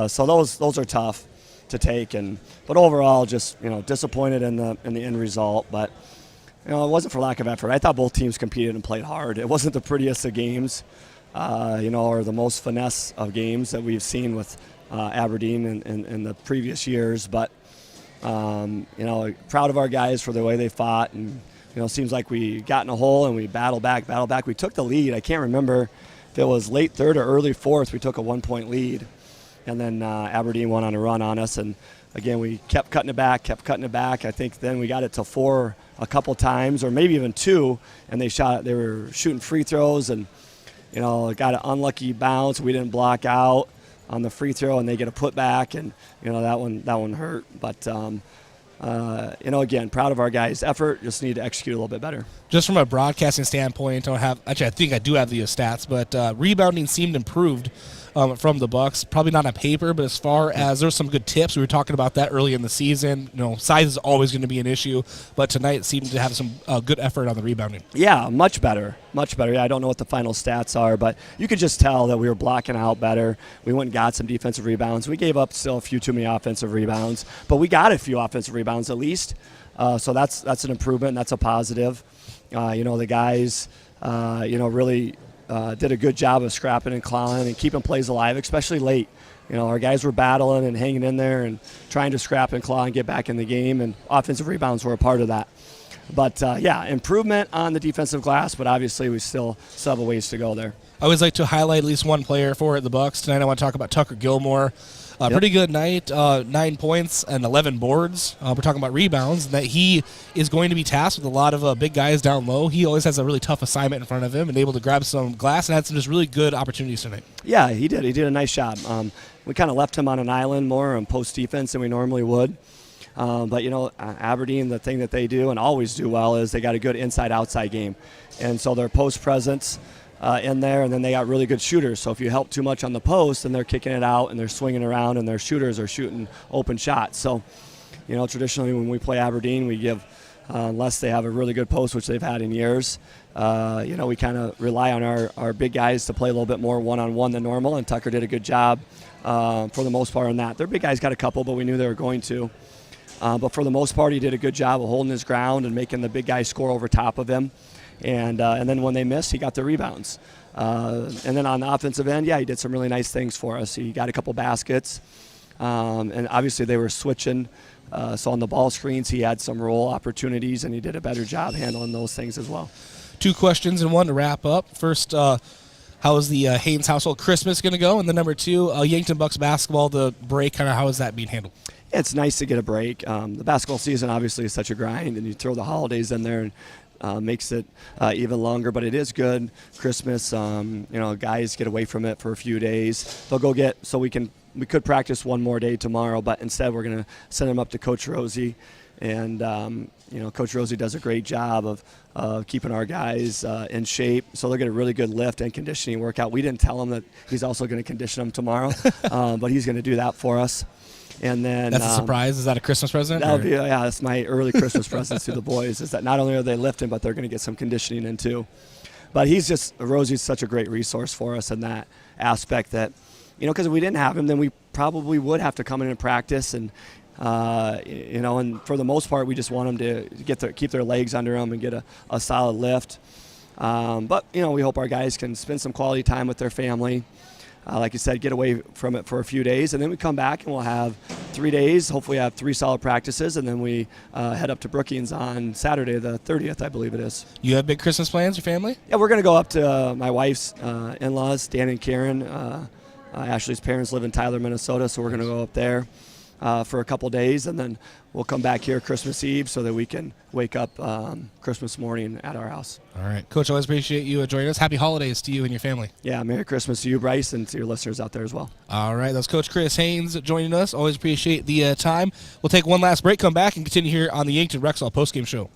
So those are tough to take, but overall, just disappointed in the end result. But it wasn't for lack of effort. I thought both teams competed and played hard. It wasn't the prettiest of games. Or the most finesse of games that we've seen with Aberdeen in the previous years. But, proud of our guys for the way they fought. And, it seems like we got in a hole and we battled back. We took the lead. I can't remember if it was late third or early fourth. We took a 1-point lead. And then Aberdeen went on a run on us. And, again, we kept cutting it back. I think then we got it to 4 a couple times, or maybe even 2. And they were shooting free throws and, got an unlucky bounce. We didn't block out on the free throw, and they get a putback, and that one hurt. But again, proud of our guys' effort. Just need to execute a little bit better. Just from a broadcasting standpoint, I think I do have the stats, but rebounding seemed improved from the Bucks. Probably not on paper, but as far as there's some good tips. We were talking about that early in the season. Size is always going to be an issue, but tonight it seemed to have some good effort on the rebounding. Yeah, much better. Yeah, I don't know what the final stats are, but you could just tell that we were blocking out better. We went and got some defensive rebounds. We gave up still a few too many offensive rebounds, but we got a few offensive rebounds at least. So that's an improvement, and that's a positive. The guys, really did a good job of scrapping and clawing and keeping plays alive, especially late. Our guys were battling and hanging in there and trying to scrap and claw and get back in the game, and offensive rebounds were a part of that. But, improvement on the defensive glass, but obviously we still have a ways to go there. I always like to highlight at least one player for the Bucks. Tonight I want to talk about Tucker Gilmore. Pretty good night, 9 points and 11 boards. We're talking about rebounds, and that he is going to be tasked with a lot of big guys down low. He always has a really tough assignment in front of him and able to grab some glass and had some just really good opportunities tonight. Yeah, he did. He did a nice job. We kind of left him on an island more on post defense than we normally would. But, Aberdeen, the thing that they do and always do well is they got a good inside-outside game. And so their post presence in there, and then they got really good shooters. So if you help too much on the post, then they're kicking it out and they're swinging around and their shooters are shooting open shots. So, traditionally when we play Aberdeen, we give, unless they have a really good post, which they've had in years, we kind of rely on our big guys to play a little bit more one-on-one than normal, and Tucker did a good job for the most part on that. Their big guys got a couple, but we knew they were going to. But for the most part, he did a good job of holding his ground and making the big guys score over top of him. And then when they missed, he got the rebounds. And then on the offensive end, he did some really nice things for us. He got a couple baskets. And obviously they were switching. So on the ball screens, he had some roll opportunities, and he did a better job handling those things as well. 2 questions and 1 to wrap up. First, how is the Haynes household Christmas going to go? And then number 2, Yankton Bucks basketball, the break, how is that being handled? It's nice to get a break. The basketball season obviously is such a grind, and you throw the holidays in there and makes it even longer. But it is good. Christmas, guys get away from it for a few days. They'll go we could practice one more day tomorrow, but instead we're going to send them up to Coach Rosie. And, Coach Rosie does a great job of keeping our guys in shape. So they'll get a really good lift and conditioning workout. We didn't tell him that he's also going to condition them tomorrow, but he's going to do that for us. And then that's a surprise. Is that a Christmas present? That's my early Christmas present to the boys. Is that not only are they lifting, but they're going to get some conditioning in too. But Rosie's such a great resource for us in that aspect that, because if we didn't have him, then we probably would have to come in and practice and for the most part, we just want them to keep their legs under them and get a solid lift. But we hope our guys can spend some quality time with their family. Like you said, get away from it for a few days, and then we come back and we'll have 3 days. Hopefully, have 3 solid practices, and then we head up to Brookings on Saturday, the 30th, I believe it is. You have big Christmas plans, your family? Yeah, we're going to go up to my wife's in-laws, Dan and Karen. Ashley's parents live in Tyler, Minnesota, so we're going to go up there for a couple days, and then we'll come back here Christmas Eve so that we can wake up Christmas morning at our house. All right. Coach, always appreciate you joining us. Happy holidays to you and your family. Yeah, Merry Christmas to you, Bryce, and to your listeners out there as well. All right. That's Coach Chris Haynes joining us. Always appreciate the time. We'll take one last break, come back, and continue here on the Yankton Rexall postgame show.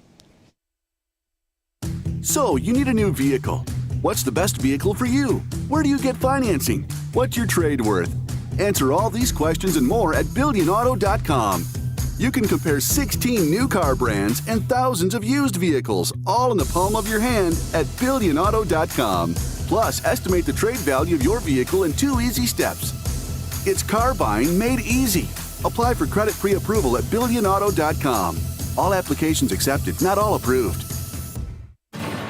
So, you need a new vehicle. What's the best vehicle for you? Where do you get financing? What's your trade worth? Answer all these questions and more at BillionAuto.com. You can compare 16 new car brands and thousands of used vehicles, all in the palm of your hand at BillionAuto.com. Plus, estimate the trade value of your vehicle in 2 easy steps. It's car buying made easy. Apply for credit pre-approval at BillionAuto.com. All applications accepted, not all approved.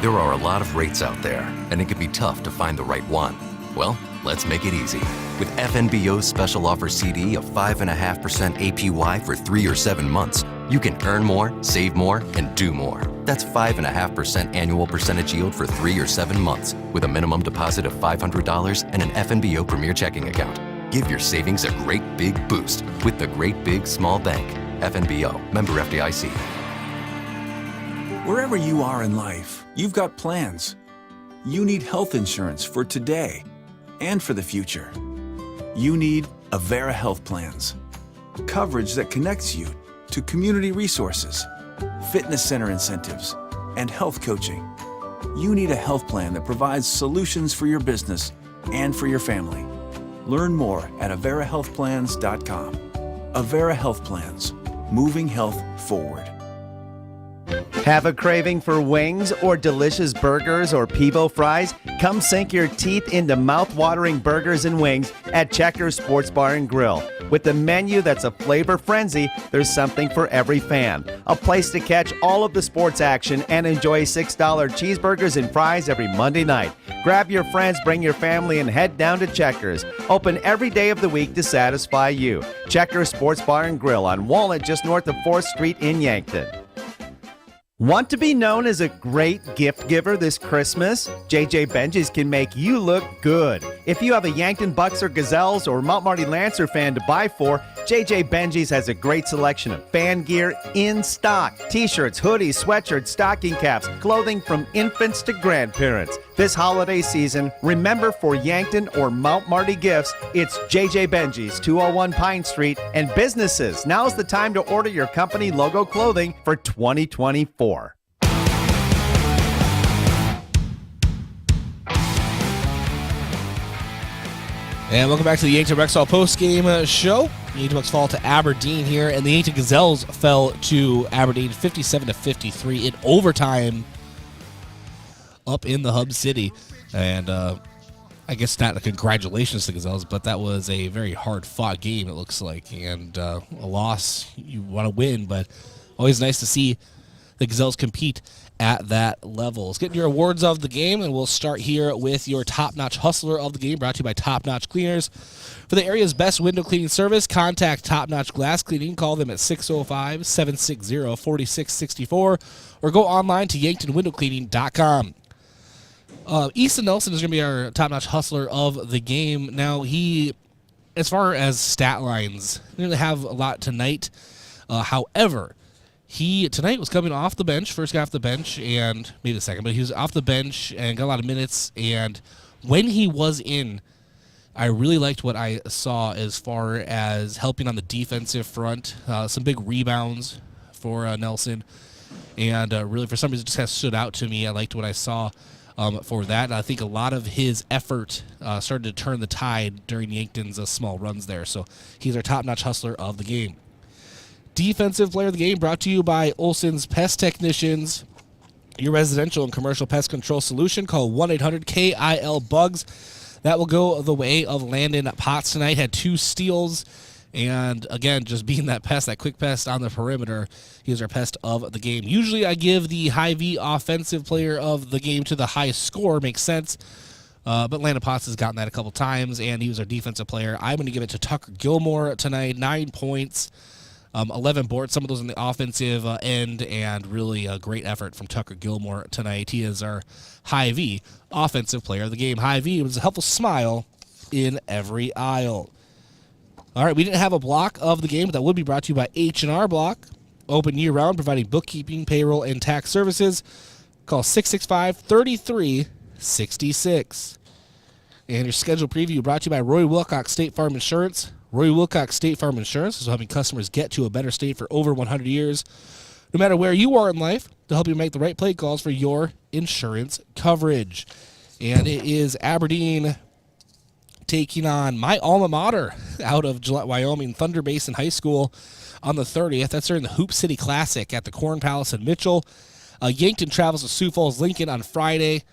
There are a lot of rates out there, and it can be tough to find the right one. Well, let's make it easy. With FNBO's special offer CD of 5.5% APY for 3 or 7 months, you can earn more, save more, and do more. That's 5.5% annual percentage yield for 3 or 7 months with a minimum deposit of $500 and an FNBO Premier checking account. Give your savings a great big boost with the Great Big Small Bank. FNBO, member FDIC. Wherever you are in life, you've got plans. You need health insurance for today and for the future. You need Avera Health Plans. Coverage that connects you to community resources, fitness center incentives, and health coaching. You need a health plan that provides solutions for your business and for your family. Learn more at AveraHealthPlans.com. Avera Health Plans, moving health forward. Have a craving for wings or delicious burgers or Pivo fries? Come sink your teeth into mouth-watering burgers and wings at Checkers Sports Bar and Grill. With a menu that's a flavor frenzy, there's something for every fan. A place to catch all of the sports action and enjoy $6 cheeseburgers and fries every Monday night. Grab your friends, bring your family, and head down to Checkers. Open every day of the week to satisfy you. Checkers Sports Bar and Grill on Walnut, just north of 4th Street in Yankton. Want to be known as a great gift giver this Christmas? JJ Benji's can make you look good. If you have a Yankton Bucks or Gazelles or Mount Marty Lancer fan to buy for, JJ Benji's has a great selection of fan gear in stock. T-shirts, hoodies, sweatshirts, stocking caps, clothing from infants to grandparents. This holiday season, remember for Yankton or Mount Marty gifts, it's JJ Benji's, 201 Pine Street, and businesses. Now's the time to order your company logo clothing for 2024. And welcome back to the Yankton Rexall post-game show. The Yankton Bucks fall to Aberdeen here, and the Yankton Gazelles fell to Aberdeen 57-53 in overtime up in the Hub City. And I guess not a congratulations to the Gazelles, but that was a very hard-fought game, it looks like. And a loss, you want to win, but always nice to see the Gazelles compete at that level. Let's get your awards of the game, and we'll start here with your top-notch hustler of the game, brought to you by Top Notch Cleaners. For the area's best window cleaning service, contact Top Notch Glass Cleaning. Call them at 605-760-4664 or go online to yanktonwindowcleaning.com. Easton Nelson is going to be our top-notch hustler of the game. Now, he, as far as stat lines, didn't really have a lot tonight. However, he tonight was coming off the bench, first guy off the bench, and maybe the second, but he was off the bench and got a lot of minutes. And when he was in, I really liked what I saw as far as helping on the defensive front. Some big rebounds for Nelson, and really for some reason it just kind of stood out to me. I liked what I saw for that. And I think a lot of his effort started to turn the tide during Yankton's small runs there. So he's our top-notch hustler of the game. Defensive player of the game brought to you by Olson's Pest Technicians, your residential and commercial pest control solution. Call 1-800-KIL-BUGS. That will go the way of Landon Potts tonight. Had 2 steals, and again, just being that pest, that quick pest on the perimeter, he is our pest of the game. Usually I give the Hy-Vee offensive player of the game to the highest score. Makes sense. But Landon Potts has gotten that a couple times, and he was our defensive player. I'm going to give it to Tucker Gilmore tonight. 9 points. 11 boards, some of those on the offensive end, and really a great effort from Tucker Gilmore tonight. He is our Hy-Vee offensive player of the game. Hy-Vee was a helpful smile in every aisle. All right, we didn't have a block of the game, but that would be brought to you by H&R Block. Open year-round, providing bookkeeping, payroll, and tax services. Call 665-3366. And your schedule preview brought to you by Roy Wilcox State Farm Insurance. Roy Wilcox State Farm Insurance is helping customers get to a better state for over 100 years. No matter where you are in life, to help you make the right play calls for your insurance coverage. And it is Aberdeen taking on my alma mater out of Gillette, Wyoming, Thunder Basin High School on the 30th. That's during the Hoop City Classic at the Corn Palace in Mitchell. Yankton travels to Sioux Falls, Lincoln on Friday.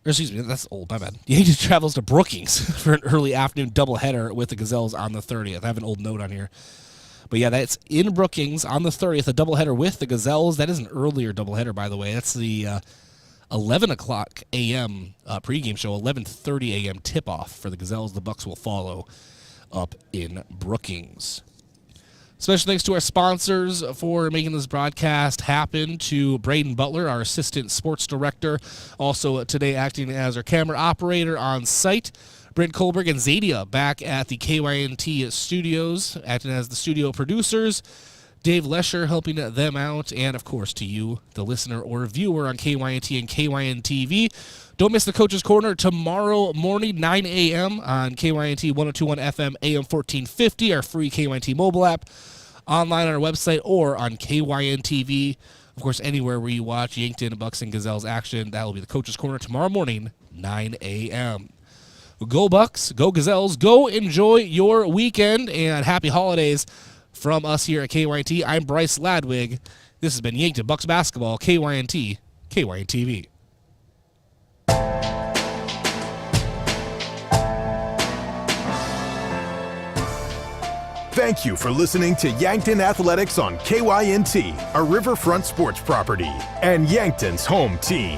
Or excuse me, that's old, my bad. Yankton travels to Brookings for an early afternoon doubleheader with the Gazelles on the 30th. I have an old note on here. But yeah, that's in Brookings on the 30th, a doubleheader with the Gazelles. That is an earlier doubleheader, by the way. That's the 11 o'clock a.m. Pregame show, 11:30 a.m. tip-off for the Gazelles. The Bucks will follow up in Brookings. Special thanks to our sponsors for making this broadcast happen, to Braden Butler, our assistant sports director, also today acting as our camera operator on site. Brent Kohlberg and Zadia back at the KYNT studios, acting as the studio producers. Dave Lesher helping them out, and of course to you, the listener or viewer on KYNT and KYNTV. Don't miss the Coach's Corner tomorrow morning, 9 a.m. on KYNT 102.1 FM, AM 1450, our free KYNT mobile app, online on our website, or on KYNTV. Of course, anywhere where you watch Yankton Bucks and Gazelles action, that will be the Coach's Corner tomorrow morning, 9 a.m. Go Bucks, go Gazelles, go enjoy your weekend, and happy holidays from us here at KYNT. I'm Bryce Ladwig. This has been Yankton Bucks Basketball, KYNT, KYNTV. Thank you for listening to Yankton Athletics on KYNT, a Riverfront sports property, and Yankton's home team.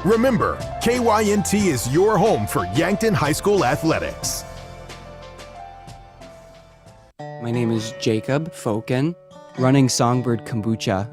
Remember, KYNT is your home for Yankton High School athletics. My name is Jacob Foken, running Songbird Kombucha